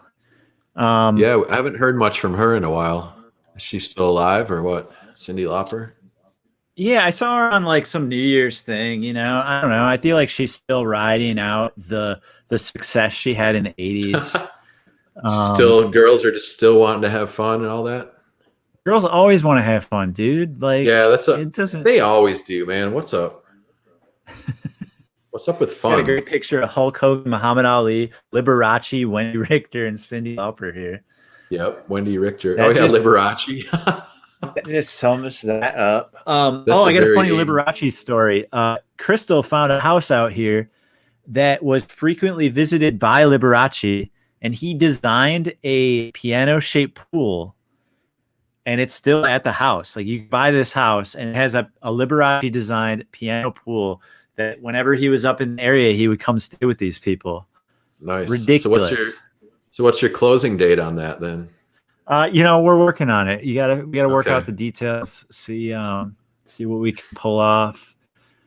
Yeah, I haven't heard much from her in a while. Is she still alive or what? Cyndi Lauper? Yeah, I saw her on like some New Year's thing, you know. I don't know. I feel like she's still riding out the success she had in the 80s. Girls are just still wanting to have fun and all that. Girls always want to have fun, dude. Like, yeah, they always do, man. What's up? What's up with fun? Got a great picture of Hulk Hogan, Muhammad Ali, Liberace, Wendy Richter, and Cyndi Lauper here. Yep, Wendy Richter. Liberace. That just sums that up. I got a funny Liberace story. Crystal found a house out here that was frequently visited by Liberace, and he designed a piano-shaped pool, and it's still at the house. Like, you can buy this house, and it has a Liberace-designed piano pool that whenever he was up in the area, he would come stay with these people. Nice. Ridiculous. So what's your closing date on that then? You know, we're working on it. We gotta work out the details. See what we can pull off.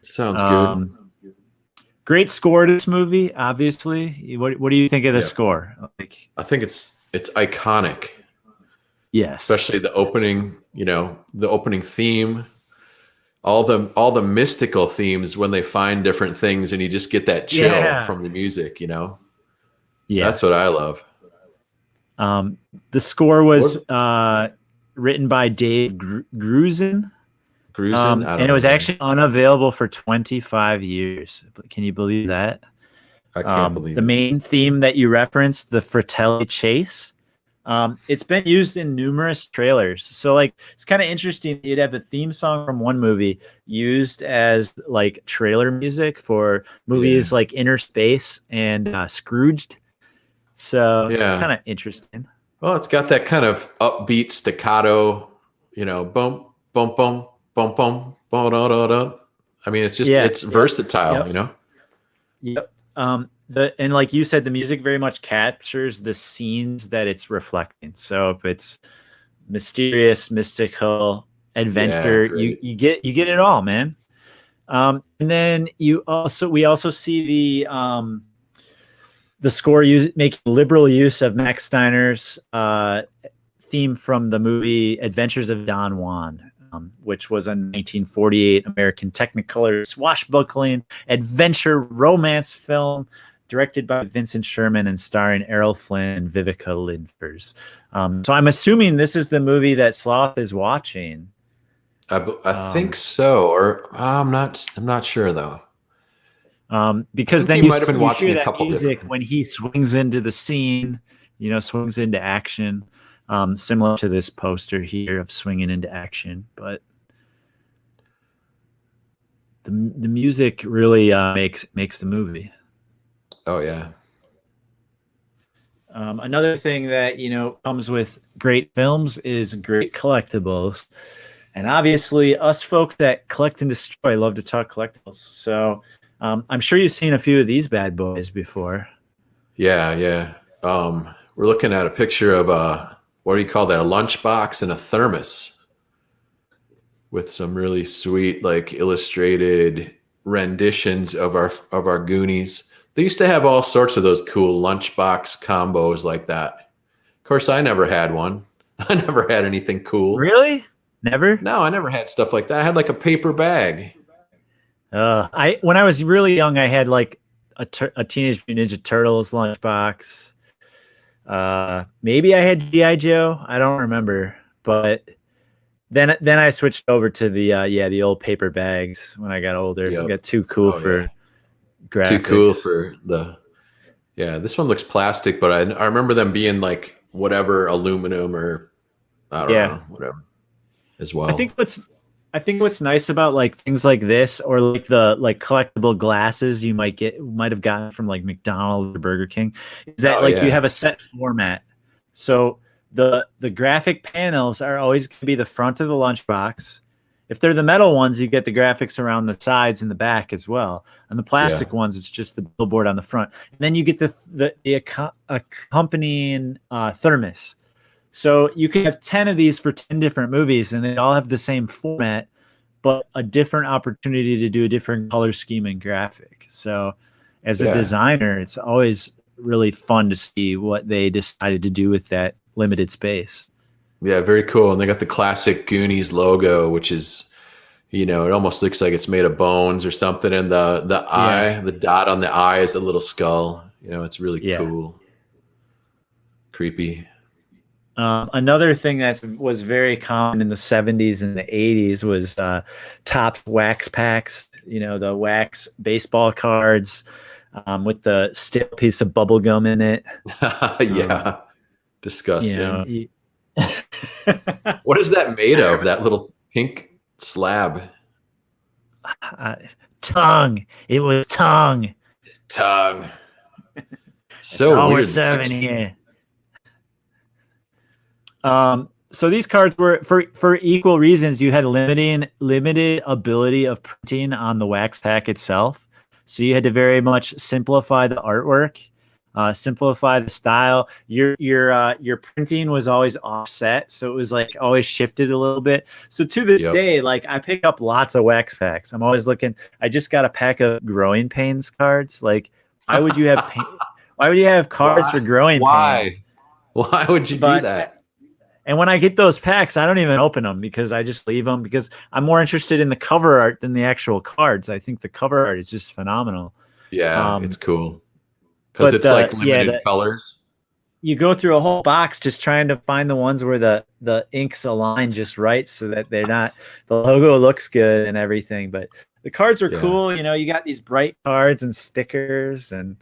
Sounds good. Great score to this movie, obviously. What do you think of the score? Like, I think it's iconic. Yes. Especially the opening, you know, the opening theme. All the mystical themes when they find different things and you just get that chill from the music, you know? Yeah. That's what I love. The score was written by Dave Grusin. And it was actually unavailable for 25 years. Can you believe that? I can't believe the main theme that you referenced, the Fratelli chase. It's been used in numerous trailers. So like, it's kind of interesting. You'd have a theme song from one movie used as like trailer music for movies like Inner Space and Scrooged. So it's kind of interesting. Well, it's got that kind of upbeat staccato, you know, boom, boom, boom, boom, boom, boom, da, da, da. I mean, it's just, it's versatile, you know? Yep. And like you said, the music very much captures the scenes that it's reflecting. So if it's mysterious, mystical, adventure, you get it all, man. And then we also see the score making liberal use of Max Steiner's theme from the movie Adventures of Don Juan, which was a 1948 American Technicolor swashbuckling adventure romance film directed by Vincent Sherman and starring Errol Flynn and Vivica Lindfors. So I'm assuming this is the movie that Sloth is watching. I think so, or I'm not sure though. Because then you might have been watching hear a that couple music different. when he swings into the scene, swings into action, similar to this poster here of swinging into action. But the music really makes the movie. Oh yeah. Another thing that comes with great films is great collectibles, and obviously us folks that collect and destroy love to talk collectibles. So I'm sure you've seen a few of these bad boys before. Yeah. We're looking at a picture of what do you call that? A lunchbox and a thermos with some really sweet, like illustrated renditions of our Goonies. They used to have all sorts of those cool lunchbox combos like that. Of course, I never had one. I never had anything cool. Really? Never? No, I never had stuff like that. I had like a paper bag. When I was really young, I had like a Teenage Mutant Ninja Turtles lunchbox. Maybe I had G.I. Joe. I don't remember, but then I switched over to the old paper bags when I got older. Yep. I got too cool for graphics. Too cool for this one looks plastic, but I remember them being like whatever aluminum or I don't know, whatever as well. I think what's nice about like things like this or like the collectible glasses you might have gotten from like McDonald's or Burger King is that you have a set format. So the graphic panels are always going to be the front of the lunchbox. If they're the metal ones, you get the graphics around the sides and the back as well. And the plastic ones, it's just the billboard on the front. And then you get the accompanying thermos. So you can have 10 of these for 10 different movies, and they all have the same format, but a different opportunity to do a different color scheme and graphic. So as a designer, it's always really fun to see what they decided to do with that limited space. Yeah, very cool. And they got the classic Goonies logo, which is, it almost looks like it's made of bones or something. And the eye, the dot on the eye is a little skull. It's really cool. Creepy. Another thing that was very common in the 70s and the 80s was top wax packs, the wax baseball cards with the stale piece of bubble gum in it. Disgusting. What is that made of? That little pink slab? Tongue. It was tongue. So that's all weird. We're serving here. So these cards were for equal reasons. You had limited ability of printing on the wax pack itself, so you had to very much simplify the artwork, simplify the style. Your printing was always offset, so it was like always shifted a little bit. So to this day, like I pick up lots of wax packs. I'm always looking. I just got a pack of growing pains cards. Like, why would you have why would you have cards for growing pains? Why would you do that? And when I get those packs, I don't even open them because I just leave them because I'm more interested in the cover art than the actual cards. I think the cover art is just phenomenal. Yeah, it's cool because it's like limited colors. You go through a whole box just trying to find the ones where the inks align just right so that the logo looks good and everything. But the cards are cool. You got these bright cards and stickers, and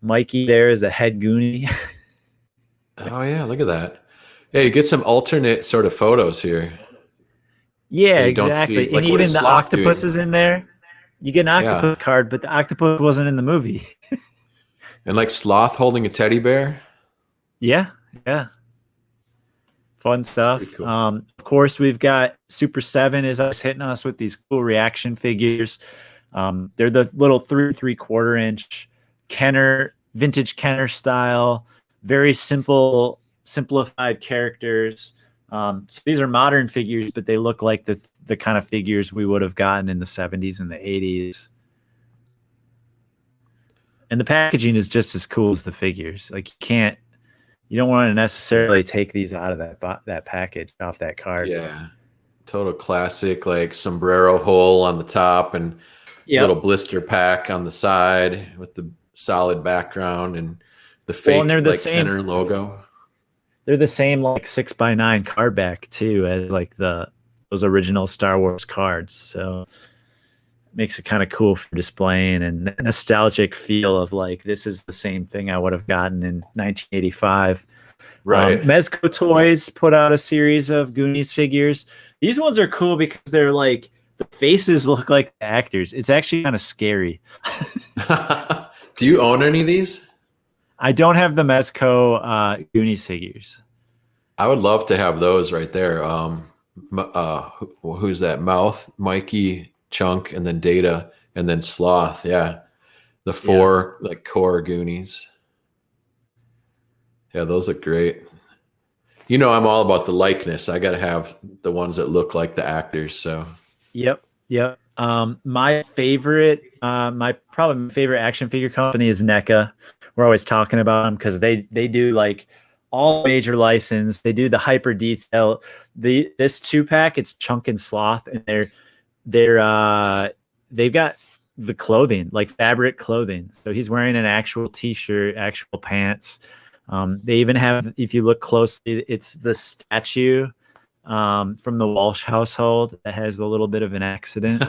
Mikey there is a head Goonie. Oh yeah, look at that. Yeah, you get some alternate sort of photos here. Yeah, exactly. And even the octopus is in there. You get an octopus card, but the octopus wasn't in the movie. And like Sloth holding a teddy bear. Yeah. Fun stuff. Cool. Of course, we've got Super 7 is us hitting us with these cool reaction figures. They're the little 3/4 inch Kenner, vintage Kenner style, very simplified characters. So these are modern figures, but they look like the kind of figures we would have gotten in the 70s and the 80s. And the packaging is just as cool as the figures. Like you don't want to necessarily take these out of that package off that card. Yeah. Total classic, like sombrero hole on the top and little blister pack on the side with the solid background and the fake and they're the like same Kenner logo. They're the same like 6x9 card back too as like those original Star Wars cards. So it makes it kind of cool for displaying and nostalgic feel of like this is the same thing I would have gotten in 1985. Right. Mezco Toys put out a series of Goonies figures. These ones are cool because they're like the faces look like the actors. It's actually kind of scary. Do you own any of these? I don't have the Mezco Goonies figures. I would love to have those right there. Who's that? Mouth, Mikey, Chunk, and then Data, and then Sloth. Yeah, the four like core Goonies. Yeah, those look great. You know, I'm all about the likeness. I got to have the ones that look like the actors. So. Yep. My favorite action figure company is NECA. We're always talking about them because they do like all major license. They do the hyper detail. This 2-pack, it's Chunk and Sloth, and they've got the clothing, like fabric clothing. So he's wearing an actual t-shirt, actual pants. They even have, if you look closely, it's the statue from the Walsh household that has a little bit of an accident.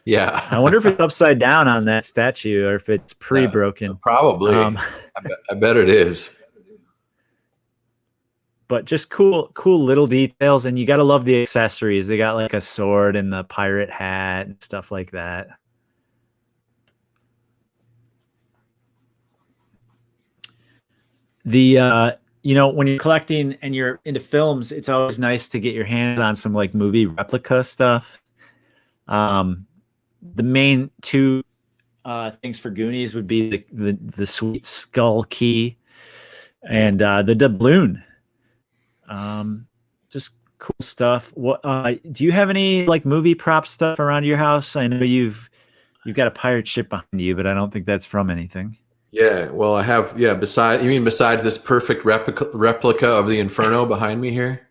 Yeah. I wonder if it's upside down on that statue or if it's pre-broken. Probably. I bet it is. But just cool little details. And you got to love the accessories. They got like a sword and the pirate hat and stuff like that. When you're collecting and you're into films, it's always nice to get your hands on some like movie replica stuff. The main two things for Goonies would be the sweet skull key and the doubloon. Just cool stuff. What do you have any like movie prop stuff around your house? I know you've got a pirate ship behind you, but I don't think that's from anything. Yeah, well, I have. Yeah, besides this perfect replica of the Inferno behind me here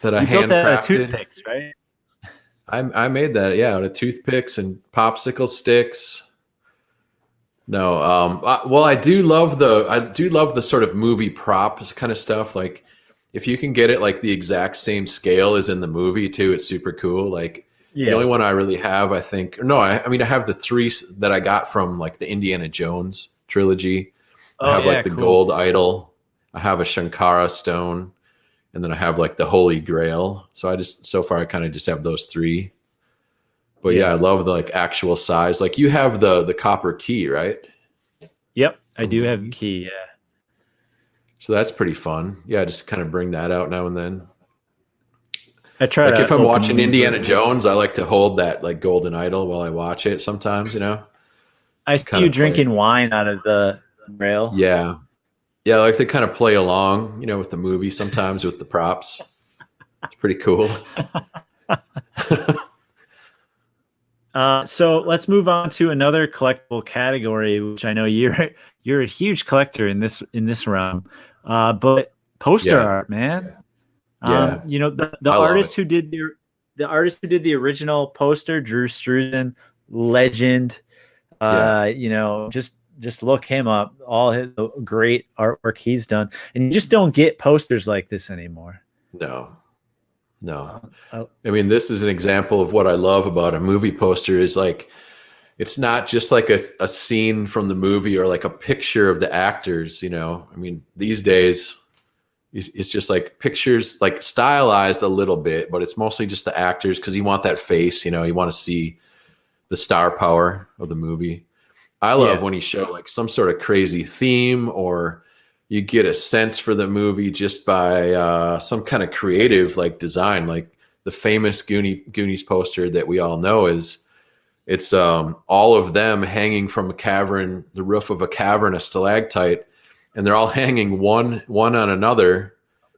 that I handcrafted? That out of toothpicks, right? I made that, out of toothpicks and popsicle sticks. No, I do love the sort of movie prop kind of stuff. Like if you can get it like the exact same scale as in the movie too, it's super cool. Like the only one I really have, I think, I have the 3 that I got from like the Indiana Jones trilogy. I have like the gold idol. I have a Shankara stone. And then I have like the Holy Grail. So I kind of just have those 3. But I love the like actual size. Like you have the copper key, right? Yep, I do have a key. Yeah. So that's pretty fun. Yeah, just kind of bring that out now and then. I try like if I'm watching Indiana Jones, I like to hold that like golden idol while I watch it. Sometimes, I see you drinking wine out of the rail. Yeah. Yeah, I like to kind of play along, with the movie sometimes with the props. It's pretty cool. So let's move on to another collectible category, which I know you're a huge collector in this realm. But poster art, man. The artist who did the original poster, Drew Struzan, legend. Just look him up. All his great artwork he's done, and you just don't get posters like this anymore. No. I mean, this is an example of what I love about a movie poster is like, it's not just like a scene from the movie or like a picture of the actors. I mean, these days it's just like pictures, like stylized a little bit, but it's mostly just the actors because you want that face. You want to see the star power of the movie. I love when you show like some sort of crazy theme or you get a sense for the movie just by some kind of creative like design. Like the famous Goonies poster that we all know it's all of them hanging from a cavern, the roof of a cavern, a stalactite, and they're all hanging one on another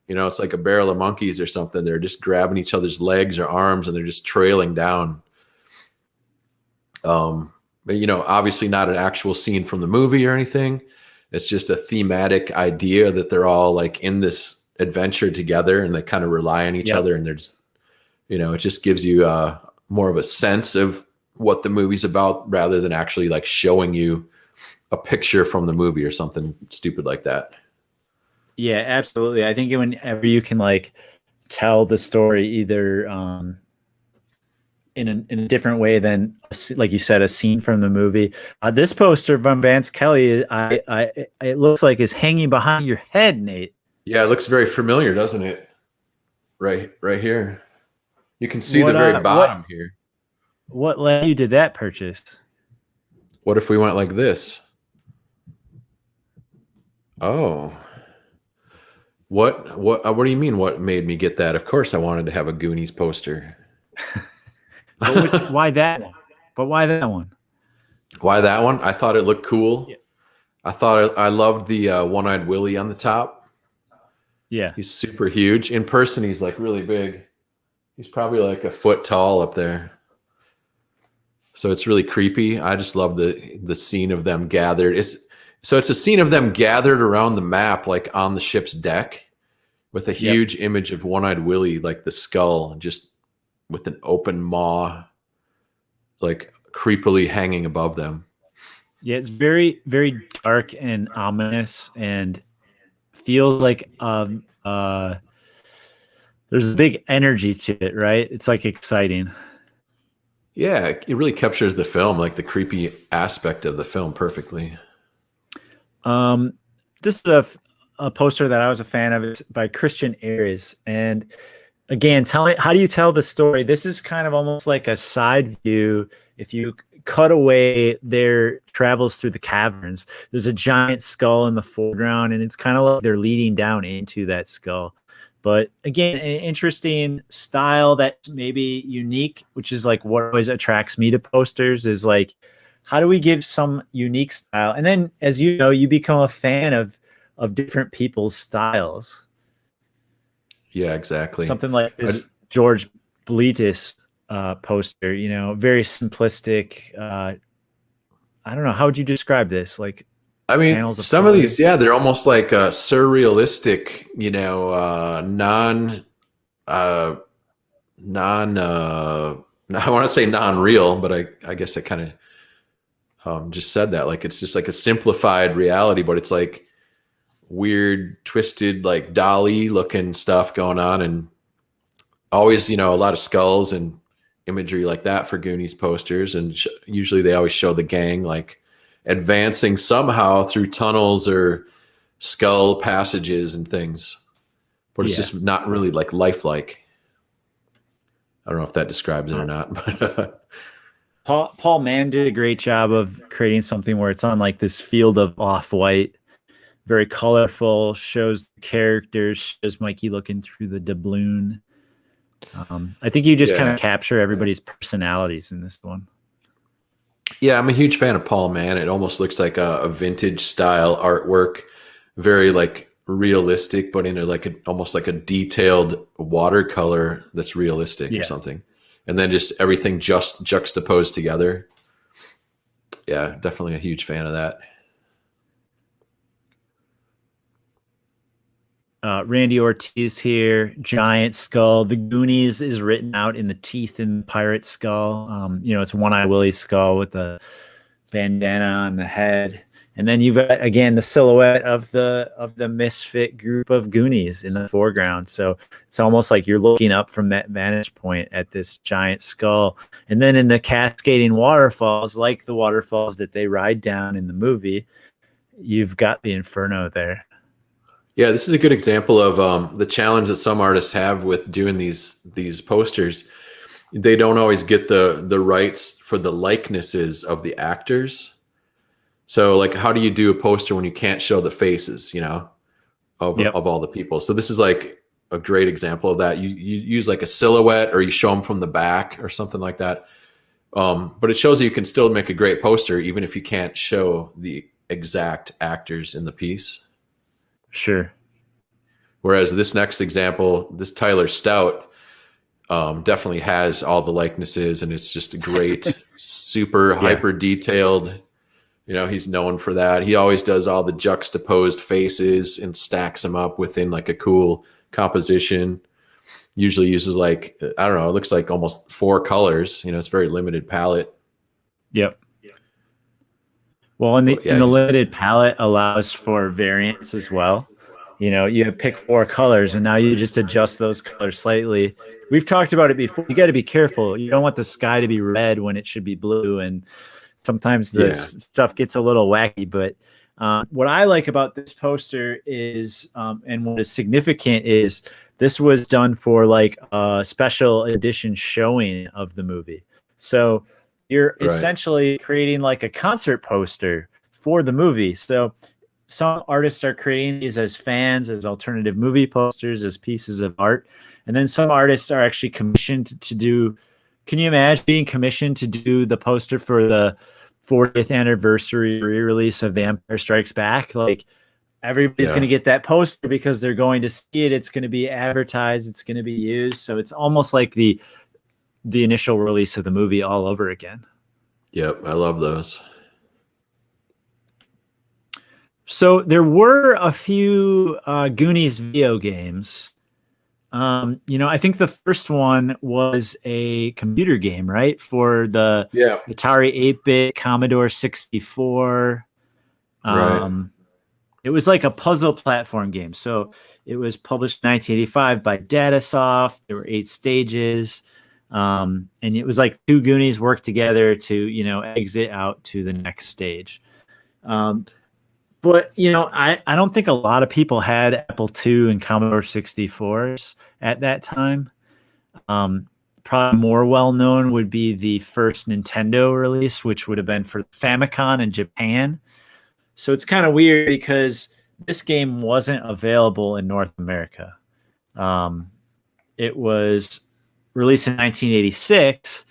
You know, it's like a barrel of monkeys or something. They're just grabbing each other's legs or arms and they're just trailing down. But, you know, obviously not an actual scene from the movie or anything. It's just a thematic idea that they're all like in this adventure together and they kind of rely on each other. And there's, you know, it just gives you more of a sense of what the movie's about rather than actually like showing you a picture from the movie or something stupid like that. Yeah, absolutely. I think whenever you can like tell the story either in a different way than, like you said, a scene from the movie. This poster from Vance Kelly, it looks like is hanging behind your head, Nate. Yeah, it looks very familiar, doesn't it? Right here. You can see the very bottom here. What led you to that purchase? What if we went like this? Oh. What do you mean what made me get that? Of course I wanted to have a Goonies poster. Why that one? But why that one? Why that one? I thought it looked cool. Yeah. I loved the one-eyed Willie on the top. Yeah. He's super huge. In person, he's like really big. He's probably like a foot tall up there. So it's really creepy. I just love the scene of them gathered. It's a scene of them gathered around the map, like on the ship's deck, with a huge image of one-eyed Willie, like the skull, just with an open maw, like creepily hanging above them. Yeah, it's very, very dark and ominous, and feels like there's a big energy to it, right? It's like exciting. Yeah, it really captures the film, like the creepy aspect of the film perfectly. This is a poster that I was a fan of. It's by Christian Ayres, and again, how do you tell the story? This is kind of almost like a side view. If you cut away their travels through the caverns, there's a giant skull in the foreground, and it's kind of like they're leading down into that skull. But again, an interesting style that's maybe unique, which is like what always attracts me to posters, is like, how do we give some unique style? And then, as you know, you become a fan of different people's styles. Yeah, exactly. Something like this George Bletis poster, you know, very simplistic. I don't know. How would you describe this? Like, I mean, some of these, yeah, they're almost like surrealistic, you know, I want to say non-real, but I guess I kind of just said that. Like, it's just like a simplified reality, but it's like weird, twisted, like Dali looking stuff going on, and always, you know, a lot of skulls and imagery like that for Goonies posters. And usually they always show the gang like advancing somehow through tunnels or skull passages and things, but it's just not really like lifelike. I don't know if that describes it or not, but Paul Mann did a great job of creating something where it's on like this field of off-white, very colorful, shows the characters, shows Mikey looking through the doubloon. I think you just kind of capture everybody's personalities in this one. Yeah, I'm a huge fan of Paul Mann. It almost looks like a vintage style artwork, very like realistic, but in almost like a detailed watercolor that's realistic or something. And then just everything just juxtaposed together. Yeah, definitely a huge fan of that. Randy Ortiz here, giant skull. The Goonies is written out in the teeth in the pirate skull. You know, it's One-Eye Willie's skull with the bandana on the head. And then you've got, again, the silhouette of the misfit group of Goonies in the foreground. So it's almost like you're looking up from that vantage point at this giant skull. And then in the cascading waterfalls, like the waterfalls that they ride down in the movie, you've got the Inferno there. Yeah, this is a good example of the challenge that some artists have with doing these posters. They don't always get the rights for the likenesses of the actors. So, like, how do you do a poster when you can't show the faces, you know, of all the people? So this is like a great example of that. You use like a silhouette, or you show them from the back or something like that. But it shows that you can still make a great poster even if you can't show the exact actors in the piece. Sure. Whereas this next example, this Tyler Stout, definitely has all the likenesses, and it's just a great, super hyper detailed. He's known for that. He always does all the juxtaposed faces and stacks them up within like a cool composition. Usually uses like, I don't know, it looks like almost 4 colors. It's very limited palette. Yep. Well, and the limited palette allows for variance as well. You pick 4 colors, and now you just adjust those colors slightly. We've talked about it before. You got to be careful. You don't want the sky to be red when it should be blue, and sometimes the stuff gets a little wacky. But what I like about this poster is, and what is significant is, this was done for like a special edition showing of the movie. So you're essentially creating like a concert poster for the movie. So some artists are creating these as fans, as alternative movie posters, as pieces of art. And then some artists are actually commissioned to do. Can you imagine being commissioned to do the poster for the 40th anniversary re-release of The Empire Strikes Back? Like, everybody's going to get that poster because they're going to see it. It's going to be advertised. It's going to be used. So it's almost like the initial release of the movie all over again. Yep, I love those. So there were a few Goonies video games. I think the first one was a computer game, right? For the Atari 8-bit, Commodore 64. It was like a puzzle platform game. So it was published in 1985 by Datasoft. There were 8 stages. And it was like 2 Goonies work together to, exit out to the next stage. But, I don't think a lot of people had Apple II and Commodore 64s at that time. Probably more well-known would be the first Nintendo release, which would have been for Famicom in Japan. So it's kind of weird because this game wasn't available in North America. It was released in 1986.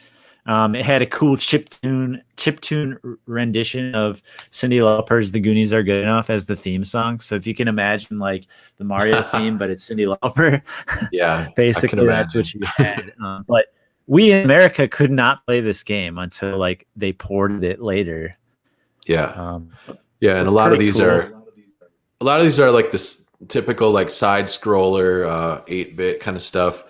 It had a cool chiptune rendition of Cyndi Lauper's "The Goonies Are Good Enough" as the theme song. So if you can imagine like the Mario theme, but it's Cyndi Lauper. Yeah, basically that's what you had. But we in America could not play this game until like they ported it later. Yeah, and a lot of these are like this typical like side scroller 8-bit kind of stuff.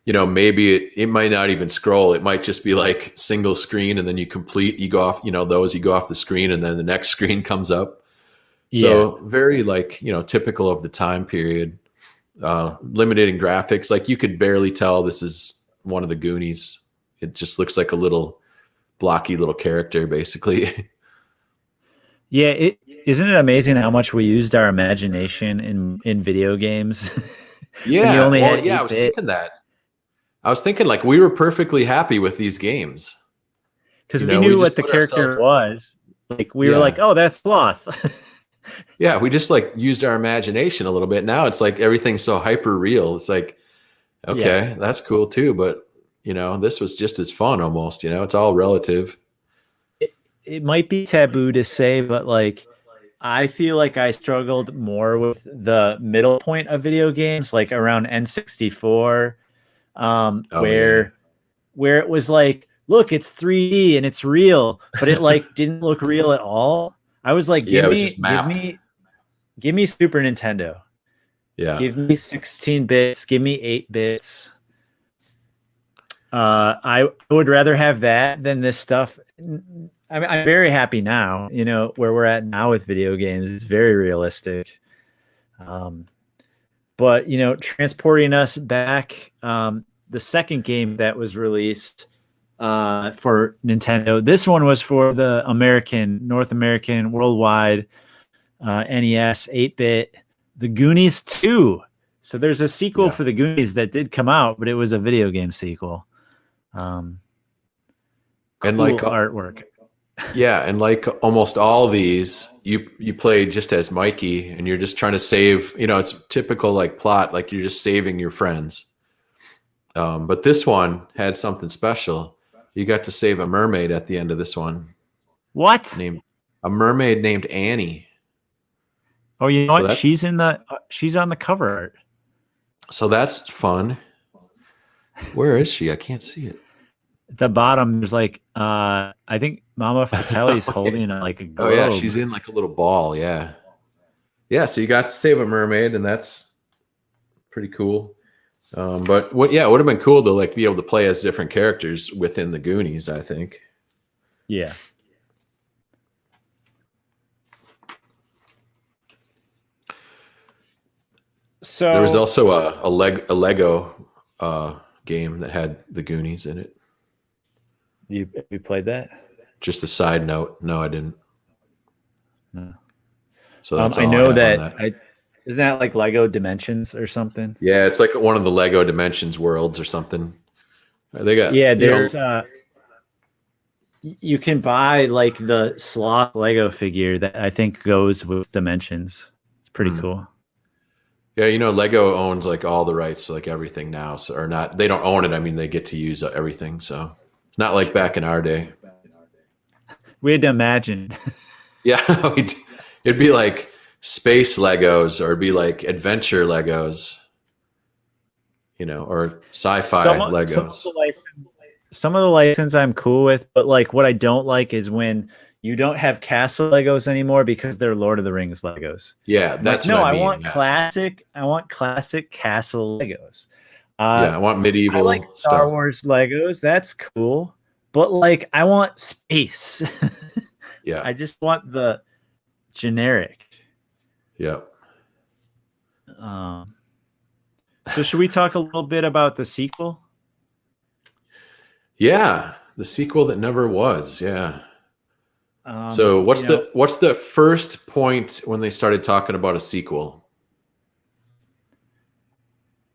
Maybe it might not even scroll. It might just be like single screen, and then you go off, you go off the screen, and then the next screen comes up. So very like, typical of the time period, limited in graphics. Like you could barely tell this is one of the Goonies. It just looks like a little blocky little character basically. Yeah. Isn't it amazing how much we used our imagination in video games? Yeah. I was thinking that. I was thinking like we were perfectly happy with these games because we knew what the character was. Like we were like, oh, that's Sloth. Yeah, we just like used our imagination a little bit. Now it's like everything's so hyper real. It's like, okay, that's cool too, but this was just as fun almost. It's all relative. It might be taboo to say, but like I feel like I struggled more with the middle point of video games, like around N64. Where it was like, look, it's 3D and it's real, but it like didn't look real at all. I was like, give me Super Nintendo. Yeah. Give me 16 bits, give me 8 bits. I would rather have that than this stuff. I mean, I'm very happy now, where we're at now with video games. It's very realistic. But, transporting us back, the second game that was released for Nintendo, this one was for the North American, worldwide NES 8-bit, The Goonies 2. So there's a sequel for The Goonies that did come out, but it was a video game sequel. And like artwork. Yeah, and like almost all these, you play just as Mikey, and you're just trying to save. It's typical like plot, like you're just saving your friends. But this one had something special. You got to save a mermaid at the end of this one. What? A mermaid named Annie. Oh, you know what? She's on the cover art. So that's fun. Where is she? I can't see it. At the bottom, there's like I think Mama Fratelli's holding like a Oh yeah, globe. she's in like a little ball. Yeah, yeah. So you got to save a mermaid, and that's pretty cool. But what? Yeah, it would have been cool to like be able to play as different characters within the Goonies. I think. Yeah. There was So also a Lego game that had the Goonies in it. you played that? Just a side note. No, I didn't. No. So that's I all I know have on that that. isn't that like Lego Dimensions or something? Yeah, it's like one of the Lego Dimensions worlds or something. They got, Yeah, you know, there's you can buy like the sloth Lego figure that I think goes with Dimensions. It's pretty hmm. cool. Yeah, Lego owns like all the rights to like everything now. So, or not, they don't own it. I mean, they get to use everything. So it's not like back in our day. We had to imagine. Yeah, it'd be like space Legos or it'd be like adventure Legos, or sci-fi Legos. Some of the license I'm cool with, but like what I don't like is when you don't have castle Legos anymore because they're Lord of the Rings Legos. Yeah, I'm that's like, no, what I I mean. want Yeah. classic. I want classic castle Legos. Yeah, I want I like medieval Star stuff. Wars Legos. That's cool. But like, I want space. Yeah. I just want the generic. Yeah. So should we talk a little bit about the sequel? Yeah. The sequel that never was. Yeah. Um, So you know, what's the first point when they started talking about a sequel?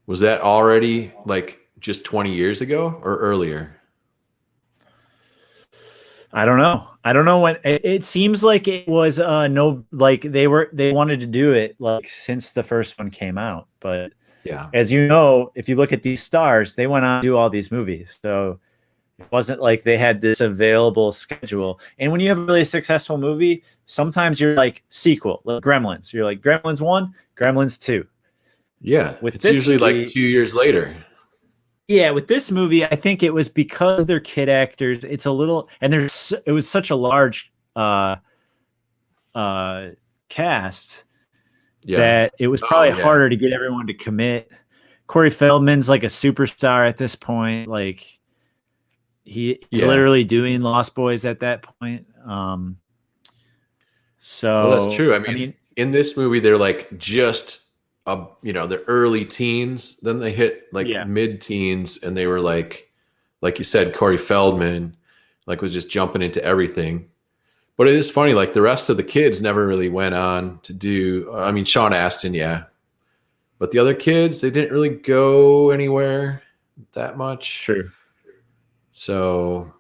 Was that already like just 20 years ago or earlier? I don't know. I don't know when it seems like it was no like they wanted to do it like since the first one came out. But Yeah. as you know, if you look at these stars, they went on to do all these movies. So it wasn't like they had this available schedule. And when you have a really successful movie, sometimes you're like sequel, like Gremlins. You're like Gremlins 1, Gremlins 2. Yeah. With It's this usually like movie, 2 years later. yeah, with this movie, I think it was because they're kid actors. It's a little, and it was such a large uh, cast Yeah. that it was Oh, probably yeah. harder to get everyone to commit. Corey Feldman's like a superstar at this point. Like he's Yeah. literally doing Lost Boys at that point. Well, that's So true. I I mean, mean, in this movie, they're like just, they're early teens. Then they hit like yeah, mid-teens, and they were like you said, Corey Feldman, like was just jumping into everything. But it is funny, like the rest of the kids never really went on to do. I mean, Sean Astin, yeah, but the other kids, they didn't really go anywhere that much. true. So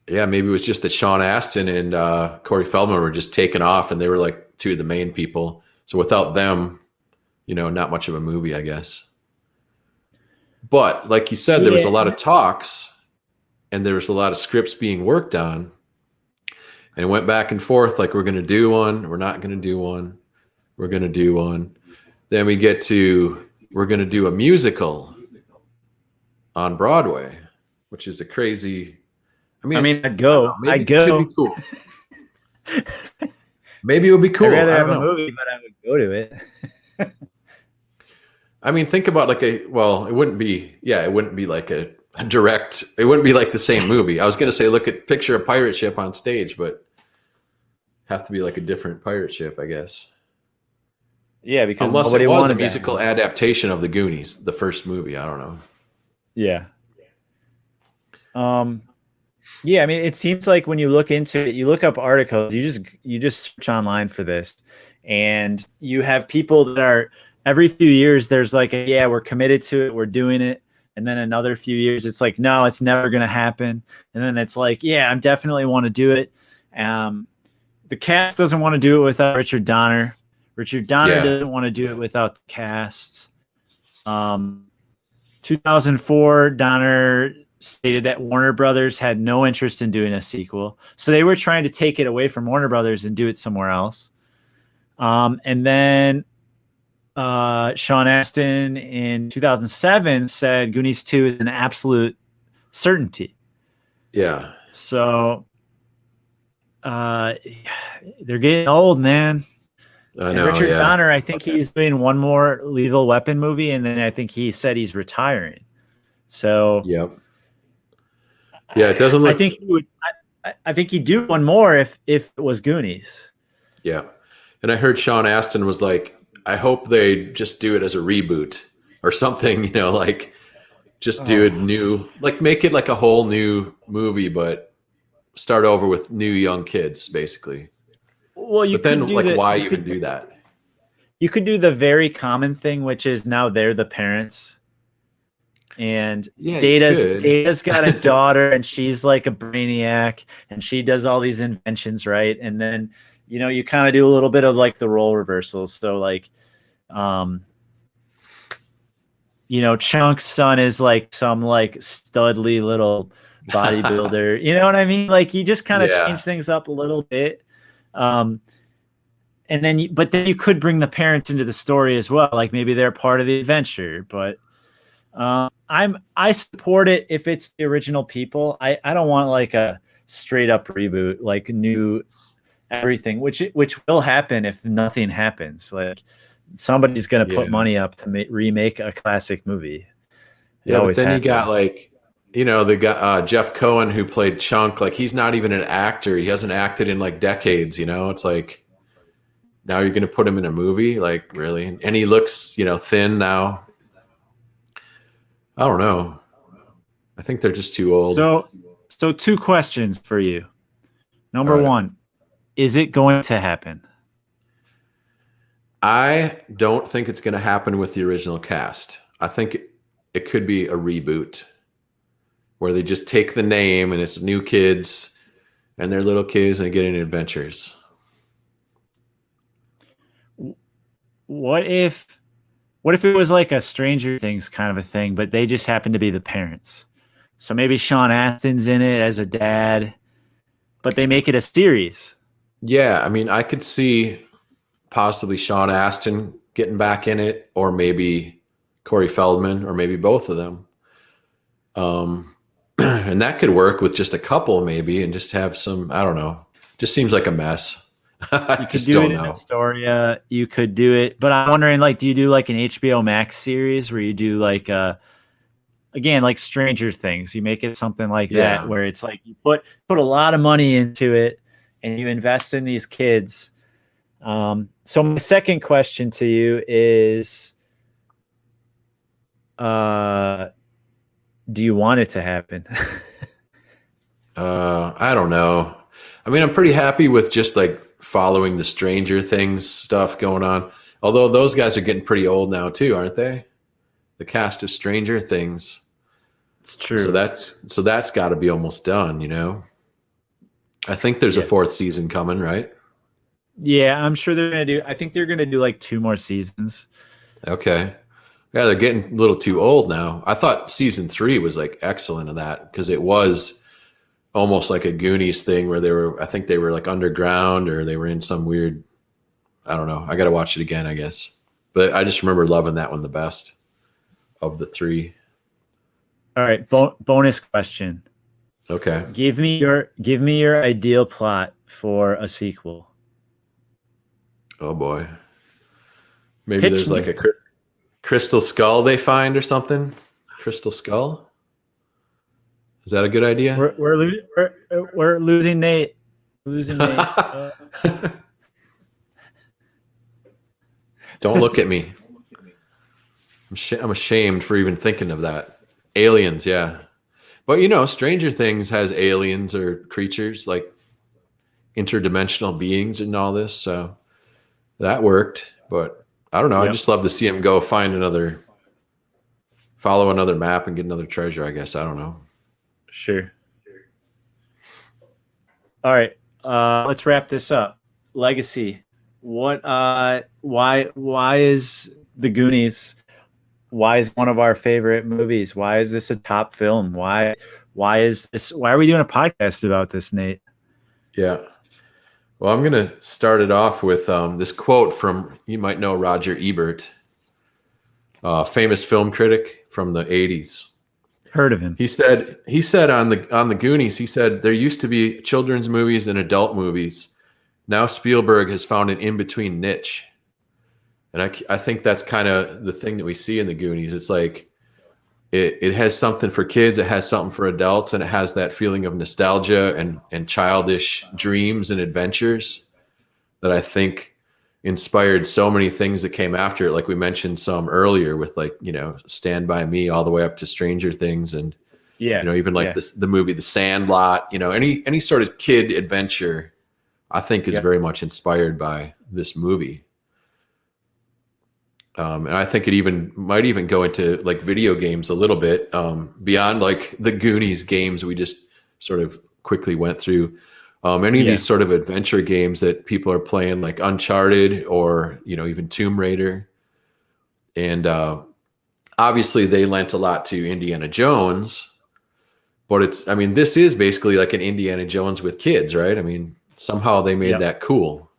yeah, maybe it was just that Sean Astin and Corey Feldman were just taking off, and they were like two of the main people. So without them, not much of a movie, I guess. But like you said, there was Yeah, a lot of talks, and there was a lot of scripts being worked on, and it went back and forth. Like we're going to do one, we're not going to do one, we're going to do one. Then we get to we're going to do a musical on Broadway, which is a crazy. I mean, it's, I'd I don't know, go. maybe I'd it could be go. cool. Maybe it would be I'd cool. rather I have don't a know. movie, but I would go to it. I mean, think about it wouldn't be like a direct, it wouldn't be like the same movie. I was going to say, picture a pirate ship on stage, but have to be like a different pirate ship, I guess. Yeah, because Unless it nobody was a wanted musical that. adaptation of the Goonies, the first movie. I don't know. Yeah. Yeah, I mean, it seems like when you look into it, you look up articles, you just search online for this, and you have people that are every few years there's like, yeah, we're committed to it, we're doing it, and then another few years it's like, no, it's never going to happen, and then it's like, yeah, I definitely want to do it. The cast doesn't want to do it without Richard Donner. Richard Donner Yeah. doesn't want to do it without the cast. 2004, Donner stated that Warner Brothers had no interest in doing a sequel. So they were trying to take it away from Warner Brothers and do it somewhere else. And then Sean Astin in 2007 said Goonies 2 is an absolute certainty. Yeah. So they're getting old, man. I And know. Richard Yeah. Donner, I think he's doing one more Lethal Weapon movie, and then I think he said he's retiring. So Yep. Yeah. It doesn't I look. think he would. I think he'd do one more if it was Goonies. Yeah. And I heard Sean Astin was like, I hope they just do it as a reboot or something, like just do it new, like make it like a whole new movie, but start over with new young kids, basically. Well, you But could then, do like, the why you even could do that? you could do the very common thing, which is now they're the parents, and Yeah, you could. Data's got a daughter, and she's like a brainiac, and she does all these inventions, right? And then you kind of do a little bit of like the role reversals. So like, Chunk's son is like some like studly little bodybuilder. You know what I mean? Like you just kind of Yeah. change things up a little bit. And then, but then you could bring the parents into the story as well. Like maybe they're part of the adventure. But I support it if it's the original people. I don't want like a straight up reboot, like new everything, which will happen if nothing happens. Like somebody's going to put money up to remake a classic movie. Yeah, but then you got like, the guy Jeff Cohen who played Chunk. Like he's not even an actor. He hasn't acted in like decades. It's like now you're going to put him in a movie, like really, and he looks thin now. I don't know. I think they're just too old. So two questions for you. Number one, is it going to happen? I don't think it's going to happen with the original cast. I think it could be a reboot where they just take the name and it's new kids and they're little kids and they get into adventures. What if it was like a Stranger Things kind of a thing, but they just happen to be the parents? So maybe Sean Astin's in it as a dad, but they make it a series. Yeah, I mean, I could see possibly Sean Astin getting back in it, or maybe Corey Feldman, or maybe both of them. And that could work with just a couple, maybe, and just have some. I don't know. Just seems like a mess. I just don't know. Astoria, you could do it, but I'm wondering, like, do you do like an HBO Max series where you do like again, like Stranger Things? You make it something like that where it's like you put a lot of money into it and you invest in these kids. So my second question to you is, do you want it to happen? I don't know. I mean, I'm pretty happy with just like following the Stranger Things stuff going on. Although those guys are getting pretty old now too, aren't they? The cast of Stranger Things. It's true. So that's got to be almost done, I think there's a fourth season coming, right? Yeah, I'm sure they're going to do. I think they're going to do like 2 more seasons. Okay. Yeah, they're getting a little too old now. I thought season 3 was like excellent of that because it was almost like a Goonies thing where I think they were like underground or they were in some weird, I don't know. I got to watch it again, I guess. But I just remember loving that one the best of the 3. All right, bonus question. Okay. Give me your ideal plot for a sequel. Oh boy. Maybe there's like a crystal skull they find or something. Crystal skull? Is that a good idea? We're losing Nate. Losing Nate. Don't look at me. I'm ashamed for even thinking of that. Aliens, yeah. But Stranger Things has aliens or creatures like interdimensional beings and all this, so that worked. But I don't know. I'd just love to see him go follow another map and get another treasure, I guess. I don't know. Sure. All right. Let's wrap this up. Legacy. What why is the Goonies, why is one of our favorite movies? Why is this a top film? Why are we doing a podcast about this, Nate? Yeah. Well, I'm going to start it off with this quote from, you might know Roger Ebert. famous film critic from the 80s. Heard of him. He said on the Goonies, he said there used to be children's movies and adult movies. Now Spielberg has found an in-between niche. And I think that's kind of the thing that we see in the Goonies. It's like it has something for kids, it has something for adults, and it has that feeling of nostalgia and childish dreams and adventures that I think inspired so many things that came after it. Like we mentioned some earlier with, like, you know, Stand By Me all the way up to Stranger Things, and Yeah. you know, even like the movie The Sandlot, you know, any sort of kid adventure, I think is very much inspired by this movie. And I think it might even go into like video games a little bit, beyond like the Goonies games we just sort of quickly went through. Any of these sort of adventure games that people are playing, like Uncharted or, you know, even Tomb Raider. And obviously they lent a lot to Indiana Jones, but this is basically like an Indiana Jones with kids, right? I mean, somehow they made that cool.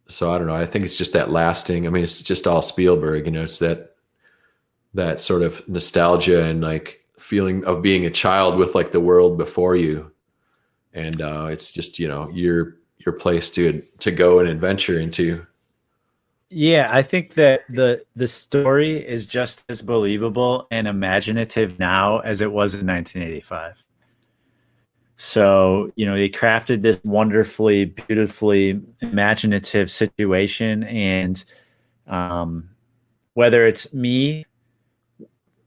So I don't know. I think it's just that lasting. I mean, it's just all Spielberg, you know, it's that sort of nostalgia and like feeling of being a child with like the world before you. And it's just, you know, your place to go and adventure into. Yeah, I think that the story is just as believable and imaginative now as it was in 1985. So, you know, they crafted this wonderfully, beautifully imaginative situation. And whether it's me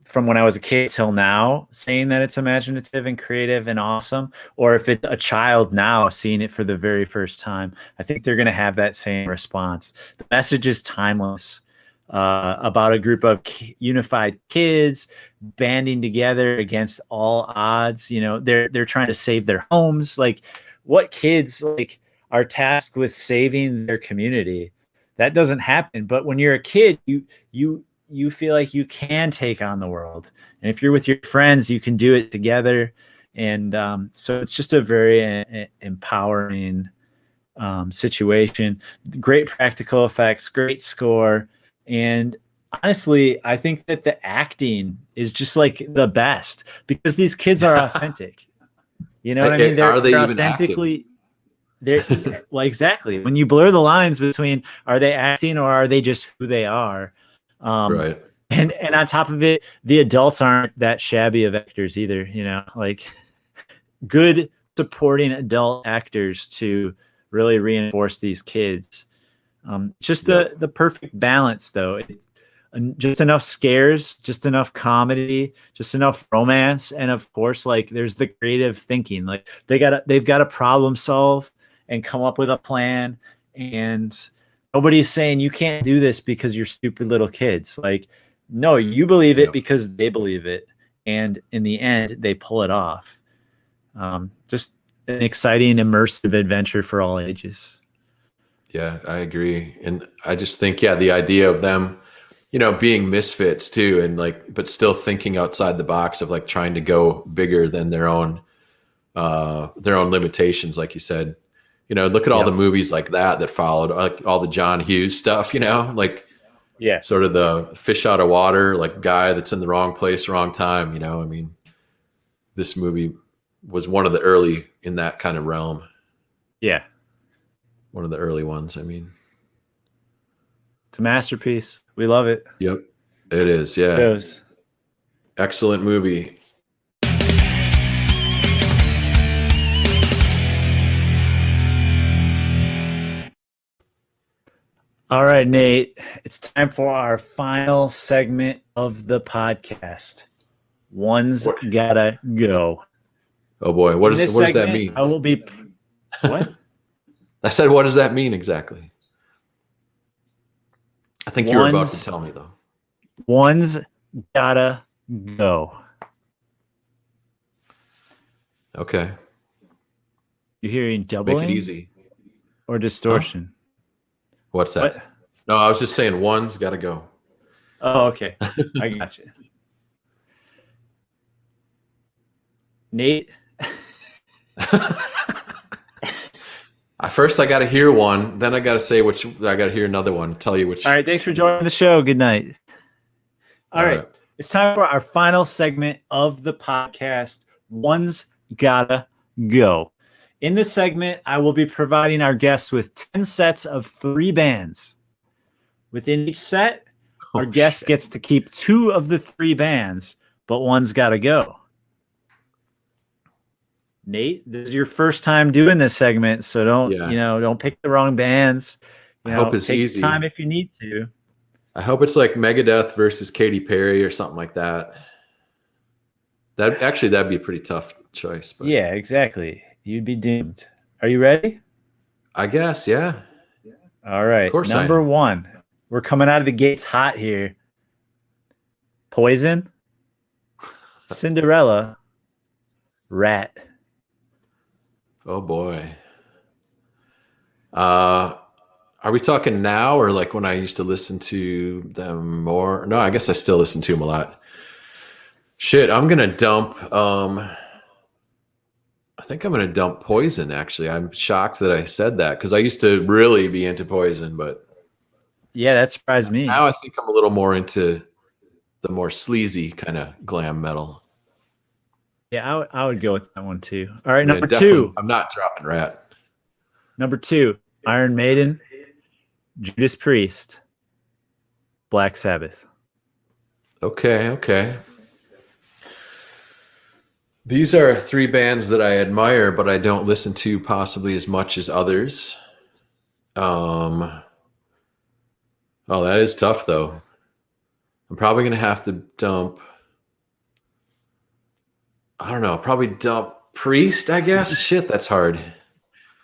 from when I was a kid till now saying that it's imaginative and creative and awesome, or if it's a child now seeing it for the very first time, I think they're going to have that same response. The message is timeless, about a group of unified kids banding together against all odds. You know, they're trying to save their homes. Like, what kids like are tasked with saving their community? That doesn't happen. But when you're a kid, you feel like you can take on the world, and if you're with your friends, you can do it together. And so it's just a very empowering situation. Great practical effects, great score. And honestly, I think that the acting is just like the best because these kids are authentic. You know what I mean? Are they they're even authentically they're well, exactly. When you blur the lines between are they acting or are they just who they are? Right. And on top of it, the adults aren't that shabby of actors either, you know, like good supporting adult actors to really reinforce these kids. Just the perfect balance, though. It's just enough scares, just enough comedy, just enough romance, and of course, like there's the creative thinking. Like they've got to problem solve and come up with a plan. And nobody's saying you can't do this because you're stupid little kids. Like, no, you believe it because they believe it, and in the end, they pull it off. Just an exciting, immersive adventure for all ages. Yeah, I agree. And I just think, the idea of them, you know, being misfits too, and like, but still thinking outside the box of like trying to go bigger than their own limitations. Like you said, you know, look at all the movies like that followed, like all the John Hughes stuff, you know, like sort of the fish out of water, like guy that's in the wrong place, wrong time. You know, I mean, this movie was one of the early in that kind of realm. Yeah. One of the early ones. I mean, it's a masterpiece. We love it. Yep, it is. Yeah. Shows. Excellent movie. All right, Nate, it's time for our final segment of the podcast. One's gotta go. Oh boy, what does that mean? I will be what? I said, what does that mean exactly? I think you were about to tell me though. One's gotta go. Okay. You hearing doubling? Make it easy. Or distortion? Huh? What's that? What? No, I was just saying one's got to go. Oh, okay. I got you. Nate. First, I got to hear one. Then I got to say which. I got to hear another one. Tell you which. All right, thanks for joining the show. Good night. All right. It's time for our final segment of the podcast. One's gotta go. In this segment, I will be providing our guests with 10 sets of 3 bands. Within each set, our guest gets to keep 2 of the 3 bands, but one's gotta go. Nate, this is your first time doing this segment, so don't pick the wrong bands. I hope it's take easy. Time if you need to. I hope it's like Megadeth versus Katy Perry or something like that. That'd be a pretty tough choice. But yeah, exactly. You'd be doomed. Are you ready? I guess, yeah. All right. Of course Number 1. We're coming out of the gates hot here. Poison, Cinderella, Rat. Oh boy. Are we talking now or like when I used to listen to them more? No, I guess I still listen to them a lot. Shit, I'm gonna dump. I think I'm gonna dump Poison. Actually, I'm shocked that I said that because I used to really be into Poison, but yeah, that surprised me. Now I think I'm a little more into the more sleazy kind of glam metal. Yeah, I would go with that one too. All right, number 2. I'm not dropping Rat. Number 2, Iron Maiden, Judas Priest, Black Sabbath. Okay. These are 3 bands that I admire, but I don't listen to possibly as much as others. Oh, that is tough though. I'm probably going to have to dump. I don't know. Probably dump Priest, I guess. Shit, that's hard.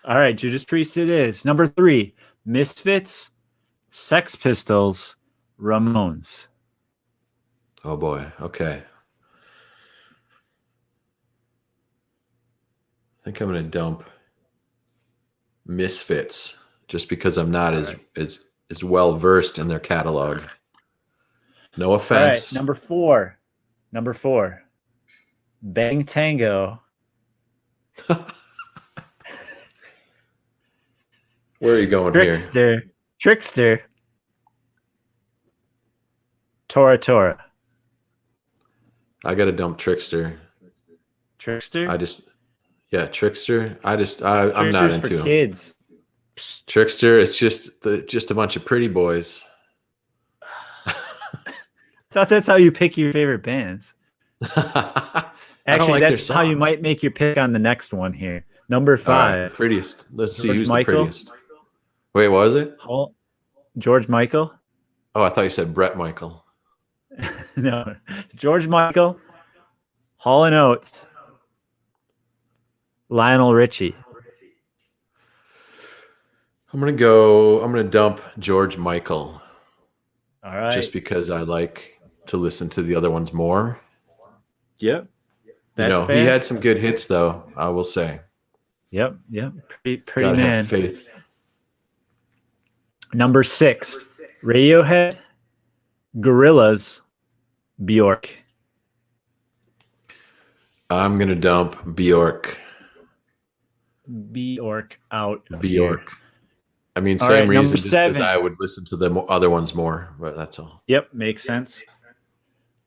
All right, Judas Priest it is. Number 3, Misfits, Sex Pistols, Ramones. Oh boy. Okay. I think I'm going to dump Misfits just because I'm not as well versed in their catalog. No offense. All right, number 4. Bang Tango. Where are you going here? Trickster. Tora Tora. I got to dump Trickster. Trickster? Trickster. I'm not into for him. Kids. Trickster is just a bunch of pretty boys. Thought that's how you pick your favorite bands. Actually, that's how you might make your pick on the next one here. Number 5. Right, prettiest. Let's see George who's Michael. the prettiest. Wait, what was it? George Michael. Oh, I thought you said Brett Michael. No, George Michael, Hall & Oates, Lionel Richie. I'm gonna dump George Michael. All right. Just because I like to listen to the other ones more. Yep. That's fair. He had some good hits though, I will say. Yep. Pretty Gotta man. have faith. Number 6, Radiohead, Gorillaz, Bjork. I'm gonna dump Bjork. Bjork out. Bjork. I mean, All same right, reason just because 7. I would listen to the other ones more, but that's all. Yep, makes sense.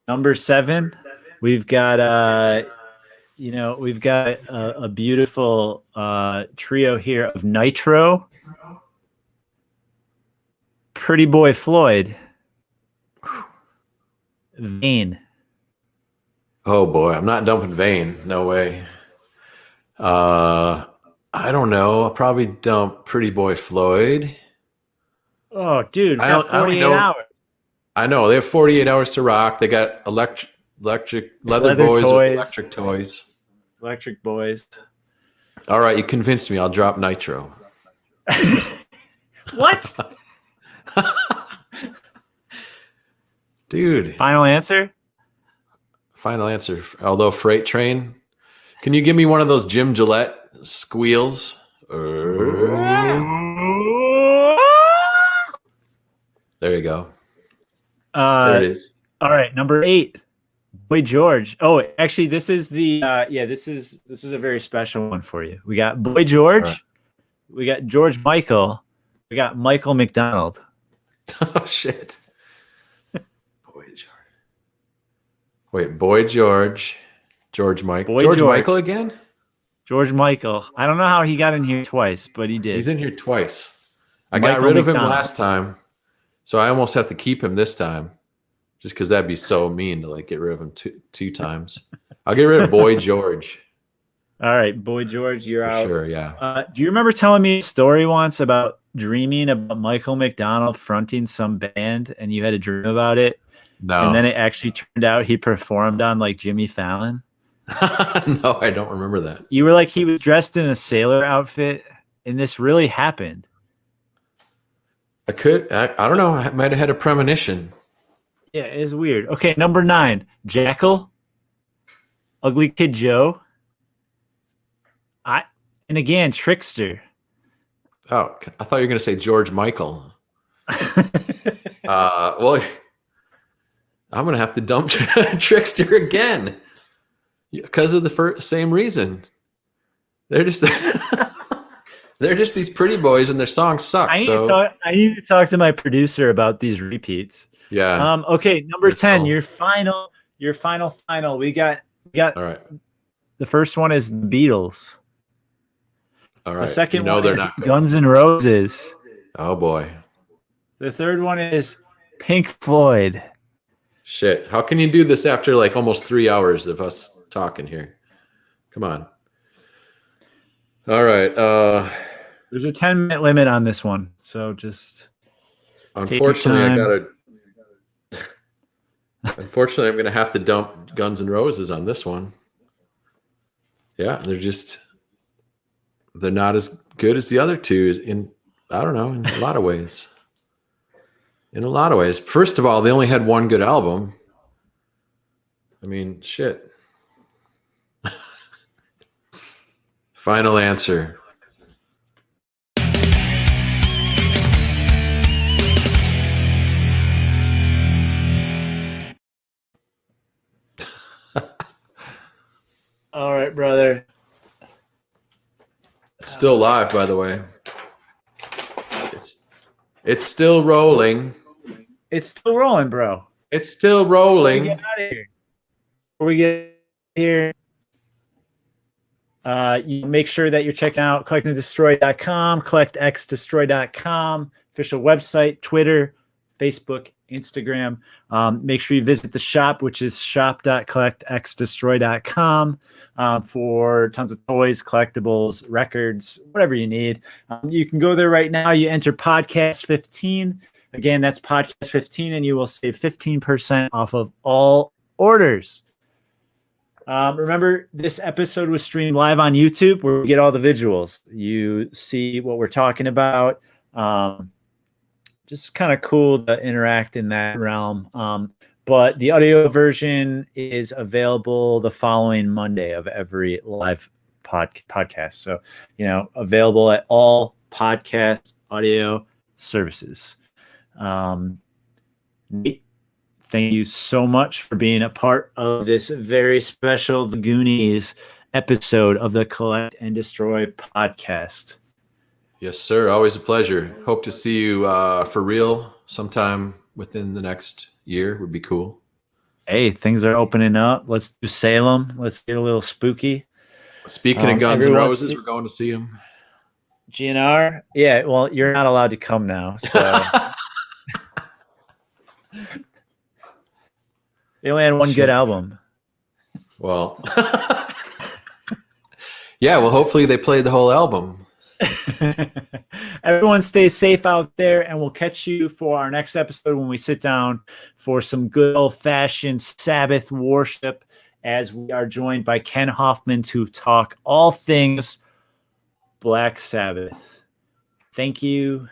Number 7, we've got a beautiful trio here of Nitro, Pretty Boy Floyd, Vane. Oh boy, I'm not dumping Vane. No way. I don't know. I'll probably dump Pretty Boy Floyd. Oh, dude, we got 48 hours. I know they have 48 hours to rock. They got electric leather boys toys. with electric toys. Electric boys. All right, you convinced me. I'll drop Nitro. What? Dude. Final answer? Final answer. Although Freight Train. Can you give me one of those Jim Gillette squeals? There you go. There it is. All right, number 8, Boy George. Oh, actually, this is the this is a very special one for you. We got Boy George, We got George Michael. We got Michael McDonald. Oh shit. Boy George. Wait, Boy George. George Mike. Boy George George. Michael again? George Michael. I don't know how he got in here twice, but he did. He's in here twice. I Michael got rid of him McDonald. last time, so I almost have to keep him this time, just because that'd be so mean to like get rid of him two times. I'll get rid of Boy George. All right, Boy George, you're For out. sure, yeah. Do you remember telling me a story once about dreaming about Michael McDonald fronting some band, and you had a dream about it? No. And then it actually turned out he performed on like Jimmy Fallon. No, I don't remember that. You were like, he was dressed in a sailor outfit, and this really happened. I don't know. I might have had a premonition. Yeah, it's weird. Okay, number 9, Jackal, Ugly Kid Joe, and again, Trickster. Oh, I thought you were going to say George Michael. Well, I'm going to have to dump Trickster again because of the same reason. They're just they're just these pretty boys, and their songs suck. I need to talk to my producer about these repeats. Yeah. Okay, number 10, your final. We got. All right. The first one is the Beatles. All right. The second one is Guns N' Roses. Oh boy. The third one is Pink Floyd. Shit. How can you do this after like almost 3 hours of us talking here? Come on. All right. There's a 10-minute limit on this one, so just unfortunately I'm going to have to dump Guns N' Roses on this one. Yeah, they're not as good as the other two in a lot of ways. In a lot of ways. First of all, they only had one good album. I mean, shit. Final answer. All right, brother. It's still live, by the way. It's still rolling. It's still rolling, bro. It's still rolling. Before we get here, you make sure that you're checking out collectandestroy.com, collectxdestroy.com, official website, Twitter, Facebook, Instagram. Make sure you visit the shop, which is shop.collectxdestroy.com, for tons of toys, collectibles, records, whatever you need. You can go there right now. You enter podcast 15. Again, that's podcast 15, and you will save 15% off of all orders. Remember, this episode was streamed live on YouTube, where we get all the visuals. You see what we're talking about. Just kind of cool to interact in that realm. But the audio version is available the following Monday of every live podcast. So, available at all podcast audio services. Nate, thank you so much for being a part of this very special The Goonies episode of the Collect and Destroy podcast. Yes, sir. Always a pleasure. Hope to see you for real sometime within the next year. Would be cool. Hey, things are opening up. Let's do Salem. Let's get a little spooky. Speaking of Guns N' Roses, we're going to see them. GNR? Yeah, well, you're not allowed to come now. So they only had one good album. Well, yeah, well, hopefully they played the whole album. Everyone stay safe out there, and we'll catch you for our next episode when we sit down for some good old-fashioned Sabbath worship, as we are joined by Ken Hoffman to talk all things Black Sabbath. Thank you,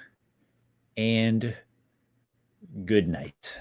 and good night.